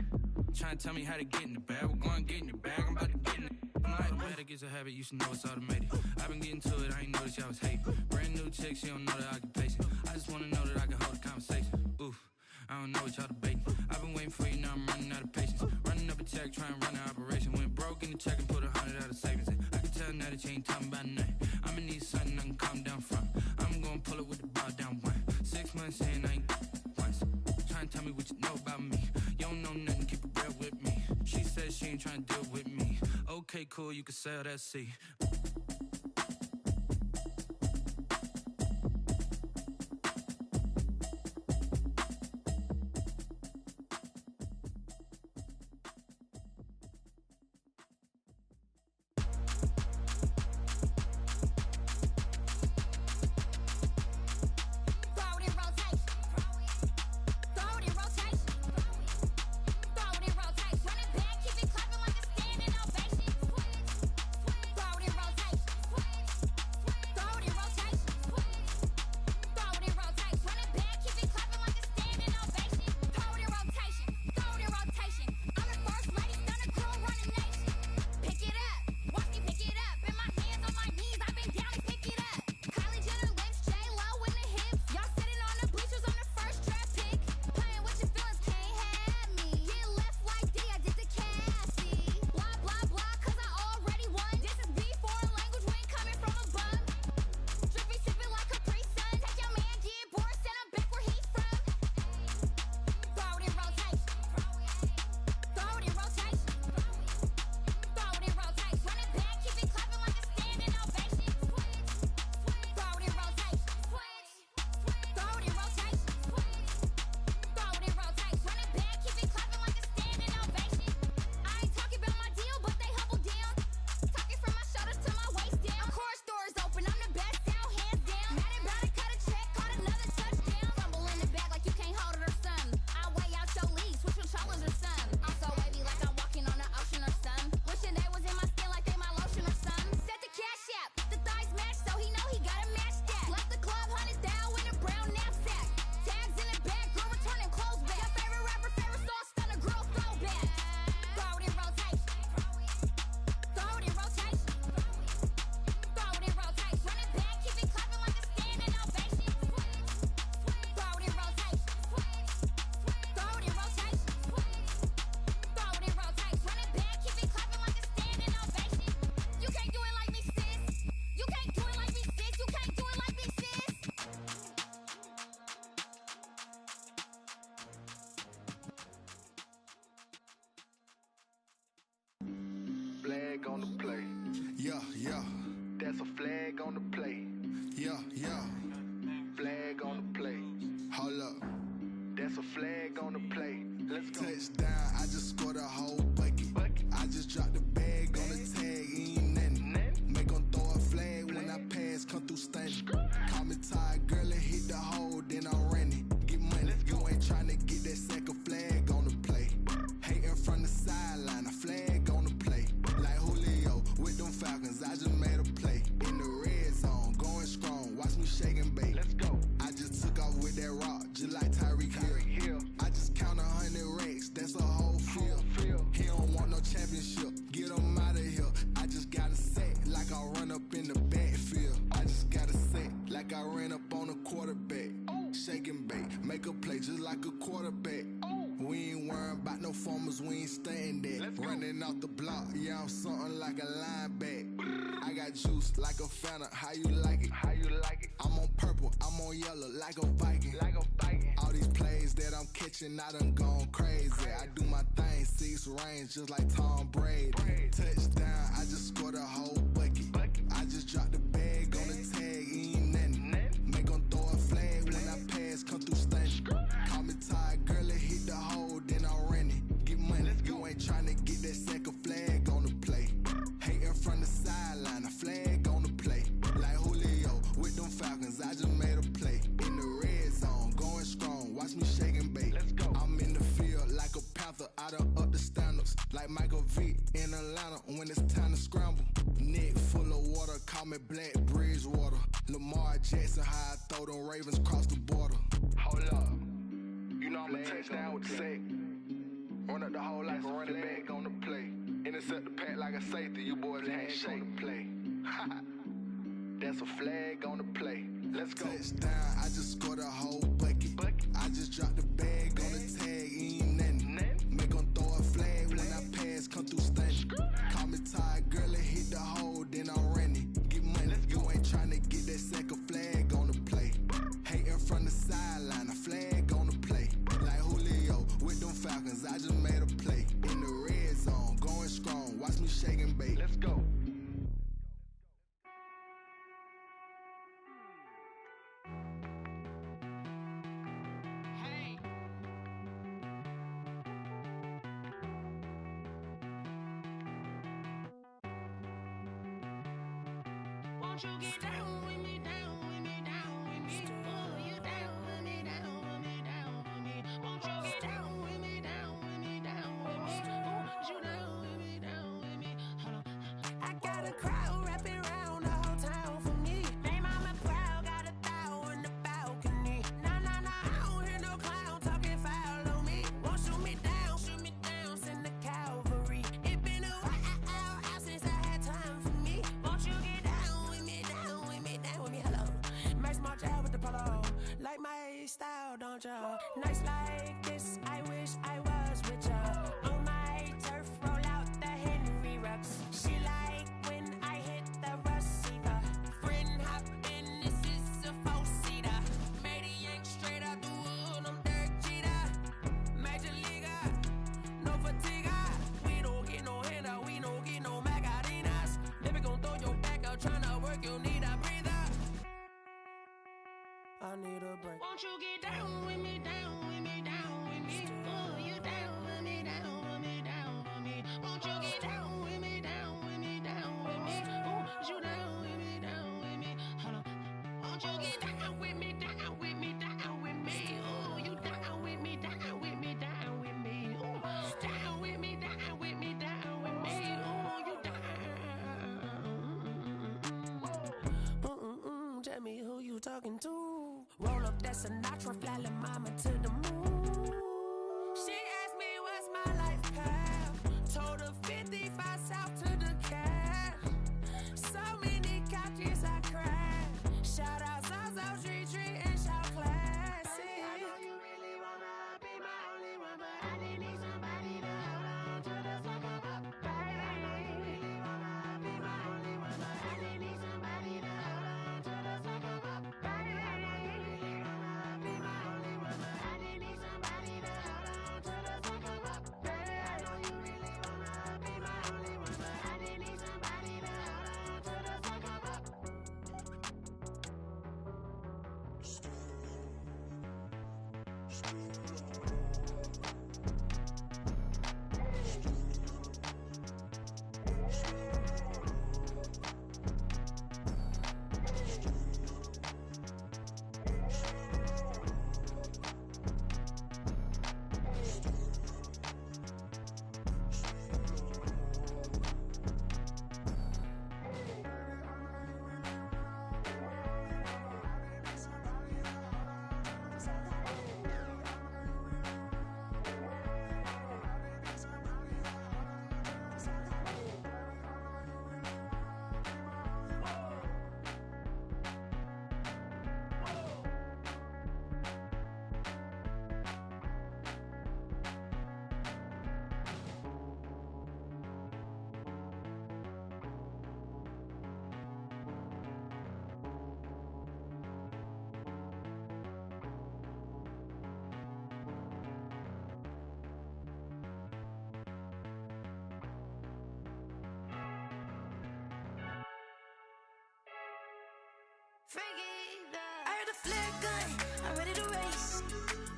Trying to tell me how to get in the bag. We're going to get in your bag, I'm about to get in it. I'm like, automatic is a habit, you should know it's automated. I've been getting to it, I ain't noticed y'all was hating. Brand new chick, she don't know the occupation. I just wanna know that I can hold a conversation. Oof, I don't know what y'all debating. I've been waiting for you, now I'm running out of patience. Running up a check, trying to run an operation. Went broke in the check and put 100 out of savings in. I can tell now that you ain't talking about nothing. I'ma need something I can calm down from. I'm gonna pull it with the bar down one. 6 months in, I ain't once. Trying to tell me what you know about me. You don't know nothing, keep it real with me. She said she ain't trying to deal with me. Okay, cool, you can sell that seat. Throw it in on the plate. Yeah, yeah. Flag on the plate. Hold up. That's a flag on the plate. Let's go. Touchdown, I just scored a whole bucket. I just dropped the bag on the tag, ain't nothing. Make 'em throw a flag when I pass, come through stunning. Call me tired, girl, and hit the hole, then I'm running. Get money, you ain't tryna get that second flag on the play. Hating from the sideline, a flag on the play. Like Julio with them Falcons, I just made a play. In the red zone, going strong, watch me shake and bake. Let's go. I just took off with that rock, just like Tyreek Hill. I just count 100 racks, that's a whole field. He don't want no championship, get him out of here. I just got a set, like I run up in the backfield. I just got a set, like I ran up on a quarterback. Shake and bake, make a play just like a quarterback. We ain't worrying about no formers, we ain't staying there. Running off the block, yeah, I'm something like a lineback. I got juice like a Fanta, how you like it? How you like it? I'm on purple, I'm on yellow, like a Viking. Like a Viking. All these plays that I'm catching, I done gone crazy. I do my thing, 6 range, just like Tom Brady. Touchdown, I just scored a whole bucket. I just dropped the bag on the tag, ain't nothing. Make 'em throw a flag when I pass, come through stunning. Call me tired, girl, and hit the hole, then I'm running. Get money, you ain't tryna get that second flag on the play. Hating from the sideline, a flag on the play. Like Julio with them Falcons, I just made a play. In the red zone, going strong, watch me shake and bake. Let's go. I'm in the field like a Panther, I done up the standards. Like Michael Vick in Atlanta when it's time to scramble. Neck full of water, call me Black Bridgewater. Lamar Jackson, how I throw them Ravens cross the border. Hold up. You know I'm a touchdown with the sack. Run up the hole like a running back on the play. Intercept the pack like a safety, you boys ain't shake the play. That's a flag on the play. Let's go. Touchdown, I just scored a whole bucket. I just dropped the bag on the tag, ain't nothing. Make 'em throw a flag when I pass, come through stunning. Call me tired, girl, and hit the hole, then I'm running. Get money, you ain't tryna get that second flag on the play. Hating from the sideline, a flag on the play. Like Julio with them Falcons, I just made a play. In the red zone, going strong, watch me shake and bake. Let's go. Won't you get down with me, down with me, down with me? Oh, you down with me, down with me, down with me. Won't you get down with me, down with me, down with me? Oh, you down with me, down with me? Hold on. I got a crowd wrapping around the whole town for me. They mama proud, got a thou in the balcony. Nah, nah, nah, I don't hear no clown talking foul on me. Won't shoot me down, send the cavalry. It been a while since I had time for me. Won't you get down with me, down with me, down with me? Hello. Max March out with the polo. Like my style, don't ya? Nights like this, I wish I was with ya. On my turf, roll out the Henry Rux. She like when I hit the receiver. Friend hop in, this is a four-seater. Made a yank straight out the wood, I'm Derek Jeter. Major leaguer, no fatigue. We don't get no handout, we don't get no Macarinas. Never gon' throw your back out, tryna work, you need a breather. I need a break. Won't you get down with me, down with me, down with me? Oh, you down with me, down with me, down with me? Won't you get down with me, down with me, down with me? Oh, you down with me, down with me? Hold on. Won't you get down with me, down with me, down with me? Oh, you down with me, down with me, down with me? Oh, down with me, down with me, down with me? Oh, you down. Tell me who you talking to. Roll up that Sinatra, fly la mama to the moon. She asked me what's my life path. Told her 55 south to the cat. So many couches I cried. Shout out Zazo, Tree, and shout classic. I know you really wanna be my only one, but I didn't need somebody to hold on to the sucker up. Baby, I know you really wanna be my only one, but I didn't need somebody to hold on to the sucker up. Baby, I know you really wanna be my only one, but I didn't need somebody to I heard a flare gun, I'm ready to race.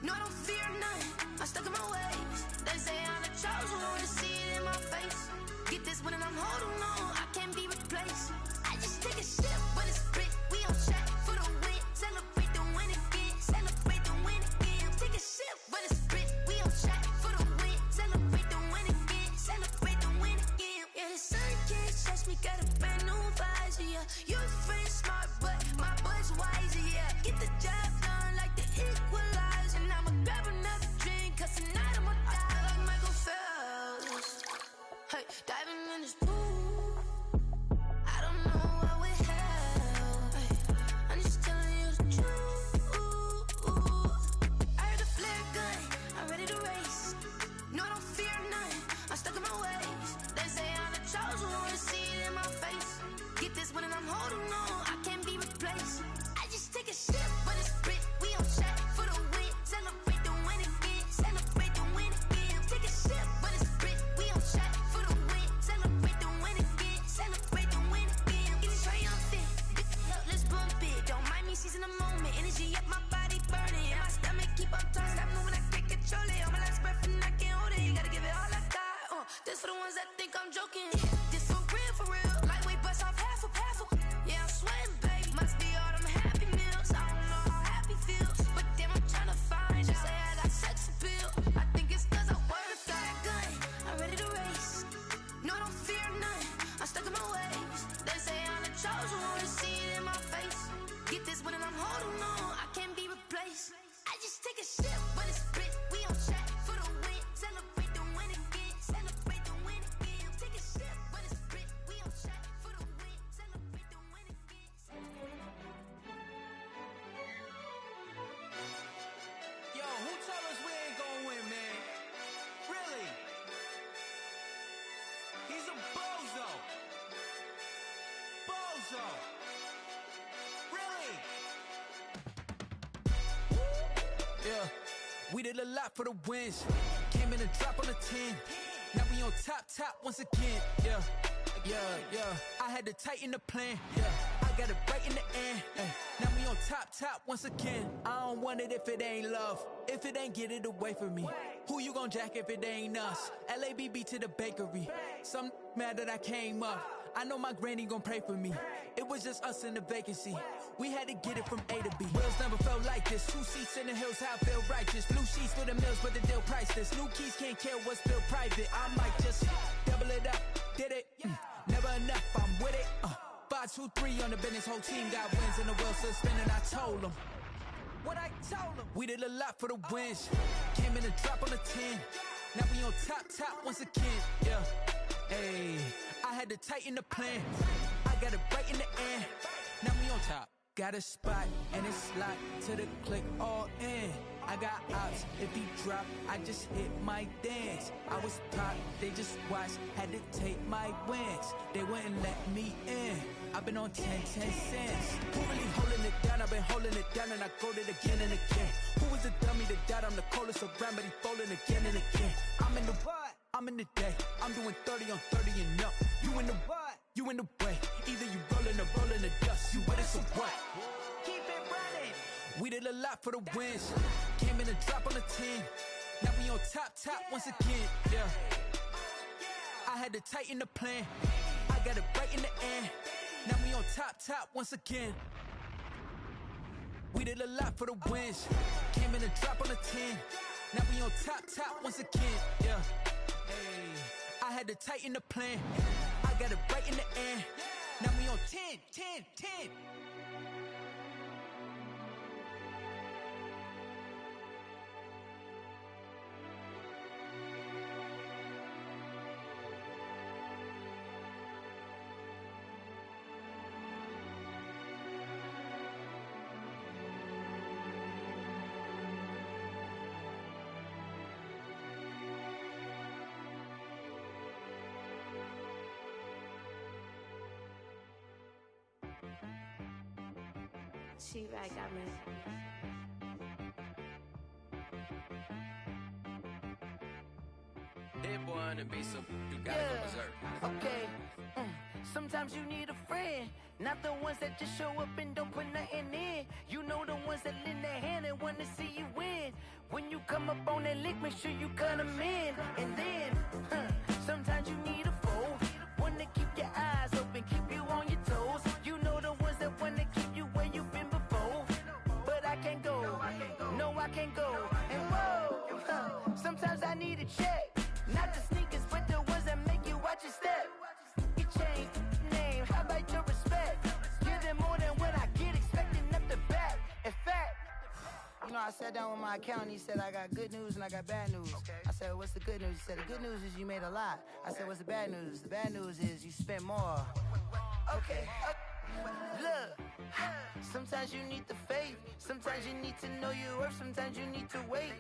No, I don't fear none, I'm stuck in my ways. They say I'm the chosen one, to see it in my face. Get this one and I'm holding on, I can't be replaced. I just take a sip, but it's split, we on track for the win. Celebrate the win again, celebrate the win again. Take a sip, but it's split, we on track for the win. Celebrate the win again, celebrate the win again. Yeah, the sun can't touch me, got a brand new visor, yeah. Your friend smart, but my boy's wiser, yeah. Get the job done like the equalizer. And I'ma grab another drink, cause tonight I'ma die like Michael Phelps. Hey, diving in this pool, I don't know what we have. Hey, I'm just telling you the truth. I heard a flare gun, I'm ready to race. No, I don't fear none, I'm stuck in my ways. They say I'm the chosen one, to see it in my face. Get this one and I'm holding on, I can't be replaced. I just take a sip, but it's split, we on track for the win. Celebrate the win again, celebrate the win again. Take a sip, but it's split, we on track for the win. Celebrate the win again, celebrate the win again. Get it triumphant, up, let's bump it. Don't mind me seizing the moment, energy up, my body burning. And my stomach keep on turning, stop moving, I can't control it. On my last breath and I can't hold it, you gotta give it all I got. This for the ones that think I'm joking. This for real, lightweight bust off half a. Yeah, I'm sweating, babe. Must be all them happy meals. I don't know how happy feels, but damn, I'm tryna find you. Say I got sex appeal. I think it's cause I wear a fire gun. I'm ready to race. No, I don't fear none, I'm stuck in my ways. They say I'm the chosen one, to see it in my face. Get this one and I'm holding on, I can't be replaced. I just take a sip, but it's split, we on track for the win. Celebrate the win again, celebrate the win again. Take a sip, but it's split, we on track for the win. Celebrate the win again. Yo, who told us we ain't gonna win, man? Really? He's a bozo. Bozo. Really? Yeah, we did a lot for the wins. Came in a drop on the 10. Now we on top once again. Yeah. I had to tighten the plan. Yeah, I got it right in the end. Now we on top once again. I don't want it if it ain't love. If it ain't, get it away from me. Who you gon' jack if it ain't us? LABB to the bakery. Some mad that I came up. I know my granny gon' pray for me. It was just us in the vacancy. We had to get it from A to B. Wheels never felt like this. 2 seats in the hills, how I feel righteous. Blue sheets for the mills, but the deal priceless. New keys can't care what's still private. I might just double it up. Did it? Never enough, I'm with it. 5, 2, 3 on the business. Whole team got wins and the wheels still spinning. I told them what I told them. We did a lot for the wins. Came in a drop on the 10. Now we on top once again. Yeah. Hey, I had to tighten the plan. I got it right in the end. Now we on top. Got a spot and it's locked to the click all in. I got ops, if he drop, I just hit my dance. I was top, they just watched, had to take my wins. They wouldn't let me in. I've been on 10 cents. Who really holding it down? I've been holding it down and I go it again and again. Who was the dummy that died? I'm the coldest around, but he folding again and again. I'm in the what? I'm in the day. I'm doing 30 on 30 and up. You in the what? You in the way. Either you rolling or rolling the dust. You with us or what? Keep it running. We did a lot for the wins. Came in a drop on a 10. Now we on top once again, yeah. I had to tighten the plan. I got it right in the end. Now we on top once again. We did a lot for the wins. Came in a drop on a 10. Now we on top once again, yeah. Hey, I had to tighten the plan. I got it right in the end. Now we on 10. She right, got me. That boy on the beat, so you gotta go berserk. Okay. Sometimes you need a friend, not the ones that just show up and don't put nothing in. You know the ones that lend their hand and want to see you win. When you come up on that lick, make sure you cut them in. And then, sometimes you need a foe, one to keep your eyes open, keep you on your toes. You know the ones that want to keep you where you've been before. But I can't go, no I can't go. And whoa, sometimes I need a check. Not the sneakers, but the ones that make you watch your step. You change name, how about your respect? Give them more than what I get, expecting up the back. In fact, you know, I sat down with my accountant, he said, I got good news and I got bad news. I said, what's the good news? He said, the good news is you made a lot. I said, what's the bad news? The bad news is you spent more. Okay. Look, sometimes you need the faith, sometimes you need to know your worth, sometimes you need to wait.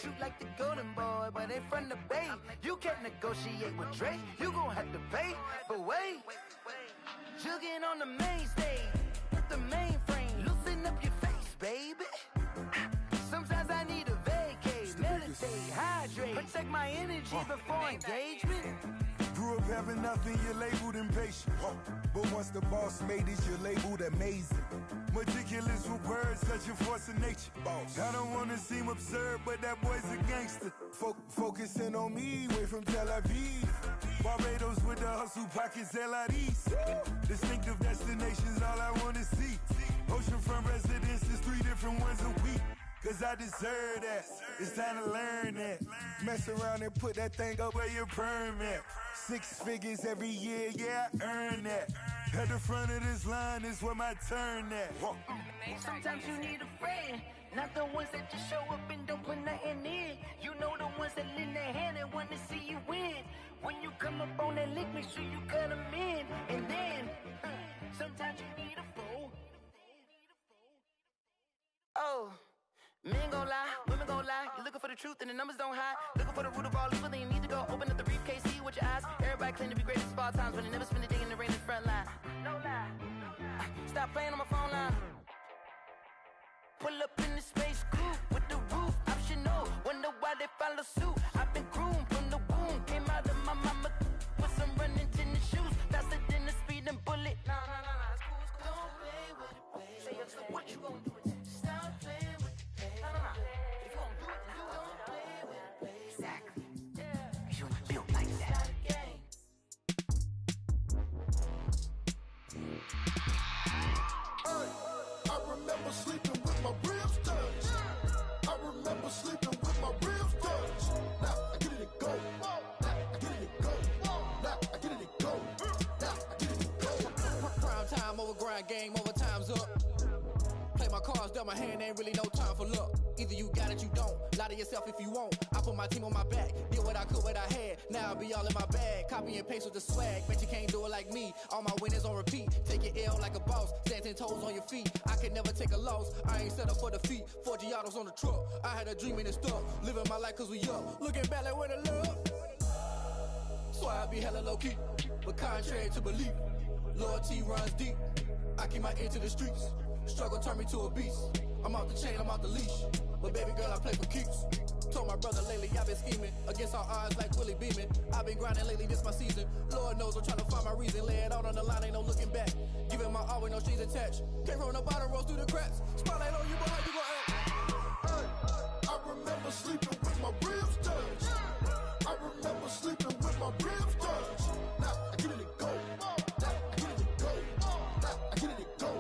Shoot like the golden boy, but in front of the bay. You can't negotiate with Drake, you gon' have to pay. But wait, jugging on the main stage, with the mainframe, loosen up your face, baby. Sometimes I need a vacate, meditate, hydrate, protect my energy before engagement. Grew up having nothing, you're labeled impatient. But once the boss made it, you're labeled amazing. Meticulous with words, such a force of nature. I don't wanna seem absurd, but that boy's a gangster. Focusing on me, way from Tel Aviv. Barbados with the hustle pockets, LIDs. Distinctive destinations, all I wanna see. Oceanfront residences, 3 different ones a week. Cause I deserve that, it's time to learn that. Mess around and put that thing up where your permit. 6 figures every year, yeah, I earn that. At the front of this line is where my turn at. Sometimes you need a friend, not the ones that just show up and don't put nothing in. You know the ones that lend their hand and want to see you win. When you come up on that lick, make sure you cut them in. And then, sometimes you need a foe. Oh. Men gon' lie, women gon' lie. You're looking for the truth and the numbers don't hide. Looking for the root of all evil, then you need to go open up the briefcase, see with your eyes. Everybody claim to be great at all times, but they never spend a day in the rain in the front line. No lie. Stop playing on my phone line. Pull up in the space coupe with the roof optional. Wonder why they follow suit. I've been groomed from the womb. Came out of my mama with some running tennis shoes. Faster than the speeding bullet. No, it's cool, it's cool. Don't play with it, baby. Say what you gon' do? Stop playing. Sleeping with my ribs touched. I remember sleeping with my ribs touched. Now I get it and go. Now I get it and go. Now I get it and go. Now I get it and go. Prime time over grind game, over time's up. Play my cards, dealt my hand, ain't really no time for luck. Either you got it, you don't. Lie to yourself if you won't. I put my team on my back, did what I could, what I had. Now I'll be all in my bag. Copy and paste with the swag. Bet you can't do it like me. All my winners on repeat. Take your L like a boss. Stand 10 toes on your feet. I can never take a loss. I ain't set up for defeat. 4 Giottos on the truck. I had a dream and it's stuck. Living my life cause we up. Looking back like where the love. So I be hella low key. But contrary to belief, loyalty runs deep. I keep my ear to the streets. Struggle turned me to a beast. I'm out the chain, I'm out the leash. But baby girl, I play for keeps. Told my brother lately, I've been scheming. Against all odds like Willie Beeman. I've been grinding lately, this my season. Lord knows I'm trying to find my reason. Lay it out on the line, ain't no looking back. Giving my all with no strings attached. Came from the bottom, rose through the cracks. Spotlight on you, but how you gon' act? sleeping with my ribs touch. Now I get it and go. Now I get it and go. Now I get it and go.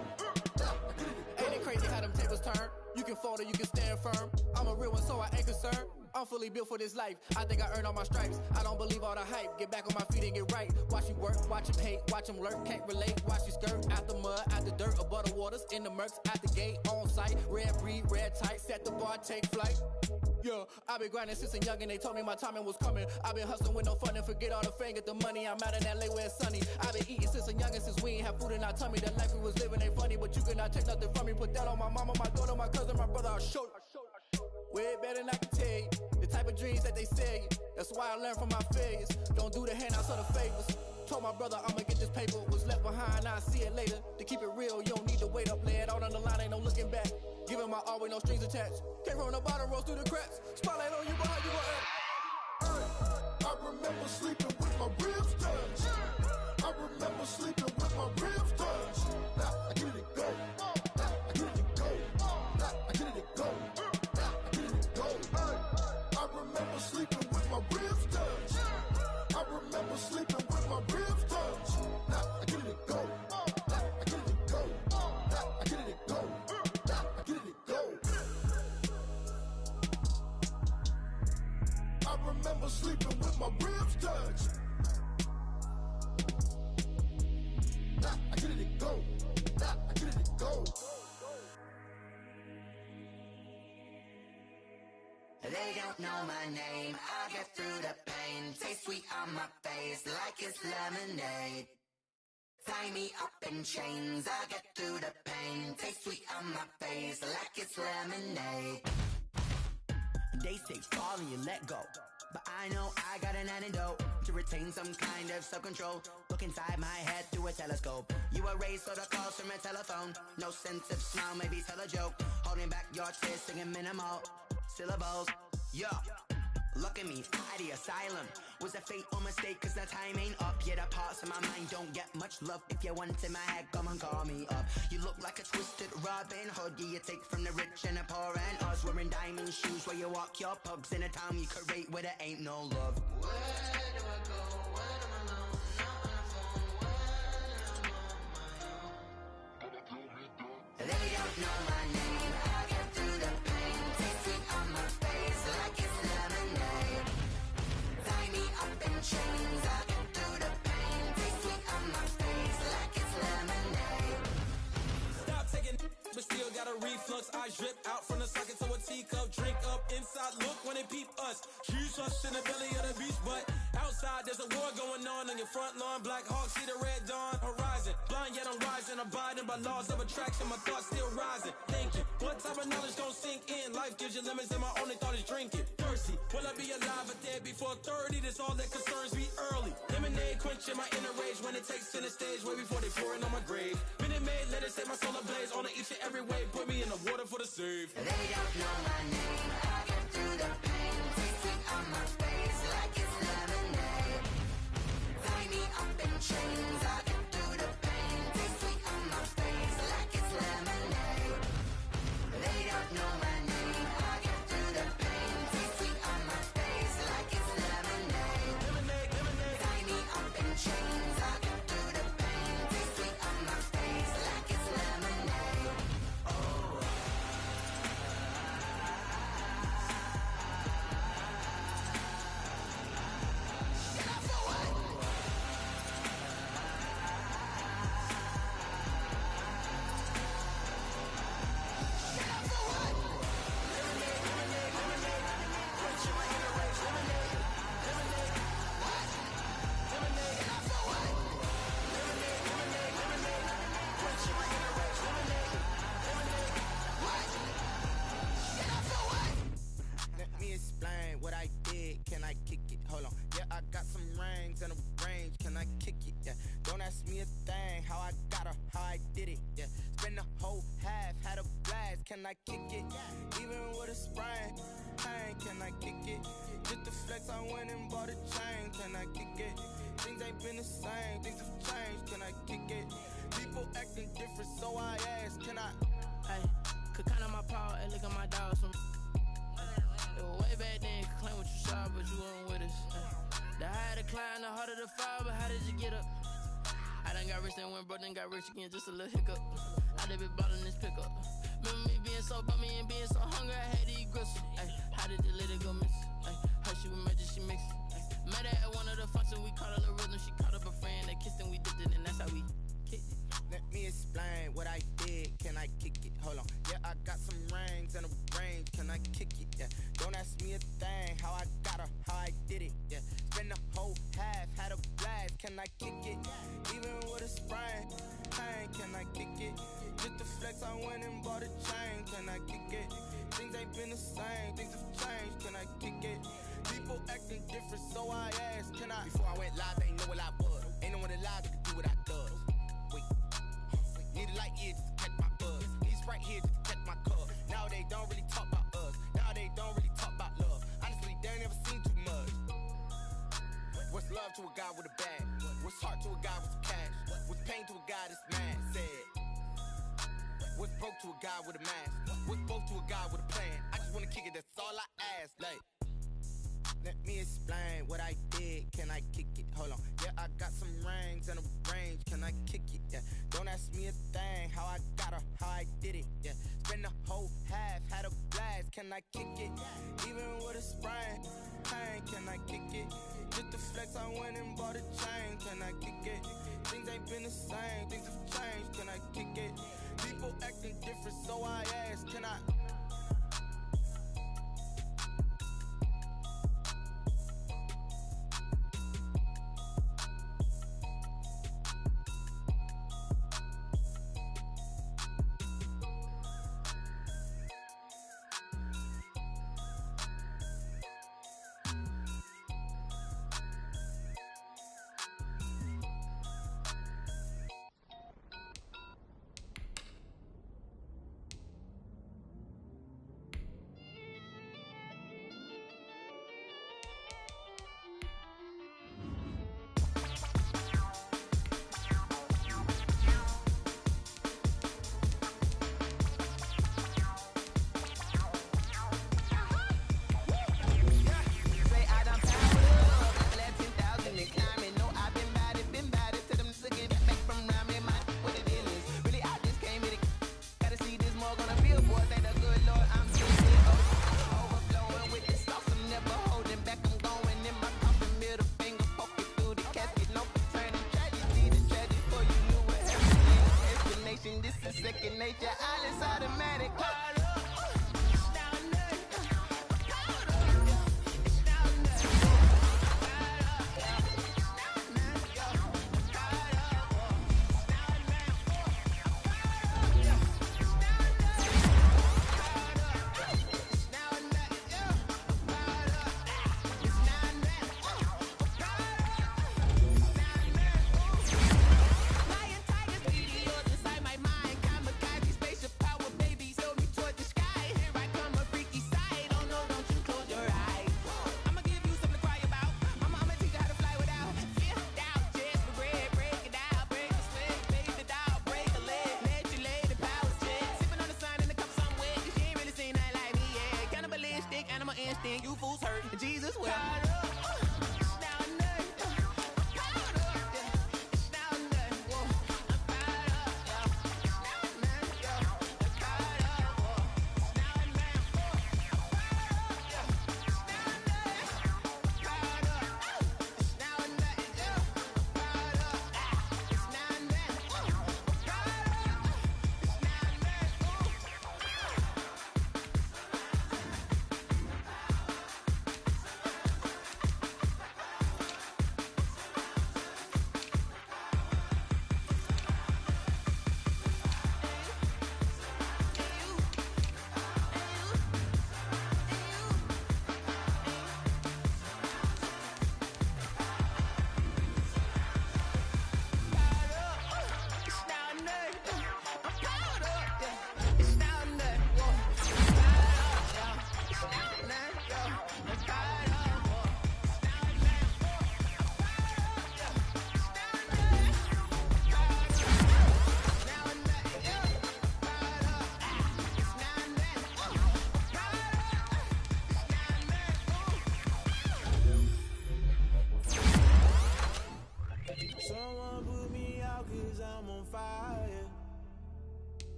Now I get it and go. Ain't it crazy how them tables turn? You can fold or you can stand firm. I'm a real one, so I ain't concerned. I'm fully built for this life. I think I earned all my stripes. I don't believe all the hype. Get back on my feet and get right. Watch you work, watch him hate, watch him lurk. Can't relate, watch you skirt. Out the mud, out the dirt, above the waters, in the murks, at the gate, on site. Red breed, red tight, set the bar, take flight. Yeah, I been grinding since a youngin', they told me my timing was coming. I been hustling with no fun and forget all the fame, get the money. I'm out in LA where it's sunny. I been eating since a youngin', since we ain't have food in our tummy. The life we was living ain't funny, but you cannot take nothing from me. Put that on my mama, my daughter, my cousin, my brother, I'll show you. Way better than I can tell you. The type of dreams that they sell you. That's why I learned from my failures. Don't do the handouts or the favors. Told my brother I'ma get this paper. Was left behind, I'll see it later. To keep it real, you don't need to wait up. Lay it out on the line, ain't no looking back. Giving my all with no strings attached. Came from the bottom, rose through the cracks. Spotlight on you, but how you gon' act? I remember sleeping with my ribs touch. I remember sleeping with my ribs touch. Now I get it and go. Now I get it and go. Now I get it and go. Now I get it and go. I remember sleeping with my ribs touch. I remember sleeping with my ribs touch. Now I get it and go. Now I get it and go. Now I get it and go. Now I get it and go. I remember sleeping with my ribs touch. Now I get it and go. Now I get it and go. They don't know my name, I get through the pain. Taste sweet on my face like it's lemonade. Tie me up in chains, I get through the pain. Taste sweet on my face like it's lemonade. They say fall and you let go, but I know I got an antidote to retain some kind of self-control. Look inside my head through a telescope. You erase all the calls from a telephone. No sense of smile, maybe tell a joke. Holding back your tears, singing minimal syllables. Yeah, look at me, at the asylum. Was a fate or mistake, cause the time ain't up. Yeah, the parts of my mind don't get much love. If you want in my head, come and call me up. You look like a twisted Robin Hood. Yeah, you take from the rich and the poor and us. Wearing diamond shoes where you walk your pugs in a town you create where there ain't no love. Where do I go? When I'm alone? Not on the phone. When I'm on my own. They don't know my name. I get through the pain. Taste sweet on my face like it's lemonade. Tie me up in chains. I get through the pain. Taste sweet on my face like it's lemonade. Stop taking, but still got a reflux. I drip out from the socket to a teacup. Drink up inside, look when they peep us. Shoes us in the belly of the beach, but outside there's a war going on your front lawn. Black Hawk, see the red dawn horizon. Blind yet I'm rising, abiding by laws of attraction. My thoughts still rising. Thinking, what type of knowledge don't sink in? Life gives you limits and my only thought is drinking. Thirsty, will I be alive or dead before 30? That's all that concerns me early. Lemonade quenching my inner rage when it takes center stage way before they pour it on my grave. Minute Maid, let it set my soul ablaze. On each and every way, put me in the water for the save. They don't know my name. I get through the pain. Taste sweet on my face like it's lemonade. Tie me up in chains. I get through the pain. Taste sweet on my face like it's lemonade. They don't know my name. I get through the pain. Taste sweet on my face like it's lemonade. Tie me up in chains. I get through the pain. Taste sweet on my face like it's lemonade. Oh. Let me explain what I did. Can I kick it? Hold on. Yeah, I got some rings and a range. Can I kick it? Yeah. Don't ask me a thing. How I got her, how I did it. Yeah. Spend the whole half, had a blast. Can I kick it? Even with a sprain. Pain, can I kick it? Just to flex, I went and bought a chain. Can I kick it? Things ain't been the same. Things have changed. Can I kick it? People acting different, so I ask. Can I? Hey, could count on my power and look at my dogs from. It was way back then, could claim what you saw, but you weren't with us. The higher the climb, the harder the fall, but how did you get up? I done got rich and went broke, then got rich again, just a little hiccup. I done been ballin' this pickup. Remember me being so bummy and being so hungry, I had to eat gristle. Ay, how did the lady go miss? Ay, her she was magic, she mixed. Met her at one of the functions, we caught a little rhythm. She caught up a friend, they kissed and we dipped it, and that's how we kicked it. Let me explain what I did. Can I kick it? Hold on. Yeah, I got some rings and a range. Can I kick it? Yeah. Don't ask me a thing. How I got her, how I did it. Yeah. Spend the whole half, had a blast. Can I kick it? Even with a sprain. Pain, can I kick it? Just the flex, I went and bought a chain. Can I kick it? Things ain't been the same. Things have changed. Can I kick it? People acting different, so I asked. Can I? Before I went live, they ain't know what I was. Ain't no one alive that could do what I does. Need a light here just to catch my buzz. Need Sprite here just to catch my cup. Now they don't really talk about us. Now they don't really talk about love. Honestly, they ain't never seen too much. What's love to a guy with a bag? What's heart to a guy with some cash? What's pain to a guy that's mad? Said. What's broke to a guy with a mask? What's broke to a guy with a plan? I just wanna kick it, that's all I ask. Like, let me explain what I did. Can I kick it? Hold on. Yeah, I got some rings and a range. Can I kick it? Yeah. Don't ask me a thing. How I got her, how I did it. Yeah. Spend the whole half, had a blast. Can I kick it? Even with a sprain. Pain, can I kick it? Just the flex, I went and bought a chain. Can I kick it? Things ain't been the same. Things have changed. Can I kick it? People acting different, so I ask. Can I? You fools hurt. Jesus will.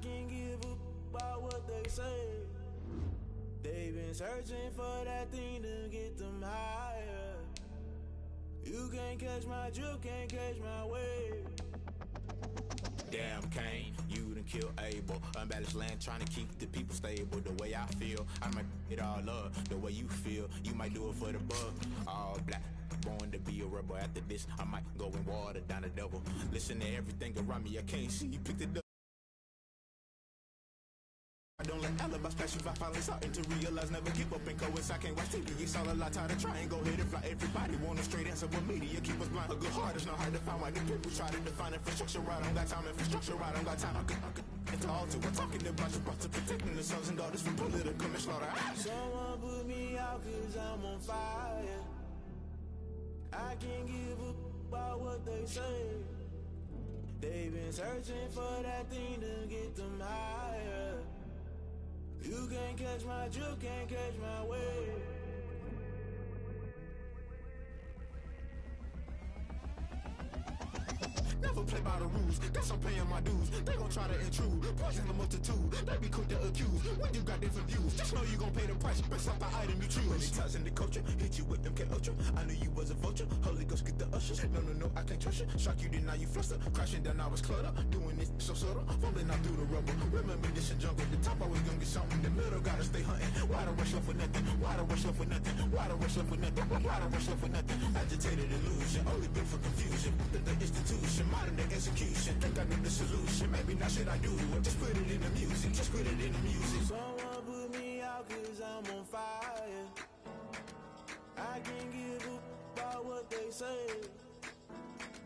can't give a about what they say. They've been searching for that thing to get them higher. You can't catch my drift, can't catch my wave. Damn Kane, you done killed Abel. Unbalanced land trying to keep the people stable. The way I feel, I might it all up. The way you feel, you might do it for the bug. All black, born to be a rebel. After this, I might go and water down the devil. Listen to everything around me, I can't see. You picked it up. I don't let alibis flash if I finally starting to realize never keep up in codes. I can't watch TV, it's all a lot, tired of trying, go ahead and fly. Everybody want a straight answer, but media keep us blind. A good heart is not hard to find. Why the people try to define infrastructure right? I don't got time, infrastructure right, I don't got time. I could it's all to we're talking about your to protecting the sons and daughters from political slaughter. Someone put me out cause I'm on fire. I can't give a about what they say. They've been searching for that thing to get them higher. You can't catch my drift, can't catch my wave. Never play by the rules, guess I'm paying my dues. They gon' try to intrude, poison the multitude. They be quick to accuse, when you got different views. Just know you gon' pay the price, based off the item you choose. Many ties in the culture, hit you with MK Ultra. I knew you was a vulture, Holy Ghost get the ushers. No, I can't trust you. Shock you, then now you fluster. Crashing down, I was clutter. Doing this so subtle, fumbling out through the rubble. Remember this a jungle, the top always gonna get something. The middle gotta stay hunting. Why the rush left with nothing? Why the rush left with nothing? Why the rush left with nothing? Why the rush left with nothing? Agitated illusion, only built for confusion. The institution, modern day execution. Think I know the solution. Maybe not should I do it? Just put it in the music. Just put it in the music. Someone put me out cause I'm on fire. I can't give a about what they say.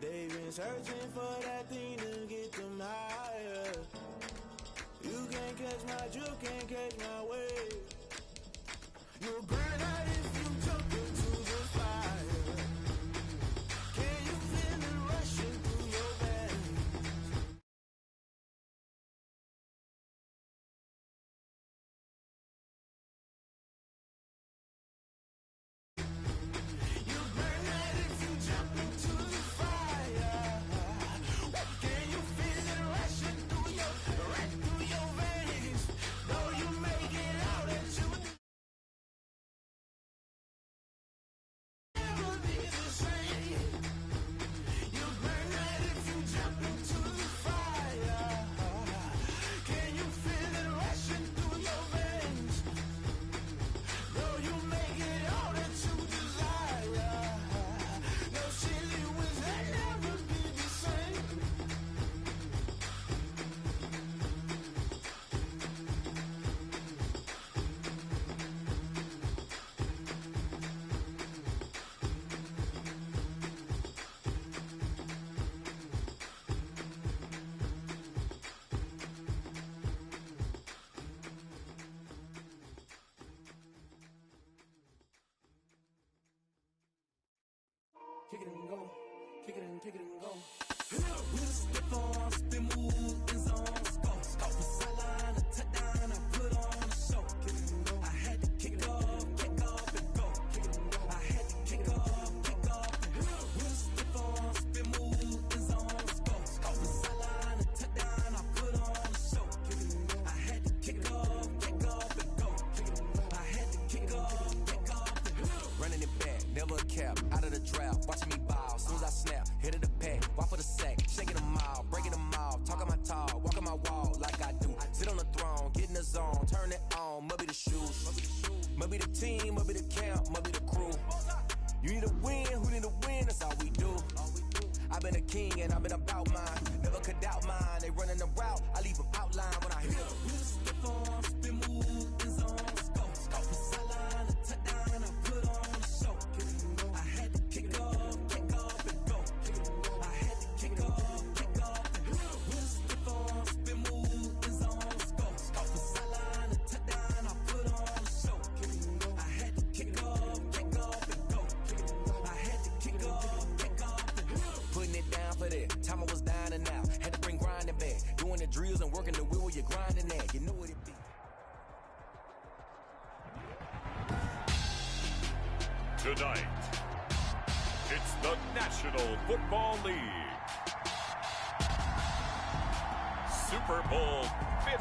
They've been searching for that thing to get them higher. You can't catch my drift, can't catch my wave. You'll burn out if you jump into the fire. Can you feel it rushing through your veins? You'll burn out if you jump into the fire. Can you feel it rushing through your veins? Though you make it out that you never be the same. You burn out if you jump into the fire. Can you feel it rushing through your veins? Though you make it all that you desire. No silly wins that never be the same. Kick it and go. Kick it and go. With a stiff arm, spin move, in zone, scope. Off the sideline, a touchdown, I put on a show. I had to kick off and go. I had to kick off and go. With a stiff arm, spin move, in zone, scope. Off the sideline, a touchdown, I put on a show. I had to kick off and go. I had to kick off and go. Running it back, never a cap, out of the draft, watching me bow. Soon as I snap, hit of the pack, walk for the sack, shaking them out, breaking them out, talking my talk, walking my wall like I do. Sit on the throne, get in the zone, turn it on, must be the shoes, must be the team, must be the camp, must be the crew. You need a win, who need a win, that's all we do. I've been a king and I've been about mine, never could doubt mine. They running the route, I leave them outline when I hit them. With a stiff arm, spin move, in zone, scope. Off the sideline, a touchdown, I put on a show. I had to kick off and go. I had to kick off and go. With a stiff arm, spin move, in zone, scope. Off the sideline, a touchdown, I put on a show. I had to kick off and go. I had to kick off and go. Putting it down for that, time I was down and out, had to bring grinding back, doing the drills and working the wheel where you're grinding at, you know what it be. Tonight, it's the National Football League. Super Bowl 50.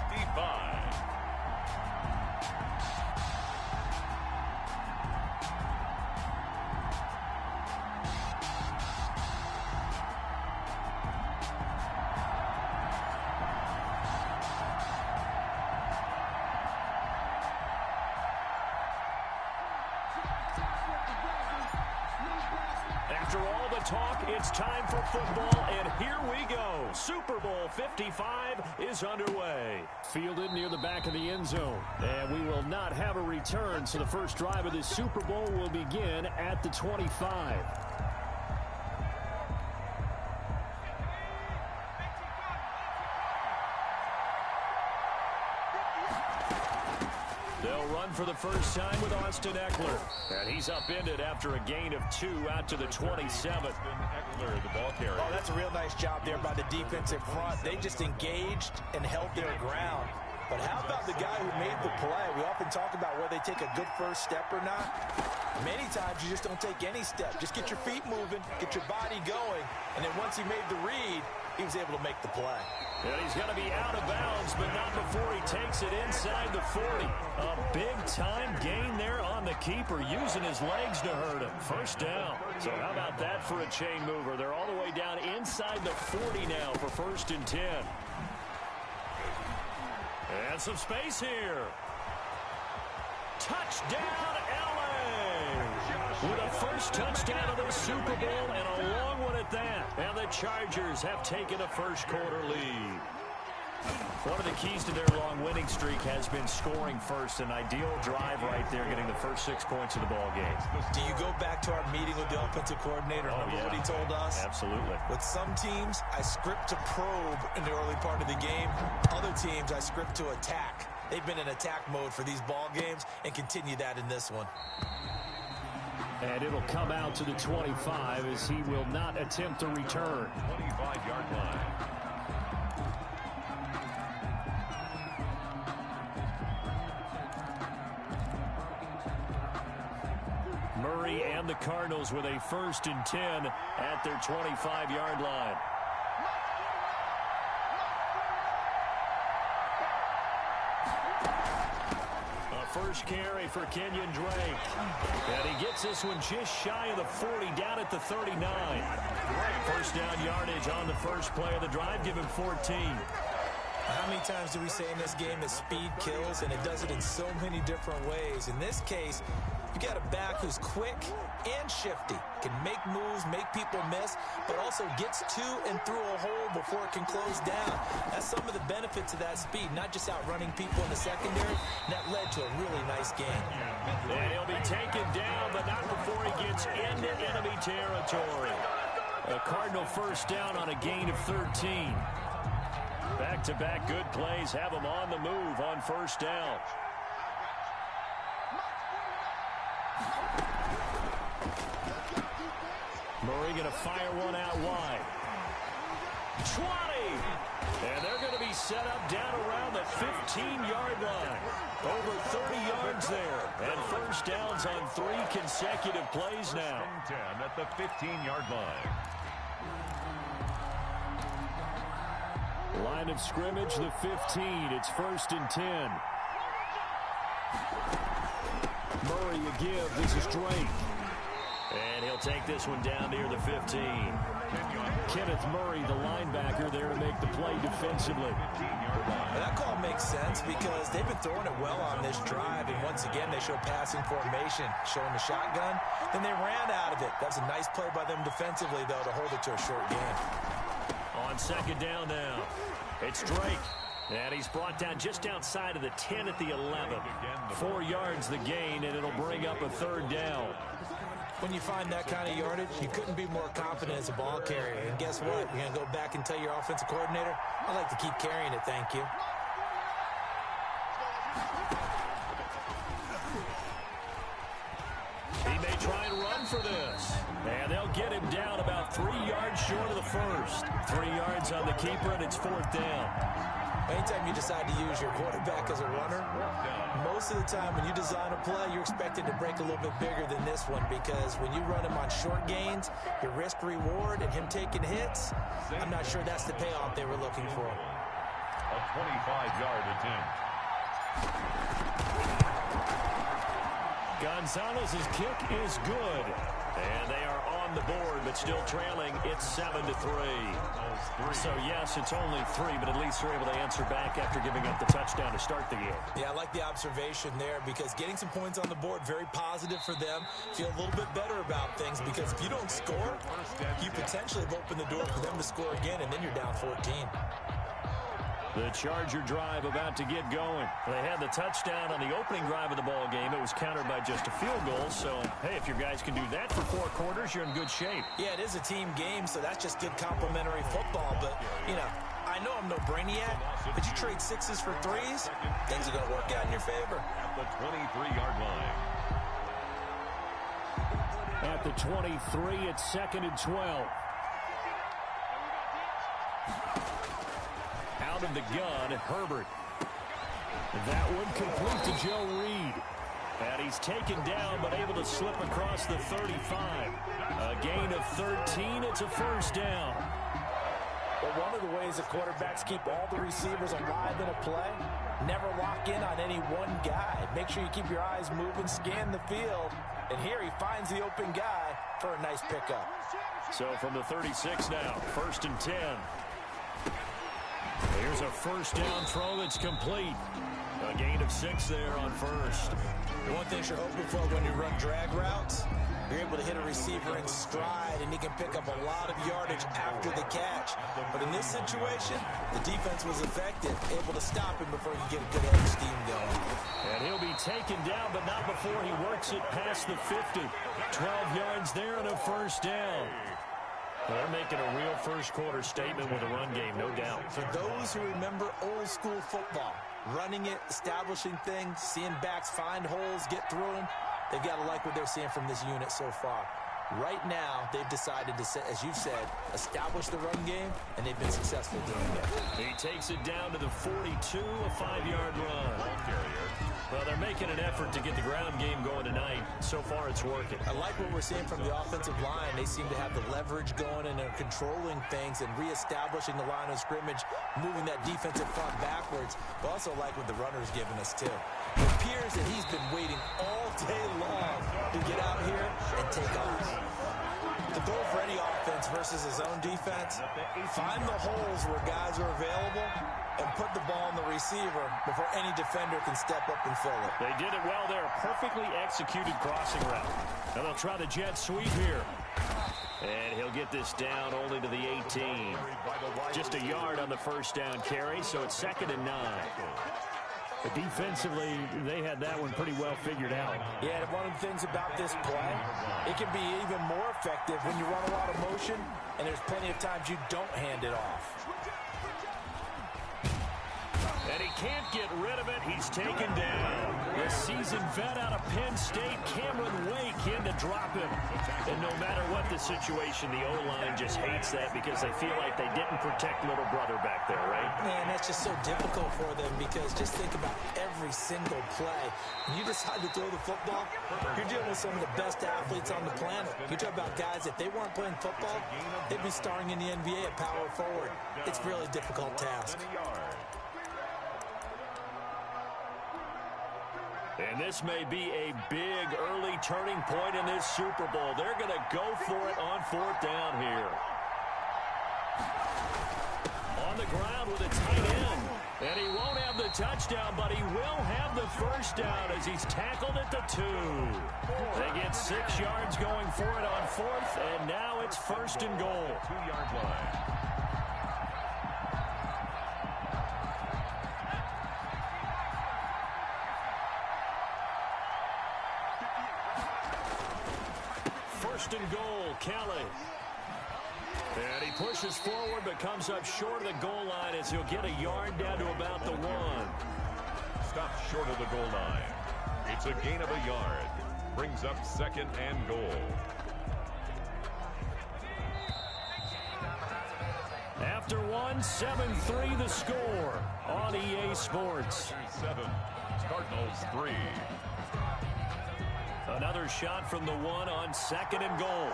After all the talk, it's time for football, and here we go. Super Bowl 55 is underway. Fielded near the back of the end zone. And we will not have a return, so the first drive of this Super Bowl will begin at the 25. They'll run for the first time with Austin Eckler. And he's upended after a gain of 2 out to the 27. Eckler, the ball carrier. Oh, that's a real nice job there by the defensive front. They just engaged and held their ground. But how about the guy who made the play? We often talk about whether they take a good first step or not. Many times you just don't take any step. Just get your feet moving, get your body going, and then once he made the read, he was able to make the play. And he's going to be out of bounds, but not before he takes it inside the 40. A big-time gain there on the keeper, using his legs to hurt him. First down. So how about that for a chain mover? They're all the way down inside the 40 now for 1st and 10. And some space here. Touchdown, L.A. With a first touchdown of the Super Bowl and a long one at that. And the Chargers have taken a first-quarter lead. One of the keys to their long winning streak has been scoring first. An ideal drive right there, getting the first 6 points of the ball game. Do you go back to our meeting with the offensive coordinator? Remember what he told us? Absolutely. With some teams, I script to probe in the early part of the game. Other teams, I script to attack. They've been in attack mode for these ball games and continue that in this one. And it'll come out to the 25 as he will not attempt to return. 25-yard line. Murray and the Cardinals with a 1st and 10 at their 25-yard line. First carry for Kenyon Drake. And he gets this one just shy of the 40, down at the 39. First down yardage on the first play of the drive, give him 14. How many times do we say in this game that speed kills, and it does it in so many different ways? In this case, you got a back who's quick and shifty, can make moves, make people miss, but also gets to and through a hole before it can close down. That's some of the benefits of that speed, not just outrunning people in the secondary, and that led to a really nice game. And he'll be taken down, but not before he gets into enemy territory. A Cardinal first down on a gain of 13. Back-to-back good plays have him on the move on first down. Murray going to fire one out wide. 20! And they're going to be set up down around the 15-yard line. Over 30 yards there. And first downs on 3 consecutive plays now. 10 at the 15-yard line. Line of scrimmage, the 15. It's 1st and 10. Murray a give. This is Drake. And he'll take this one down near the 15. Kenneth Murray, the linebacker, there to make the play defensively. That call makes sense because they've been throwing it well on this drive, and once again they show passing formation, showing the shotgun. Then they ran out of it. That's a nice play by them defensively, though, to hold it to a short game. On second down now, it's Drake. And he's brought down just outside of the 10 at the 11. 4 yards the gain, and it'll bring up a 3rd down. When you find that kind of yardage, you couldn't be more confident as a ball carrier. And guess what? You're going to go back and tell your offensive coordinator, I'd like to keep carrying it, thank you. He may try and run for this. And they'll get him down about 3 yards short of the first. 3 yards on the keeper, and it's 4th down. Anytime you decide to use your quarterback as a runner, most of the time when you design a play, you're expected to break a little bit bigger than this one because when you run him on short gains, your risk-reward and him taking hits, I'm not sure that's the payoff they were looking for. A 25-yard attempt. Gonzalez's kick is good. And they are on the board, but still trailing. It's 7-3. So, yes, it's only 3, but at least they're able to answer back after giving up the touchdown to start the game. Yeah, I like the observation there because getting some points on the board, very positive for them. Feel a little bit better about things because if you don't score, you potentially have opened the door for them to score again, and then you're down 14. The Charger drive about to get going. They had the touchdown on the opening drive of the ball game. It was countered by just a field goal. So, hey, if your guys can do that for 4 quarters, you're in good shape. Yeah, it is a team game, so that's just good complimentary football. But, you know, I know I'm no brainiac, but you trade 6s for 3s, things are going to work out in your favor. At the 23-yard line. At the 23, it's 2nd and 12. Out of the gun, Herbert. That one complete to Joe Reed. And he's taken down, but able to slip across the 35. A gain of 13. It's a first down. But one of the ways the quarterbacks keep all the receivers alive in a play, never lock in on any one guy. Make sure you keep your eyes moving, scan the field. And here he finds the open guy for a nice pickup. So from the 36 now, 1st and 10. Here's a first down throw that's complete. A gain of 6 there on first. One thing you're hoping for when you run drag routes, you're able to hit a receiver in stride, and he can pick up a lot of yardage after the catch. But in this situation, the defense was effective, able to stop him before he could get a good edge steam going. And he'll be taken down, but not before he works it past the 50. 12 yards there and a first down. Well, they're making a real first-quarter statement with a run game, no doubt. For those who remember old-school football, running it, establishing things, seeing backs find holes, get through them, they've got to like what they're seeing from this unit so far. Right now, they've decided to, as you've said, establish the run game, and they've been successful doing it. He takes it down to the 42, a 5-yard run. Well, they're making an effort to get the ground game going tonight. So far, it's working. I like what we're seeing from the offensive line. They seem to have the leverage going, and they're controlling things and reestablishing the line of scrimmage, moving that defensive front backwards. But also like what the runner's giving us, too. It appears that he's been waiting all day long to get out here and take off. The goal for any offense versus his own defense, find the holes where guys are available and put the ball on the receiver before any defender can step up and fill it. They did it well there. Perfectly executed crossing route. Now they'll try the jet sweep here. And he'll get this down only to the 18. Just a yard on the first down carry, so it's 2nd and 9. But defensively, they had that one pretty well figured out. Yeah, and one of the things about this play, it can be even more effective when you run a lot of motion, and there's plenty of times you don't hand it off. And he can't get rid of it. He's taken down. The seasoned vet out of Penn State, Cameron Wake, in to drop him. And no matter what the situation, the O-line just hates that because they feel like they didn't protect little brother back there, right? Man, that's just so difficult for them because just think about every single play. When you decide to throw the football, you're dealing with some of the best athletes on the planet. You talk about guys, if they weren't playing football, they'd be starring in the NBA at power forward. It's a really difficult task. And this may be a big early turning point in this Super Bowl. They're going to go for it on 4th down here. On the ground with a tight end. And he won't have the touchdown, but he will have the first down as he's tackled at the 2. They get 6 yards going for it on 4th, and now it's 1st and goal. 2-yard line. First and goal, Kelly. And he pushes forward but comes up short of the goal line as he'll get a yard down to about the 1. Stops short of the goal line. It's a gain of a yard. Brings up 2nd and goal. After 1, 7-3 the score on EA Sports. 7, Cardinals 3. Another shot from the 1 on 2nd and goal.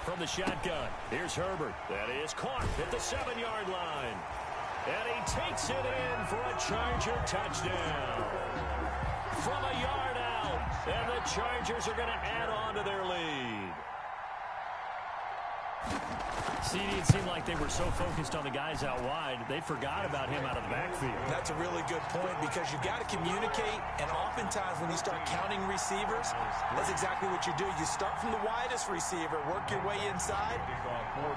From the shotgun, here's Herbert. That is caught at the 7-yard line. And he takes it in for a Charger touchdown. From a yard out. And the Chargers are going to add on to their lead. CD, it seemed like they were so focused on the guys out wide, they forgot about him out of the backfield. That's a really good point because you got to communicate, and oftentimes when you start counting receivers, that's exactly what you do. You start from the widest receiver, work your way inside.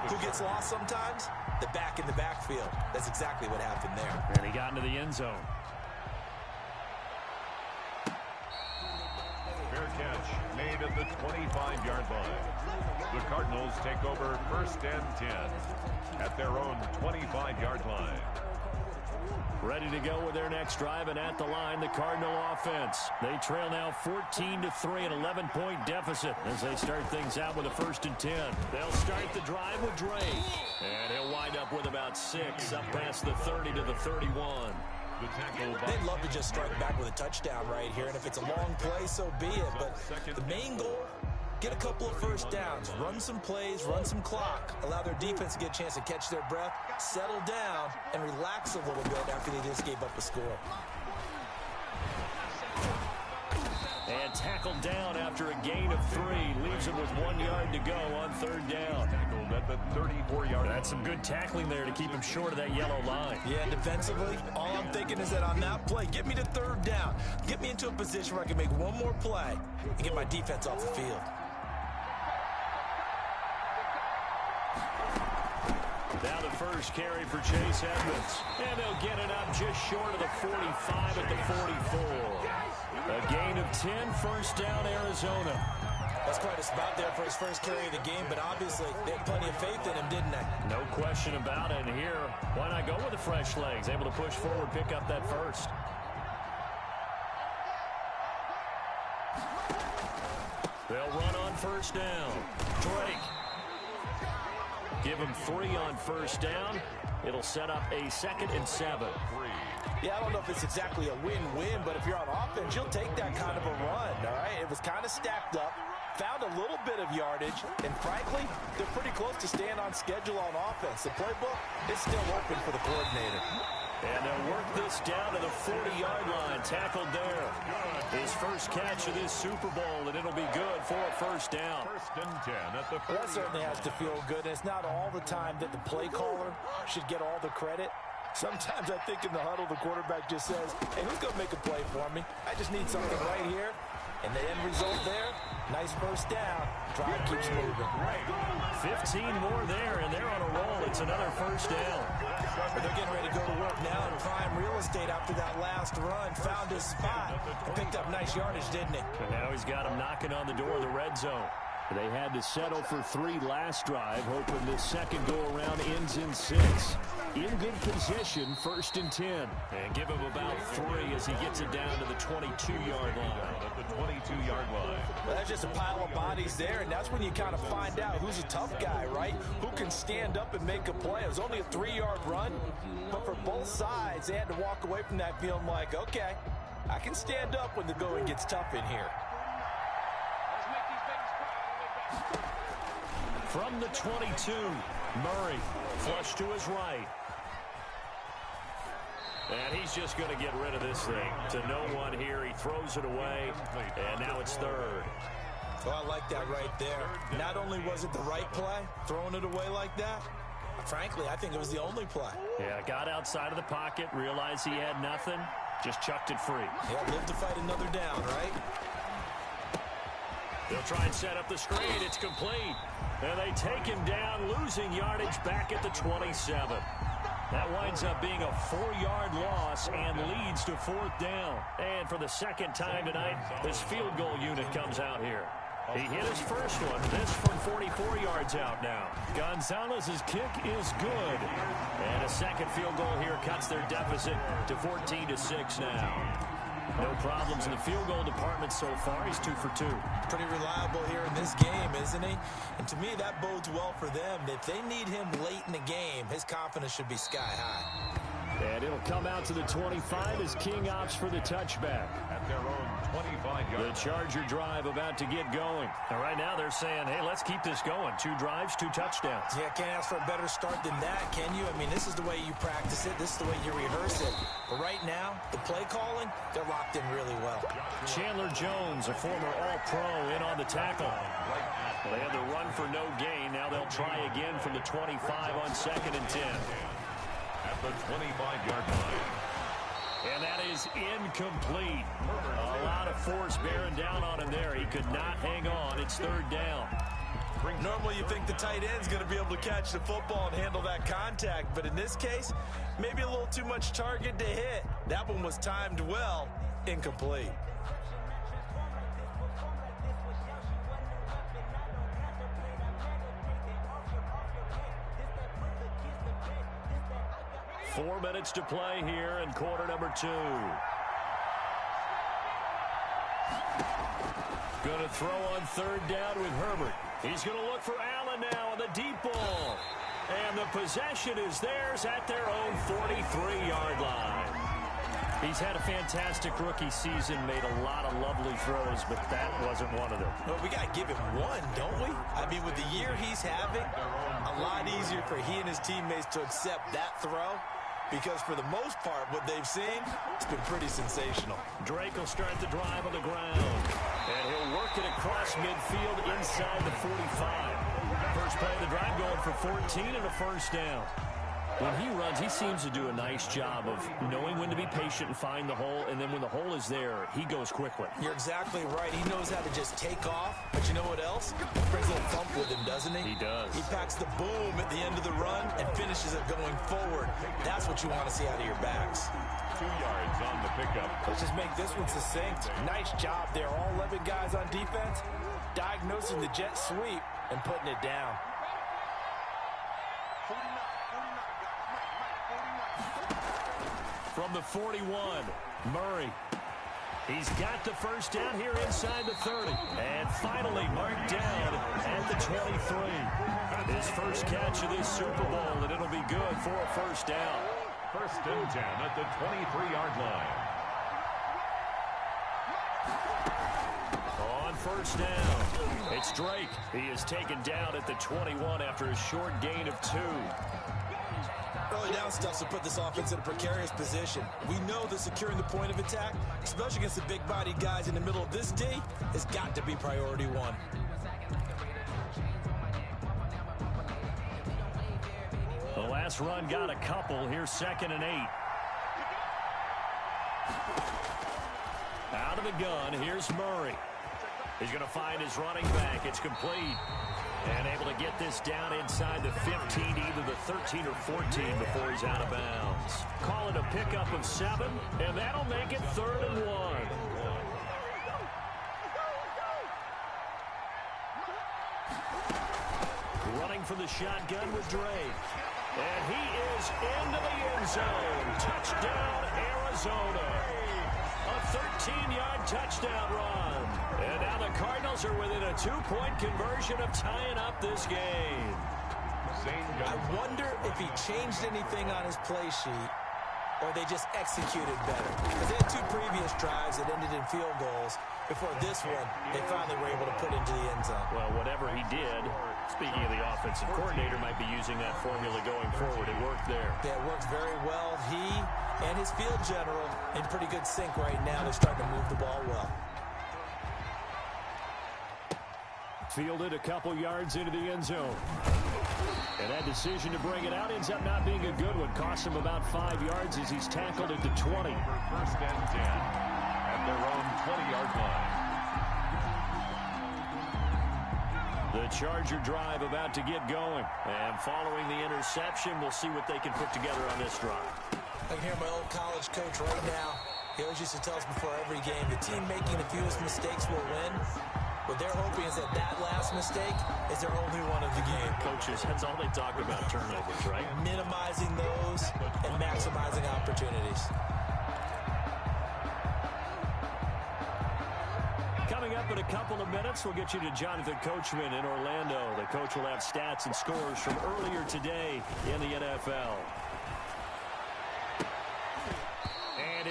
Who gets lost sometimes? The back in the backfield. That's exactly what happened there. And he got into the end zone. Fair catch made at the 25-yard line. The Cardinals take over 1st and 10 at their own 25-yard line. Ready to go with their next drive, and at the line, the Cardinal offense. They trail now 14-3, an 11-point deficit as they start things out with a 1st and 10. They'll start the drive with Drake, and he'll wind up with about 6 up past the 30 to the 31. They'd love to just strike back with a touchdown right here, and if it's a long play, so be it. But the main goal, get a couple of first downs, run some plays, run some clock, allow their defense to get a chance to catch their breath, settle down, and relax a little bit after they just gave up a score. And tackled down after a gain of 3. Leaves him with 1 yard to go on 3rd down. Tackled at the 34-yard line. That's some good tackling there to keep him short of that yellow line. Yeah, defensively, all I'm thinking is that on that play, get me to 3rd down. Get me into a position where I can make one more play and get my defense off the field. Now the first carry for Chase Edmonds. And they'll get it up just short of the 45 at the 44. A gain of 10, 1st down, Arizona. That's quite a spot there for his first carry of the game, but obviously they had plenty of faith in him, didn't they? No question about it. And here, why not go with the fresh legs? Able to push forward, pick up that first. They'll run on 1st down. Drake. Give him 3 on 1st down. It'll set up a 2nd and 7. Yeah, I don't know if it's exactly a win-win, but if you're on offense, you'll take that kind of a run, all right? It was kind of stacked up, found a little bit of yardage, and frankly, they're pretty close to staying on schedule on offense. The playbook is still open for the coordinator. And they'll work this down to the 40-yard line. Tackled there. His first catch of this Super Bowl, and it'll be good for a 1st down. 1st and 10 at the 40. Well, that certainly has to feel good, and it's not all the time that the play caller should get all the credit. Sometimes I think in the huddle, the quarterback just says, hey, who's going to make a play for me? I just need something right here. And the end result there, nice 1st down. Drive keeps moving. 15 more there, and they're on a roll. It's another 1st down. But they're getting ready to go to work now in prime real estate after that last run. Found his spot. Picked up nice yardage, didn't he? And now he's got him knocking on the door of the red zone. They had to settle for 3 last drive, hoping this second go-around ends in 6. In good position, 1st and 10. And give him about 3 as he gets it down to the 22-yard line. At the 22-yard line. Well, that's just a pile of bodies there, and that's when you kind of find out who's a tough guy, right? Who can stand up and make a play. It was only a 3-yard run, but for both sides, they had to walk away from that feeling like, okay, I can stand up when the going gets tough in here. From the 22, Murray, flush to his right. And he's just going to get rid of this thing to no one here. He throws it away, and now it's 3rd. Well, I like that right there. Not only was it the right play, throwing it away like that, frankly, I think it was the only play. Yeah, got outside of the pocket, realized he had nothing, just chucked it free. Yeah, live to fight another down, right? They'll try and set up the screen. It's complete. And they take him down, losing yardage back at the 27. That winds up being a 4-yard loss and leads to 4th down. And for the second time tonight, this field goal unit comes out here. He hit his first one. This from 44 yards out now. Gonzalez's kick is good. And a second field goal here cuts their deficit to 14-6 now. No problems in the field goal department so far. He's 2 for 2. Pretty reliable here in this game, isn't he? And to me, that bodes well for them. If they need him late in the game, his confidence should be sky high. And it'll come out to the 25 as King opts for the touchback. At their own 25-yard. The Charger drive about to get going. And right now they're saying, hey, let's keep this going. 2 drives, 2 touchdowns. Yeah, can't ask for a better start than that, can you? I mean, this is the way you practice it. This is the way you rehearse it. But right now, the play calling, they're locked in really well. Chandler Jones, a former All-Pro, in on the tackle. They had the run for no gain. Now they'll try again from the 25 on 2nd and 10. At the 25-yard line. And that is incomplete. A lot of force bearing down on him there. He could not hang on. It's 3rd down. Normally you think the tight end's going to be able to catch the football and handle that contact, but in this case, maybe a little too much target to hit. That one was timed well, incomplete. Four minutes to play here in quarter number 2. Going to throw on 3rd down with Herbert. He's going to look for Allen now on the deep ball. And the possession is theirs at their own 43-yard line. He's had a fantastic rookie season, made a lot of lovely throws, but that wasn't one of them. Well, we got to give him one, don't we? I mean, with the year he's having, a lot easier for he and his teammates to accept that throw. Because for the most part, what they've seen, it's been pretty sensational. Drake will start the drive on the ground. And he'll work it across midfield inside the 45. First play of the drive going for 14 and a 1st down. When he runs, he seems to do a nice job of knowing when to be patient and find the hole, and then when the hole is there, he goes quickly. You're exactly right. He knows how to just take off, but you know what else? Brings a little thump with him, doesn't he? He does. He packs the boom at the end of the run and finishes it going forward. That's what you want to see out of your backs. 2 yards on the pickup. Let's just make this one succinct. Nice job there. All 11 guys on defense, diagnosing the jet sweep and putting it down. From the 41, Murray. He's got the 1st down here inside the 30. And finally marked down at the 23. His first catch of this Super Bowl, and it'll be good for a 1st down. 1st and 10 at the 23-yard line. On 1st down, it's Drake. He is taken down at the 21 after a short gain of 2. Early down stuff to put this offense in a precarious position. We know that securing the point of attack, especially against the big-bodied guys in the middle of this D, has got to be priority 1. The last run got a couple. Here's 2nd and 8. Out of the gun, here's Murray. He's going to find his running back. It's complete. And able to get this down inside the 15, either the 13 or 14 before he's out of bounds. Call it a pickup of 7, and that'll make it 3rd and 1. Running for the shotgun with Drake. And he is into the end zone. Touchdown, Arizona. A 13-yard touchdown run. And now the Cardinals are within a 2-point conversion of tying up this game. I wonder if he changed anything on his play sheet or they just executed better. Because they had 2 previous drives that ended in field goals. Before this one, they finally were able to put into the end zone. Well, whatever he did, speaking of the offensive coordinator, might be using that formula going forward. It worked there. Yeah, it worked very well. He and his field general in pretty good sync right now. They're starting to move the ball well. Fielded a couple yards into the end zone. And that decision to bring it out ends up not being a good one. Cost him about 5 yards as he's tackled at the 20. 1st and 10 at their own 20-yard line. The Charger drive about to get going. And following the interception, we'll see what they can put together on this drive. I can hear my old college coach right now. He always used to tell us before every game, the team making the fewest mistakes will win. What they're hoping is that that last mistake is their only one of the game. Coaches, that's all they talk about, turnovers, right? Minimizing those and maximizing opportunities. Coming up in a couple of minutes, we'll get you to Jonathan Coachman in Orlando. The coach will have stats and scores from earlier today in the NFL.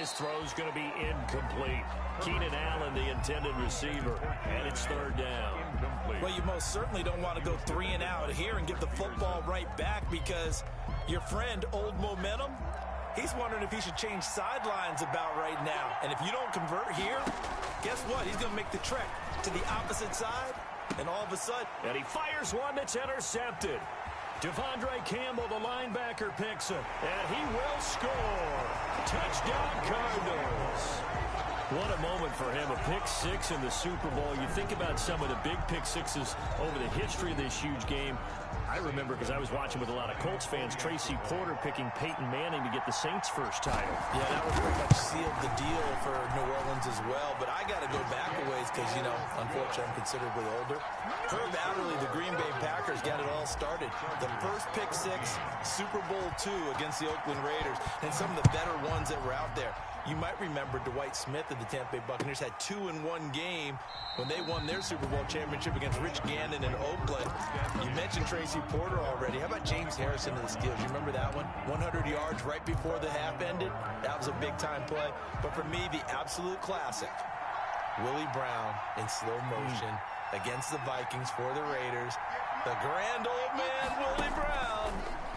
his throw's going to be incomplete. Keenan Allen, the intended receiver, and it's third down. Well, you most certainly don't want to go 3 and out here and give the football right back, because your friend, Old Momentum, he's wondering if he should change sidelines about right now. And if you don't convert here, guess what? He's going to make the trek to the opposite side, and all of a sudden... And he fires one that's intercepted. Devondre Campbell, the linebacker, picks it, and he will score. Touchdown, Cardinals. What a moment for him, a pick six in the Super Bowl. You think about some of the big pick sixes over the history of this huge game. I remember, because I was watching with a lot of Colts fans, Tracy Porter picking Peyton Manning to get the Saints' first title. Yeah, that was pretty much sealed the deal for New Orleans as well. But I got to go back a ways because, you know, unfortunately I'm considerably older. Herb Adderley, the Green Bay Packers, got it all started. The first pick six, Super Bowl II against the Oakland Raiders, and some of the better ones that were out there. You might remember Dwight Smith of the Tampa Bay Buccaneers had 2 in one game when they won their Super Bowl championship against Rich Gannon in Oakland. You mentioned Tracy Porter already. How about James Harrison of the Steelers? You remember that one? 100 yards right before the half ended. That was a big-time play. But for me, the absolute classic, Willie Brown in slow motion against the Vikings for the Raiders. The grand old man, Willie Brown,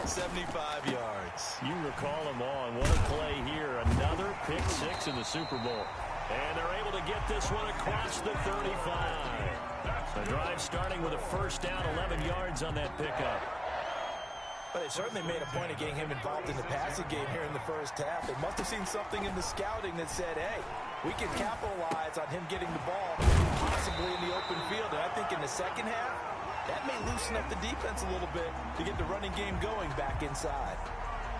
75 yards. You recall them on. What a play here. Another pick six in the Super Bowl. And they're able to get this one across the 35. The drive starting with a first down, 11 yards on that pickup. But they certainly made a point of getting him involved in the passing game here in the first half. They must have seen something in the scouting that said, hey, we can capitalize on him getting the ball possibly in the open field. And I think in the second half, that may loosen up the defense a little bit to get the running game going back inside.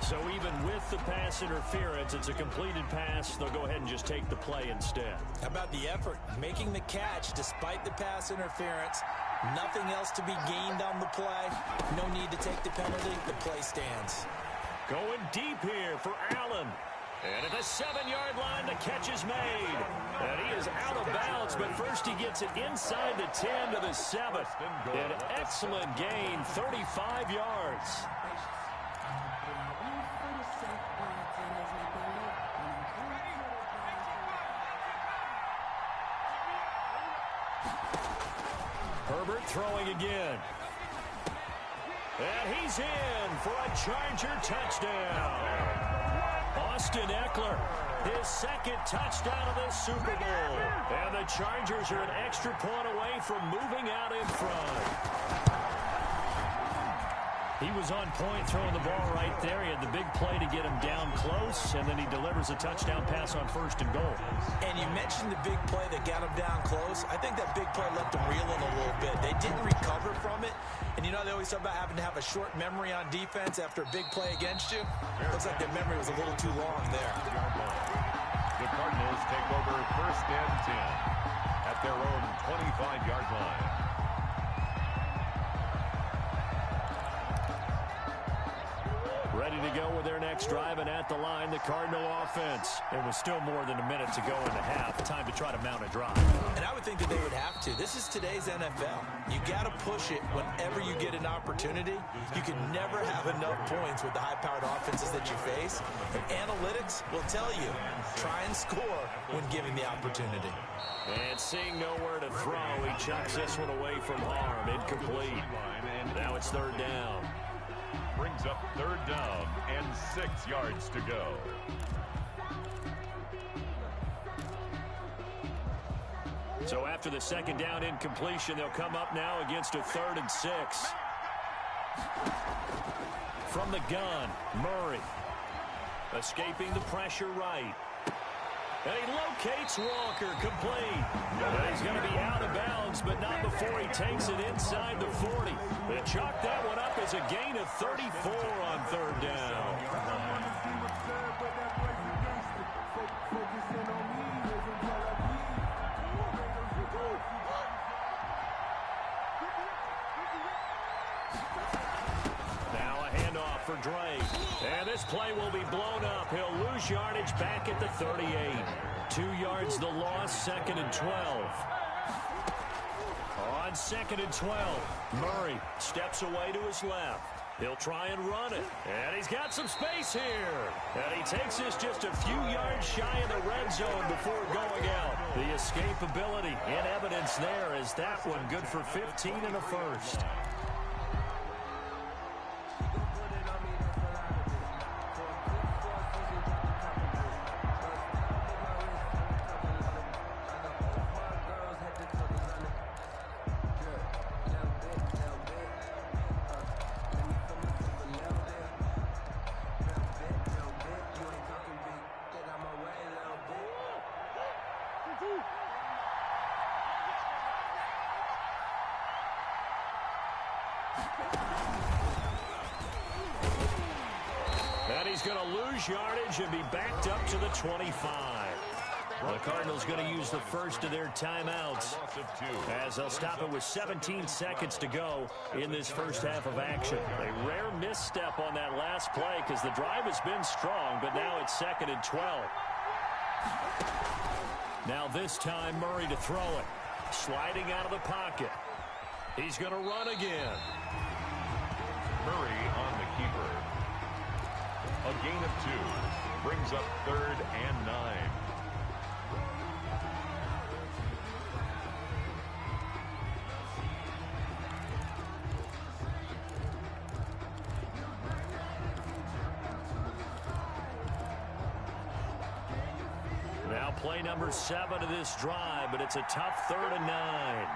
So even with the pass interference, it's a completed pass. They'll go ahead and just take the play instead. How about the effort? Making the catch despite the pass interference. Nothing else to be gained on the play. No need to take the penalty. The play stands. Going deep here for Allen. And at the 7-yard line, the catch is made. And he is out of bounds, but first he gets it inside the 10 to the 7. An excellent gain, 35 yards. Herbert throwing again. And he's in for a Charger touchdown. Austin Eckler, his second touchdown of the Super Bowl. And the Chargers are an extra point away from moving out in front. He was on point throwing the ball right there. He had the big play to get him down close, and then he delivers a touchdown pass on first and goal. And you mentioned the big play that got him down close. I think that big play left him reeling a little bit. They didn't recover from it. And you know, they always talk about having to have a short memory on defense after a big play against you. Looks like their memory was a little too long there. The Cardinals take over first and 10 at their own 25-yard line. Ready to go with their next drive, and at the line, the Cardinal offense. It was still more than a minute to go in the half. Time to try to mount a drive. And I would think that they would have to. This is today's NFL. You got to push it whenever you get an opportunity. You can never have enough points with the high-powered offenses that you face. And analytics will tell you, try and score when given the opportunity. And seeing nowhere to throw, he chucks this one away from harm. Incomplete. Now it's third down. Brings up third down and 6 yards to go. So after the second down incompletion, they'll come up now against a 3rd and 6. From the gun, Murray. Escaping the pressure right. And he locates Walker, complete. And he's going to be out of bounds, but not before he takes it inside the 40. They chalk that one up as a gain of 34 on third down. Now a handoff for Drake. And this play will be blown up. He'll lose yardage back at the 38. 2 yards the loss, 2nd and 12. On 2nd and 12, Murray steps away to his left. He'll try and run it. And he's got some space here. And he takes this just a few yards shy of the red zone before going out. The escapability in evidence there is that one good for 15 and a first. And he's going to lose yardage and be backed up to the 25. The Cardinals going to use the first of their timeouts as they'll stop it with 17 seconds to go in this first half of action. A rare misstep on that last play because the drive has been strong, but now it's 2nd and 12. Now this time Murray to throw it. Sliding out of the pocket. He's going to run again. Murray on the keeper. A gain of 2. Brings up 3rd and 9. Now play number 7 of this drive, but it's a tough 3rd and 9.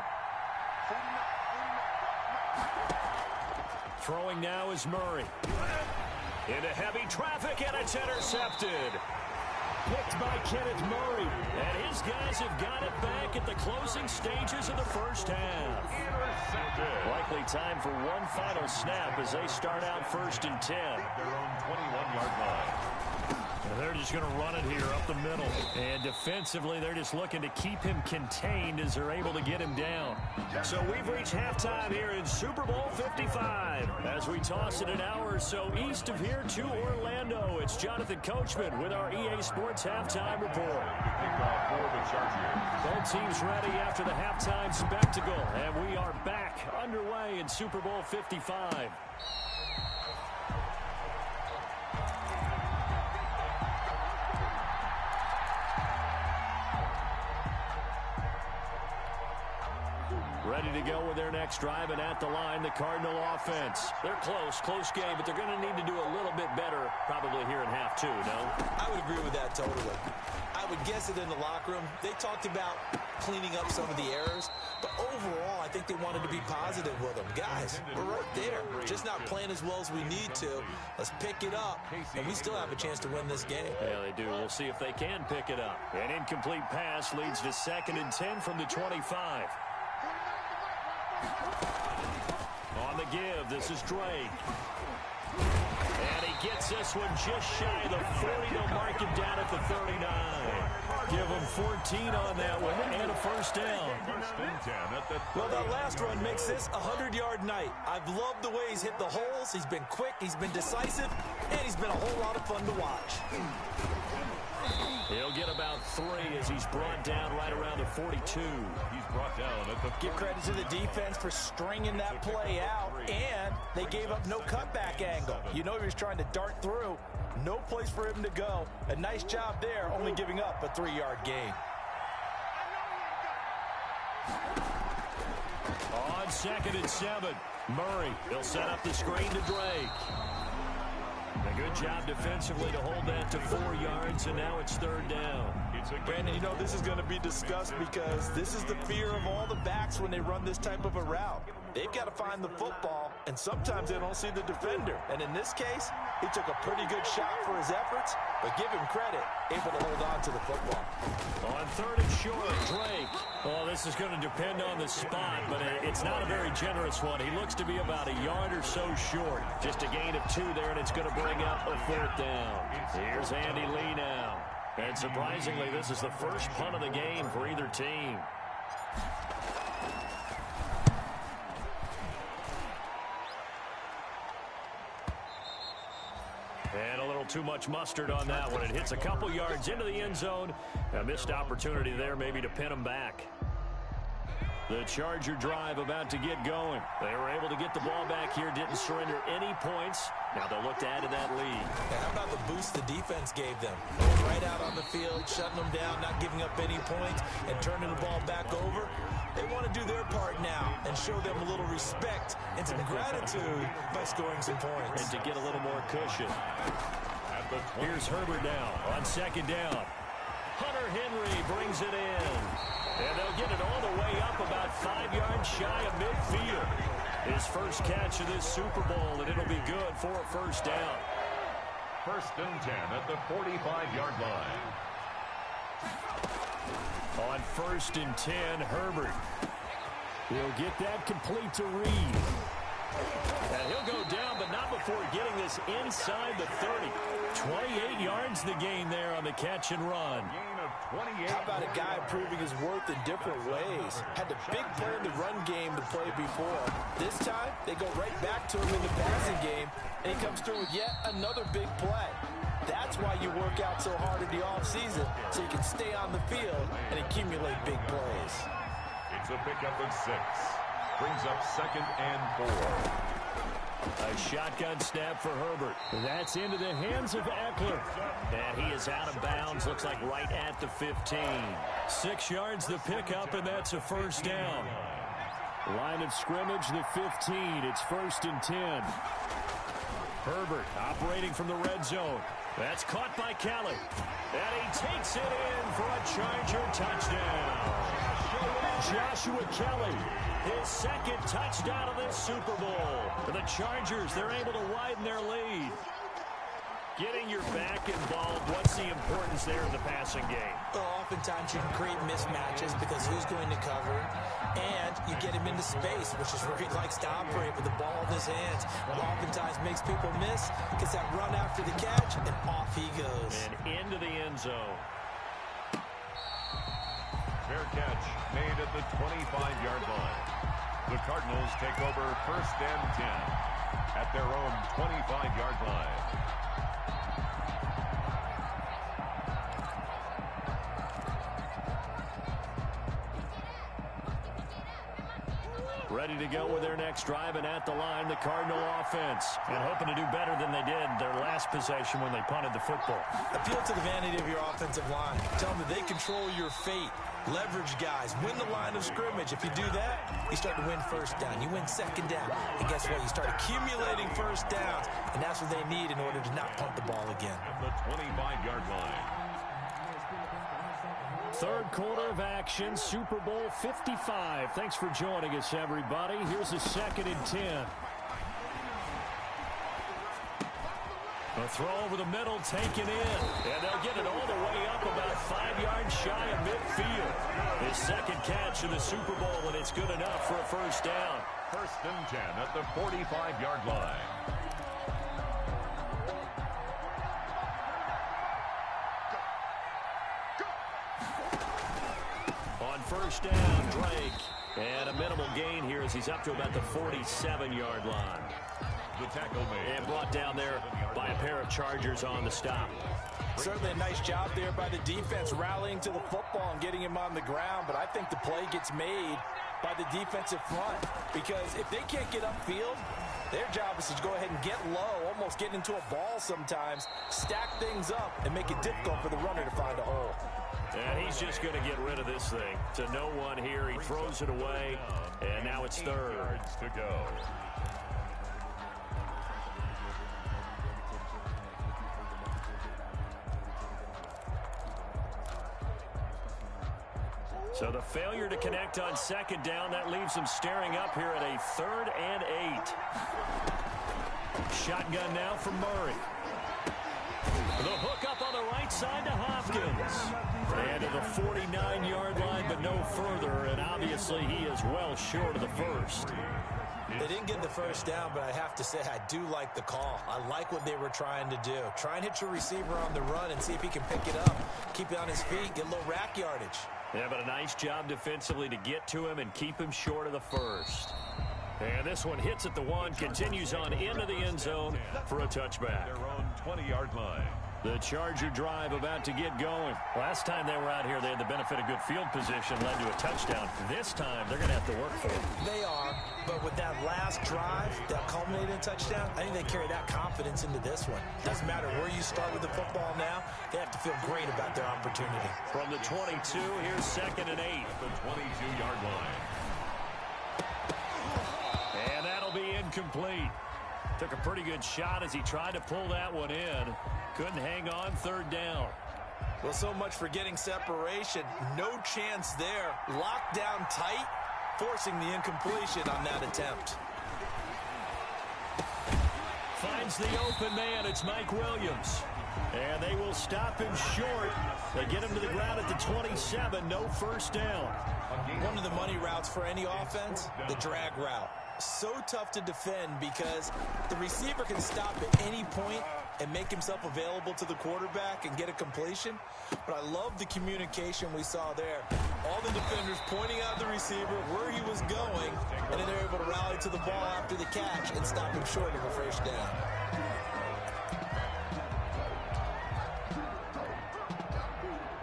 Throwing now is Murray. Into heavy traffic, and it's intercepted. Picked by Kenneth Murray. And his guys have got it back at the closing stages of the first half. Intercepted. Likely time for one final snap as they start out 1st and 10. At their own 21-yard line. And they're just going to run it here up the middle. And defensively, they're just looking to keep him contained as they're able to get him down. So we've reached halftime here in Super Bowl 55. As we toss it an hour or so east of here to Orlando, it's Jonathan Coachman with our EA Sports Halftime Report. Both teams ready after the halftime spectacle. And we are back underway in Super Bowl 55. Ready to go with their next drive, and at the line, the Cardinal offense. They're close game, but they're going to need to do a little bit better probably here in half 2, no? I would agree with that totally. I would guess it in the locker room. They talked about cleaning up some of the errors, but overall, I think they wanted to be positive with them. Guys, we're right there. Just not playing as well as we need to. Let's pick it up, and we still have a chance to win this game. Yeah, they do. We'll see if they can pick it up. An incomplete pass leads to 2nd and 10 from the 25. On the give, this is Drake. And he gets this one just shy of the 40. They'll mark him down at the 39. Give him 14 on that one and a first down. Well, that last run makes this a 100-yard night. I've loved the way he's hit the holes. He's been quick, he's been decisive, and he's been a whole lot of fun to watch. He'll get about 3 as he's brought down right around the 42. He's brought down at the 40. Give credit to the defense for stringing that play out, and they gave up no cutback angle. You know he was trying to dart through. No place for him to go. A nice job there, only giving up a 3-yard gain. On 2nd and 7, Murray. He'll set up the screen to Drake. A good job defensively to hold that to 4 yards, and now it's 3rd down. Brandon, you know this is going to be discussed because this is the fear of all the backs when they run this type of a route. They've got to find the football, and sometimes they don't see the defender. And in this case, he took a pretty good shot for his efforts, but give him credit, able to hold on to the football. On 3rd and short, Drake. Well, this is going to depend on the spot, but it's not a very generous one. He looks to be about a yard or so short. Just a gain of 2 there, and it's going to bring up a 4th down. Here's Andy Lee now. And surprisingly, this is the first punt of the game for either team. And a little too much mustard on that one. It hits a couple yards into the end zone. A missed opportunity there maybe to pin them back. The Charger drive about to get going. They were able to get the ball back here, didn't surrender any points. Now they'll look to add to that lead. And how about the boost the defense gave them? Right out on the field, shutting them down, not giving up any points, and turning the ball back over. They want to do their part now and show them a little respect and some gratitude by scoring some points. And to get a little more cushion. Here's Herbert now on second down. Hunter Henry brings it in. And they'll get it all the way up about 5 yards shy of midfield. His first catch of this Super Bowl, and it'll be good for a first down. 1st and 10 at the 45-yard line. On 1st and 10, Herbert. He'll get that complete to Reed. And he'll go down, but not before getting this inside the 30. 28 yards the gain there on the catch and run. How about a guy proving his worth in different ways? Had the big play in the run game to play before. This time, they go right back to him in the passing game, and he comes through with yet another big play. That's why you work out so hard in the offseason, so you can stay on the field and accumulate big plays. It's a pickup of 6. Brings up 2nd and 4. A shotgun snap for Herbert. That's into the hands of Eckler. And he is out of bounds. Looks like right at the 15. 6 yards the pickup, and that's a first down. Line of scrimmage, the 15. It's 1st and 10. Herbert operating from the red zone. That's caught by Kelly. And he takes it in for a Charger touchdown. Joshua Kelly, his 2nd touchdown of this Super Bowl. For the Chargers, they're able to widen their lead. Getting your back involved, what's the importance there in the passing game? Well, oftentimes you can create mismatches because who's going to cover, and you get him into space, which is where he likes to operate with the ball in his hands. Oftentimes makes people miss, gets that run after the catch, and off he goes. And into the end zone. Fair catch made at the 25-yard line. The Cardinals take over 1st and 10 at their own 25-yard line. Ready to go with their next drive, and at the line, the Cardinal offense. And hoping to do better than they did their last possession when they punted the football. Appeal to the vanity of your offensive line. Tell them that they control your fate. Leverage guys. Win the line of scrimmage. If you do that, you start to win first down. You win second down. And guess what? You start accumulating first downs. And that's what they need in order to not punt the ball again. At the 25-yard line. 3rd quarter of action, Super Bowl 55. Thanks for joining us, everybody. Here's a 2nd and 10. A throw over the middle, taken in. And they'll get it all the way up about 5 yards shy of midfield. His 2nd catch of the Super Bowl, and it's good enough for a first down. 1st and 10 at the 45-yard line. On first down, Drake. And a minimal gain here as he's up to about the 47-yard line. The tackle made. And brought down there by a pair of Chargers on the stop. Certainly a nice job there by the defense rallying to the football and getting him on the ground, but I think the play gets made by the defensive front because if they can't get upfield, their job is to go ahead and get low, almost get into a ball sometimes, stack things up, and make it difficult for the runner to find a hole. And he's just going to get rid of this thing to no one here. He throws it away, and now it's 3rd. Yards to go. So the failure to connect on 2nd down, that leaves them staring up here at a 3rd and 8. Shotgun now for Murray. The hook up on the right side to Hopkins. And to the 49-yard line, but no further. And obviously he is well short of the first. They didn't get the first down, but I have to say I do like the call. I like what they were trying to do. Try and hit your receiver on the run and see if he can pick it up. Keep it on his feet, get a little rack yardage. Yeah, but a nice job defensively to get to him and keep him short of the first. And this one hits at the 1, continues on into the end zone for a touchback. Their own 20-yard line. The Charger drive about to get going. Last time they were out here, they had the benefit of good field position, led to a touchdown. This time, they're going to have to work for it. They are, but with that last drive, that culminating touchdown, I think they carry that confidence into this one. Doesn't matter where you start with the football now, they have to feel great about their opportunity. From the 22, here's 2nd and 8. The 22-yard line. And that'll be incomplete. Took a pretty good shot as he tried to pull that one in. Couldn't hang on 3rd down. Well, so much for getting separation. No chance there. Locked down tight, forcing the incompletion on that attempt. Finds the open man. It's Mike Williams. And they will stop him short. They get him to the ground at the 27. No 1st down. One of the money routes for any offense, the drag route. So tough to defend because the receiver can stop at any point and make himself available to the quarterback and get a completion. But I love the communication we saw there. All the defenders pointing out the receiver where he was going, and then they're able to rally to the ball after the catch and stop him short of a 1st down.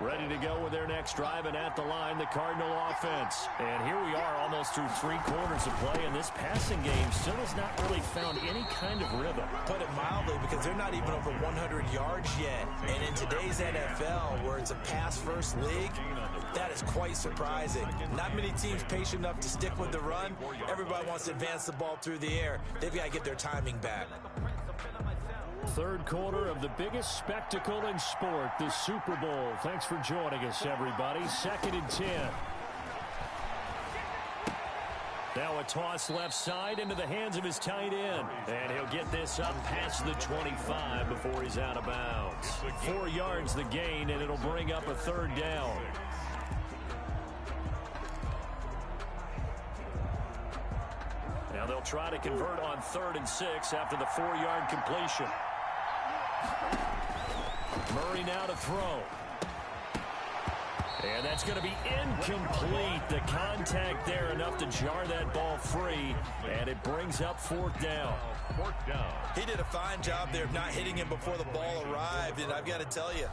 Ready to go with their next drive, and at the line, the Cardinal offense. And here we are almost through 3 quarters of play, and this passing game still has not really found any kind of rhythm. Put it mildly, because they're not even over 100 yards yet. And in today's NFL, where it's a pass-first league, that is quite surprising. Not many teams patient enough to stick with the run. Everybody wants to advance the ball through the air. They've got to get their timing back. 3rd quarter of the biggest spectacle in sport, the Super Bowl. Thanks for joining us, everybody. 2nd and 10. Now a toss left side into the hands of his tight end. And he'll get this up past the 25 before he's out of bounds. 4 yards the gain, and it'll bring up a 3rd down. Now they'll try to convert on 3rd and 6 after the 4-yard completion. Murray now to throw. And that's going to be incomplete. The contact there enough to jar that ball free, and it brings up 4th down. 4th down. He did a fine job there of not hitting him before the ball arrived, and I've got to tell you,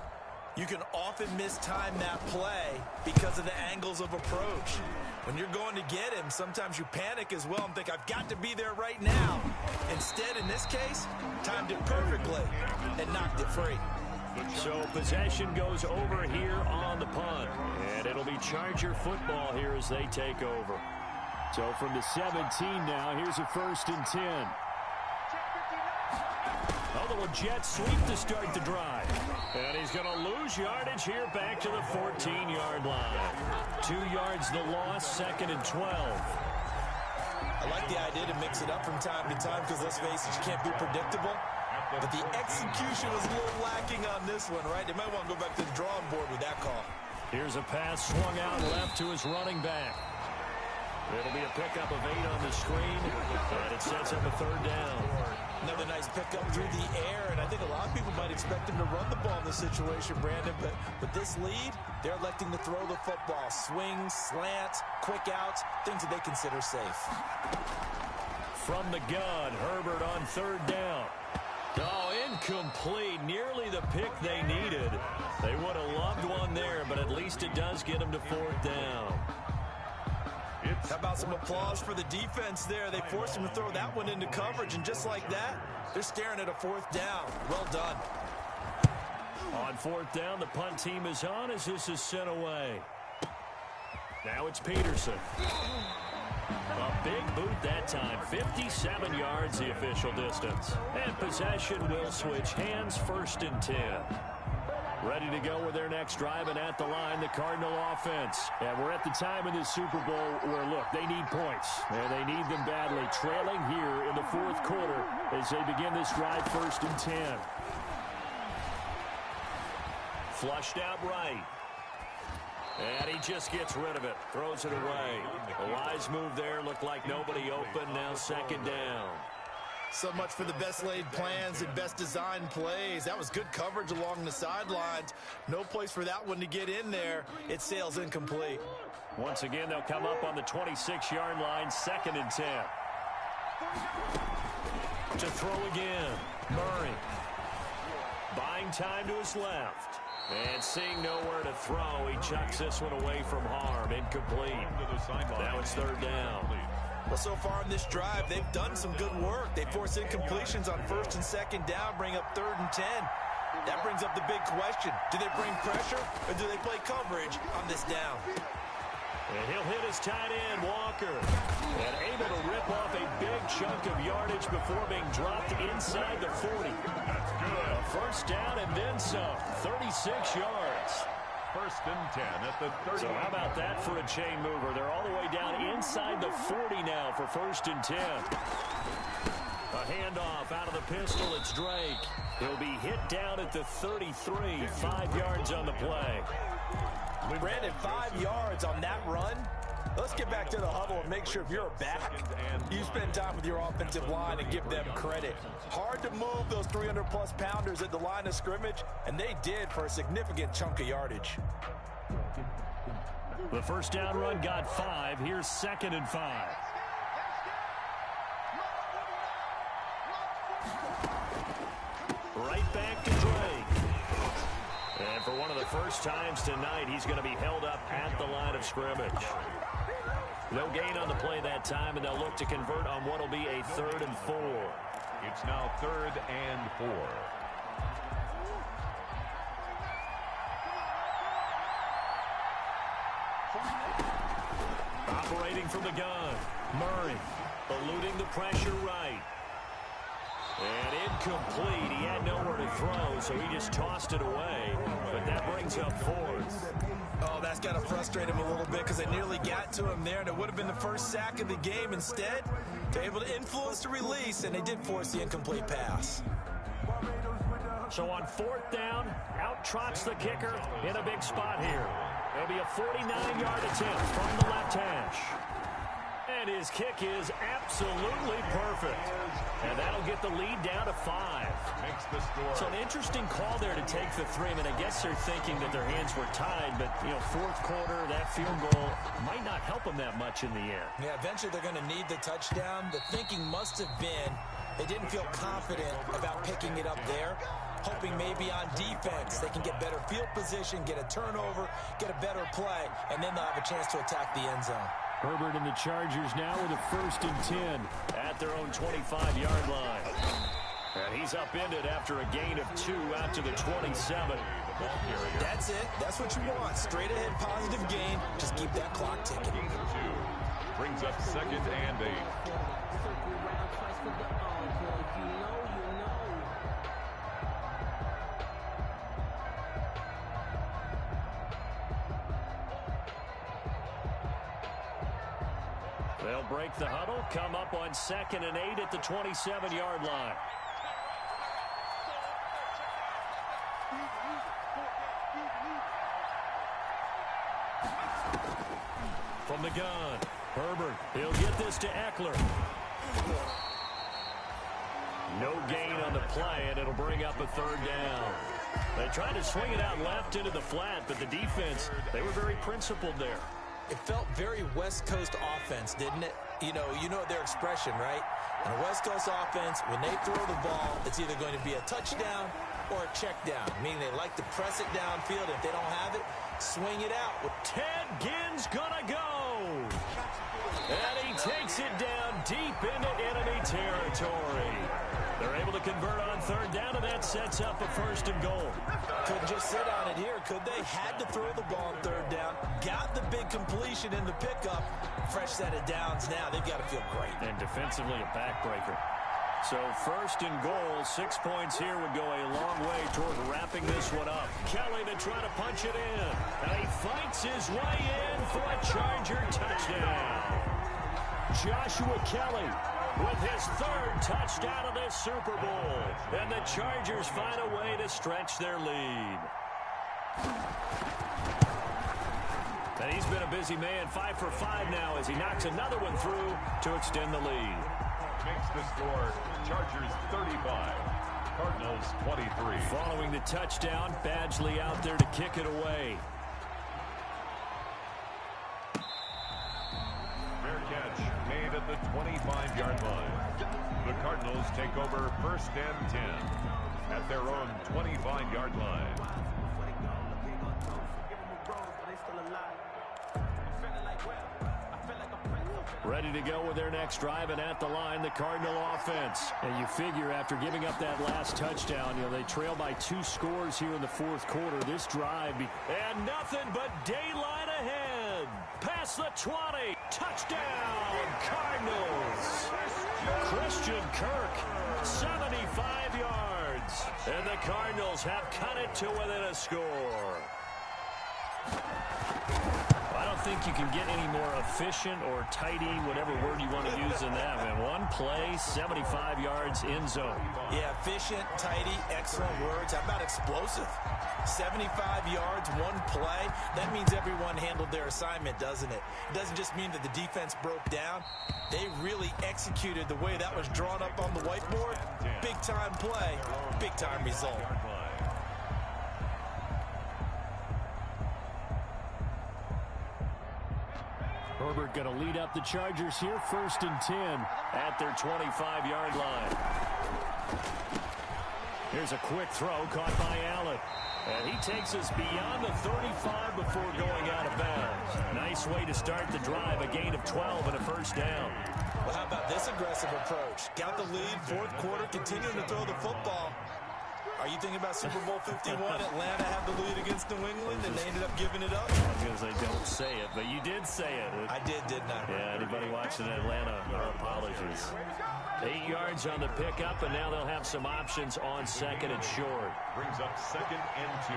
you can often mistime that play because of the angles of approach. When you're going to get him, sometimes you panic as well and think, I've got to be there right now. Instead, in this case, timed it perfectly and knocked it free. So possession goes over here on the punt. And it'll be Charger football here as they take over. So from the 17 now, here's a 1st and 10. A little jet sweep to start the drive. And he's going to lose yardage here back to the 14-yard line. 2 yards the loss, 2nd and 12. I like the idea to mix it up from time to time because, let's face it, you can't be predictable. But the execution was a little lacking on this one, right? They might want to go back to the drawing board with that call. Here's a pass swung out left to his running back. It'll be a pickup of 8 on the screen, and it sets up a 3rd down. Another nice pickup through the air, and I think a lot of people might expect him to run the ball in this situation, Brandon, but with this lead, they're electing to throw the football. Swings, slants, quick outs, things that they consider safe. From the gun, Herbert on 3rd down. Oh, incomplete. Nearly the pick they needed. They would have loved one there, but at least it does get them to 4th down. How about some applause for the defense there? They forced him to throw that one into coverage, and just like that, they're staring at a 4th down. Well done. On 4th down, the punt team is on as this is sent away. Now it's Peterson. A big boot that time. 57 yards the official distance. And possession will switch hands, 1st and 10. Ready to go with their next drive, and at the line, the Cardinal offense. And we're at the time in this Super Bowl where, look, they need points. And they need them badly. Trailing here in the 4th quarter as they begin this drive, 1st and 10. Flushed out right. And he just gets rid of it. Throws it away. A wise move there. Looked like nobody open. Now 2nd down. So much for the best laid plans and best designed plays. That was good coverage along the sidelines. No place for that one to get in there. It sails incomplete. Once again, they'll come up on the 26-yard line, 2nd and 10. To throw again, Murray. Buying time to his left. And seeing nowhere to throw, he chucks this one away from harm. Incomplete. Now it's third down. Well, so far in this drive, they've done some good work. They force incompletions on first and second down, bring up 3rd and 10. That brings up the big question. Do they bring pressure or do they play coverage on this down? And he'll hit his tight end, Walker. And able to rip off a big chunk of yardage before being dropped inside the 40. That's good. A first down and then some. 36 yards. First and 10 at the 30. So how about that for a chain mover? They're all the way down inside the 40 now for first and 10. A handoff out of the pistol. It's Drake. He'll be hit down at the 33. 5 yards on the play. Brandon, 5 yards on that run. Let's get back to the huddle and make sure if you're a back, you spend time with your offensive line and give them credit. Hard to move those 300-plus pounders at the line of scrimmage, and they did for a significant chunk of yardage. The first down run got 5. Here's 2nd and 5. Right back to Drake. And for one of the first times tonight, he's going to be held up at the line of scrimmage. No gain on the play that time, and they'll look to convert on what will be a 3rd and 4. It's now 3rd and 4. Operating from the gun, Murray eluding the pressure right. And incomplete. He had nowhere to throw, so he just tossed it away. But that brings up 4th. Oh, that's got to frustrate him a little bit because they nearly got to him there, and it would have been the first sack of the game. Instead, they're able to influence the release, and they did force the incomplete pass. So on 4th down, out trots the kicker in a big spot here. It'll be a 49-yard attempt from the left hash. And his kick is absolutely perfect. And that'll get the lead down to 5. Makes the score. So an interesting call there to take the 3. I mean, I guess they're thinking that their hands were tied, but, you know, 4th quarter, that field goal might not help them that much in the end. Yeah, eventually they're going to need the touchdown. The thinking must have been they didn't feel confident about picking it up there, hoping maybe on defense they can get better field position, get a turnover, get a better play, and then they'll have a chance to attack the end zone. Herbert and the Chargers now with a 1st and 10 at their own 25-yard line. And he's upended after a gain of 2 out to the 27. That's it. That's what you want. Straight ahead positive gain. Just keep that clock ticking. 2 brings up 2nd and 8. They'll break the huddle, come up on 2nd and 8 at the 27-yard line. From the gun, Herbert, he'll get this to Eckler. No gain on the play, and it'll bring up a 3rd down. They tried to swing it out left into the flat, but the defense, they were very principled there. It felt very West Coast offense, didn't it? You know their expression, right? In a West Coast offense, when they throw the ball, it's either going to be a touchdown or a check down, meaning they like to press it downfield. If they don't have it, swing it out. Ted Ginn's gonna go. And he takes it down deep into enemy territory. They're able to convert on 3rd down, and that sets up a 1st and goal. Couldn't just sit on it here, could they? Had to throw the ball on 3rd down. Got the big completion in the pickup. Fresh set of downs now. They've got to feel great. And defensively, a backbreaker. So 1st and goal, 6 points here would go a long way toward wrapping this one up. Kelly to try to punch it in. And he fights his way in for a Charger touchdown. Joshua Kelly with his 3rd touchdown of this Super Bowl. And the Chargers find a way to stretch their lead. And he's been a busy man, 5 for 5 now as he knocks another one through to extend the lead. Makes the score Chargers 35, Cardinals 23. Following the touchdown, Badgley out there to kick it away. Fair catch made at at the 25-yard line. The Cardinals take over 1st and 10 at their own 25-yard line. Ready to go with their next drive, and at the line, the Cardinal offense. And you figure after giving up that last touchdown, they trail by 2 scores here in the 4th quarter. This drive, and nothing but daylight ahead. Past the 20, touchdown, Cardinals. Christian Kirk, 75 yards. And the Cardinals have cut it to within a score. I don't think you can get any more efficient or tidy, whatever word you want to use in that. Man, one play, 75 yards, end zone. Yeah, efficient, tidy, excellent words. How about explosive? 75 yards, one play. That means everyone handled their assignment, doesn't it? It doesn't just mean that the defense broke down. They really executed the way that was drawn up on the whiteboard. Big-time play, big-time result. Herbert going to lead up the Chargers here, 1st and 10 at their 25-yard line. Here's a quick throw caught by Allen. And he takes us beyond the 35 before going out of bounds. Nice way to start the drive, a gain of 12 and a 1st down. Well, how about this aggressive approach? Got the lead, 4th quarter, continuing to throw the football. Are you thinking about Super Bowl 51? Atlanta had the lead against New England, and they ended up giving it up? I was going to say, don't say it, but you did say it. I didn't I? Yeah, anybody watching Atlanta, our apologies. 8 yards on the pickup, and now they'll have some options on 2nd and short. Brings up 2nd and 2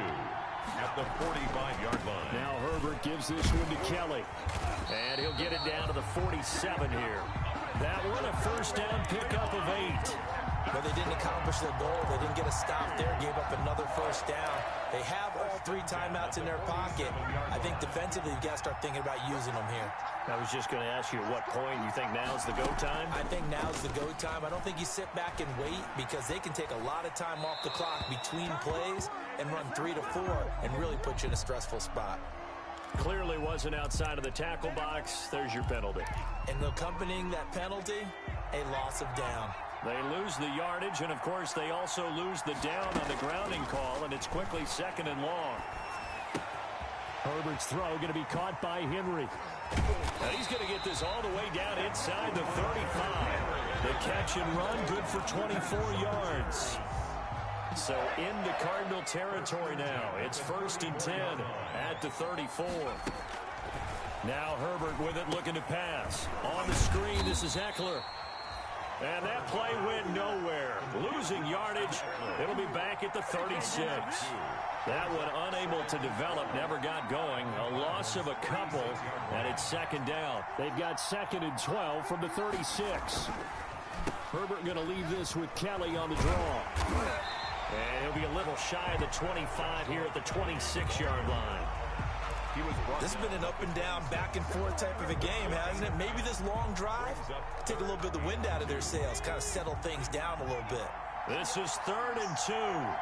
at the 45-yard line. Now Herbert gives this one to Kelly, and he'll get it down to the 47 here. That one a 1st down pickup of 8. But they didn't accomplish their goal. They didn't get a stop there, gave up another 1st down. They have all 3 timeouts in their pocket. I think defensively, you've got to start thinking about using them here. I was just going to ask you at what point you think now's the go time? I think now's the go time. I don't think you sit back and wait because they can take a lot of time off the clock between plays and run 3 to 4 and really put you in a stressful spot. Clearly wasn't outside of the tackle box. There's your penalty. And accompanying that penalty, a loss of down. They lose the yardage, and of course they also lose the down on the grounding call, and it's quickly 2nd and long. Herbert's throw going to be caught by Henry. And he's going to get this all the way down inside the 35. The catch and run, good for 24 yards. So into Cardinal territory now. It's 1st and 10 at the 34. Now Herbert with it, looking to pass. On the screen, this is Eckler. And that play went nowhere. Losing yardage. It'll be back at the 36. That one unable to develop, never got going. A loss of a couple, and it's 2nd down. They've got 2nd and 12 from the 36. Herbert going to leave this with Kelly on the draw. And he'll be a little shy of the 25 here at the 26-yard line. This has been an up and down, back and forth type of a game, hasn't it? Maybe this long drive, take a little bit of the wind out of their sails, kind of settle things down a little bit. This is 3rd and 2,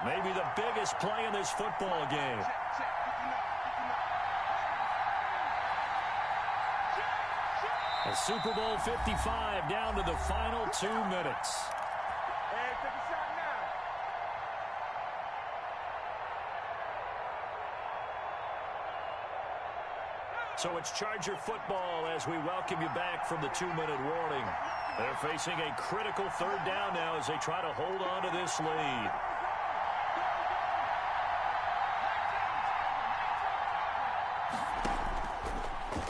maybe the biggest play in this football game. A Super Bowl 55 down to the final 2 minutes. So it's Charger football as we welcome you back from the 2-minute warning. They're facing a critical 3rd down now as they try to hold on to this lead.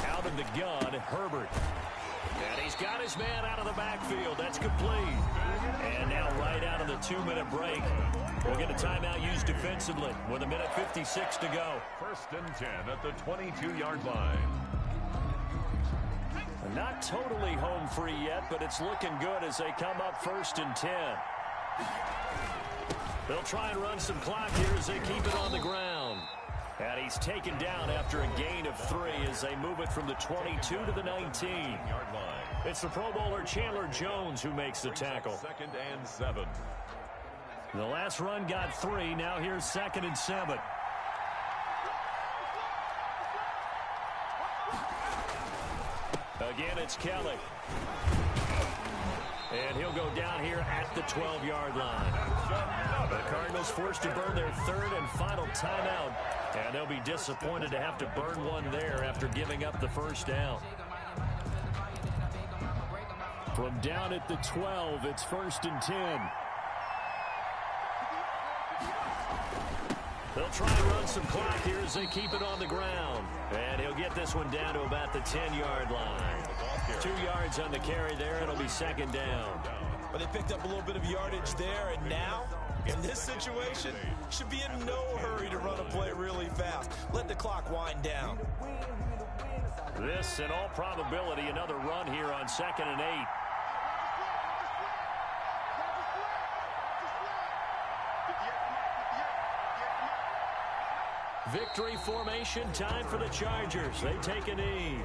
Out of the gun, Herbert. And he's got his man out of the backfield. That's complete. And now right out of the 2-minute break, we'll get a timeout used defensively with 1:56 to go. 1st and 10 at the 22-yard line. Not totally home free yet, but it's looking good as they come up 1st and 10. They'll try and run some clock here as they keep it on the ground. And he's taken down after a gain of 3 as they move it from the 22 to the 19-yard line. It's the Pro Bowler Chandler Jones who makes the tackle. 2nd and 7. The last run got 3. Now here's 2nd and 7. Again, it's Kelly. And he'll go down here at the 12-yard line. The Cardinals forced to burn their third and final timeout. And they'll be disappointed to have to burn one there after giving up the first down. From down at the 12, it's 1st and 10. They'll try and run some clock here as they keep it on the ground. And he'll get this one down to about the 10-yard line. 2 yards on the carry there. It'll be 2nd down. But they picked up a little bit of yardage there, and now, in this situation, should be in no hurry to run a play really fast. Let the clock wind down. This, in all probability, another run here on 2nd and 8. Victory formation, time for the Chargers. They take a knee.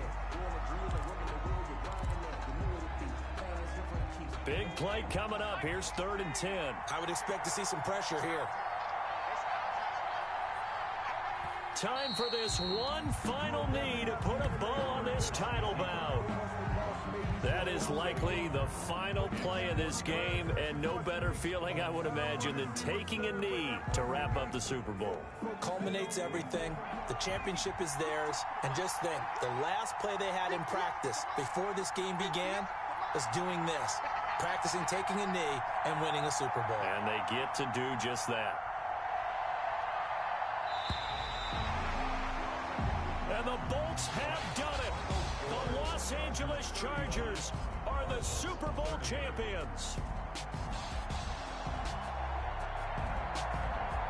Big play coming up. Here's 3rd and 10. I would expect to see some pressure here. Time for this one final knee to put a bow on this title bout. That is likely the final play of this game, and no better feeling, I would imagine, than taking a knee to wrap up the Super Bowl. Culminates everything. The championship is theirs. And just think, the last play they had in practice before this game began was doing this. Practicing taking a knee and winning a Super Bowl. And they get to do just that. And the Bolts have done it. The Los Angeles Chargers are the Super Bowl champions.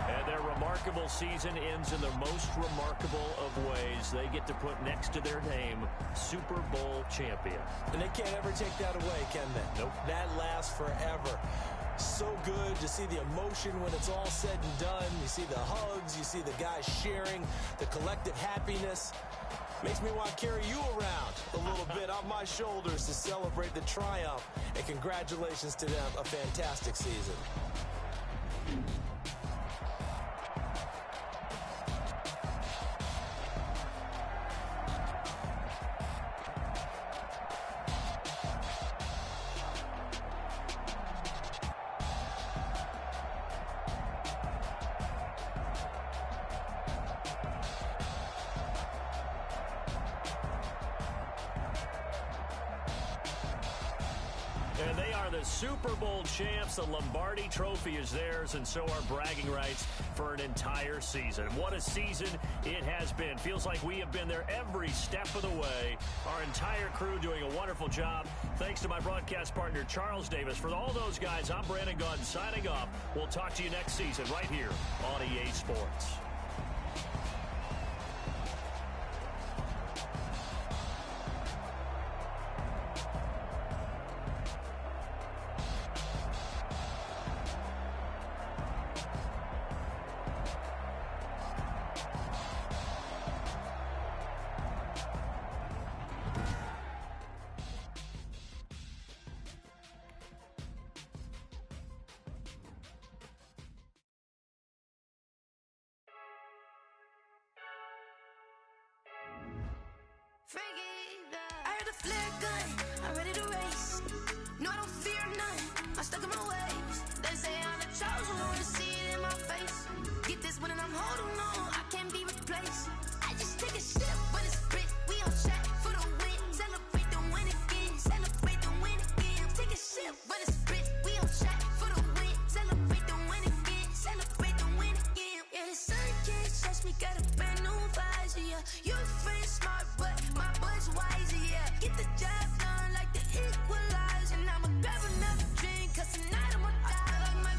And their remarkable season ends in the most remarkable of ways. They get to put next to their name, Super Bowl champion. And they can't ever take that away, can they? Nope. That lasts forever. So good to see the emotion when it's all said and done. You see the hugs, you see the guys sharing, the collective happiness. Makes me want to carry you around a little bit on my shoulders to celebrate the triumph. And congratulations to them, a fantastic season. And they are the Super Bowl champs. The Lombardi Trophy is theirs, and so are bragging rights for an entire season. What a season it has been. Feels like we have been there every step of the way. Our entire crew doing a wonderful job. Thanks to my broadcast partner, Charles Davis. For all those guys, I'm Brandon Gaudin signing off. We'll talk to you next season right here on EA Sports. I heard a flare gun, I'm ready to race. No, I don't fear none, I'm stuck in my ways. They say I'm the chosen one, to see it in my face. Get this one and I'm holding on, I can't be replaced. I just take a sip when it's spit, we on track for the win. Celebrate the win again, celebrate the win again. Take a sip when it's spit, we on track for the win. Celebrate the win again, celebrate the win again. Yeah, the sun can't touch me, got a brand new visor, yeah. You're friend smart, but my bud's wiser, yeah. Get the job done like the equalizer. And I'ma grab another drink, cause tonight I'ma die like my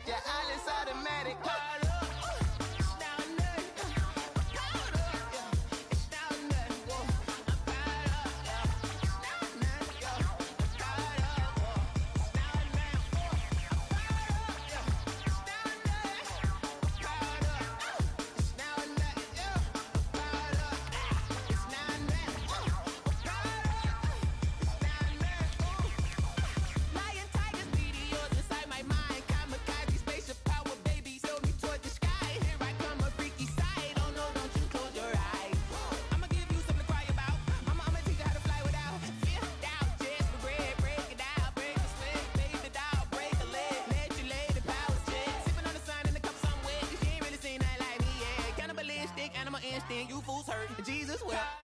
Yeah, Alice automatic. You fools hurt. Jesus, well.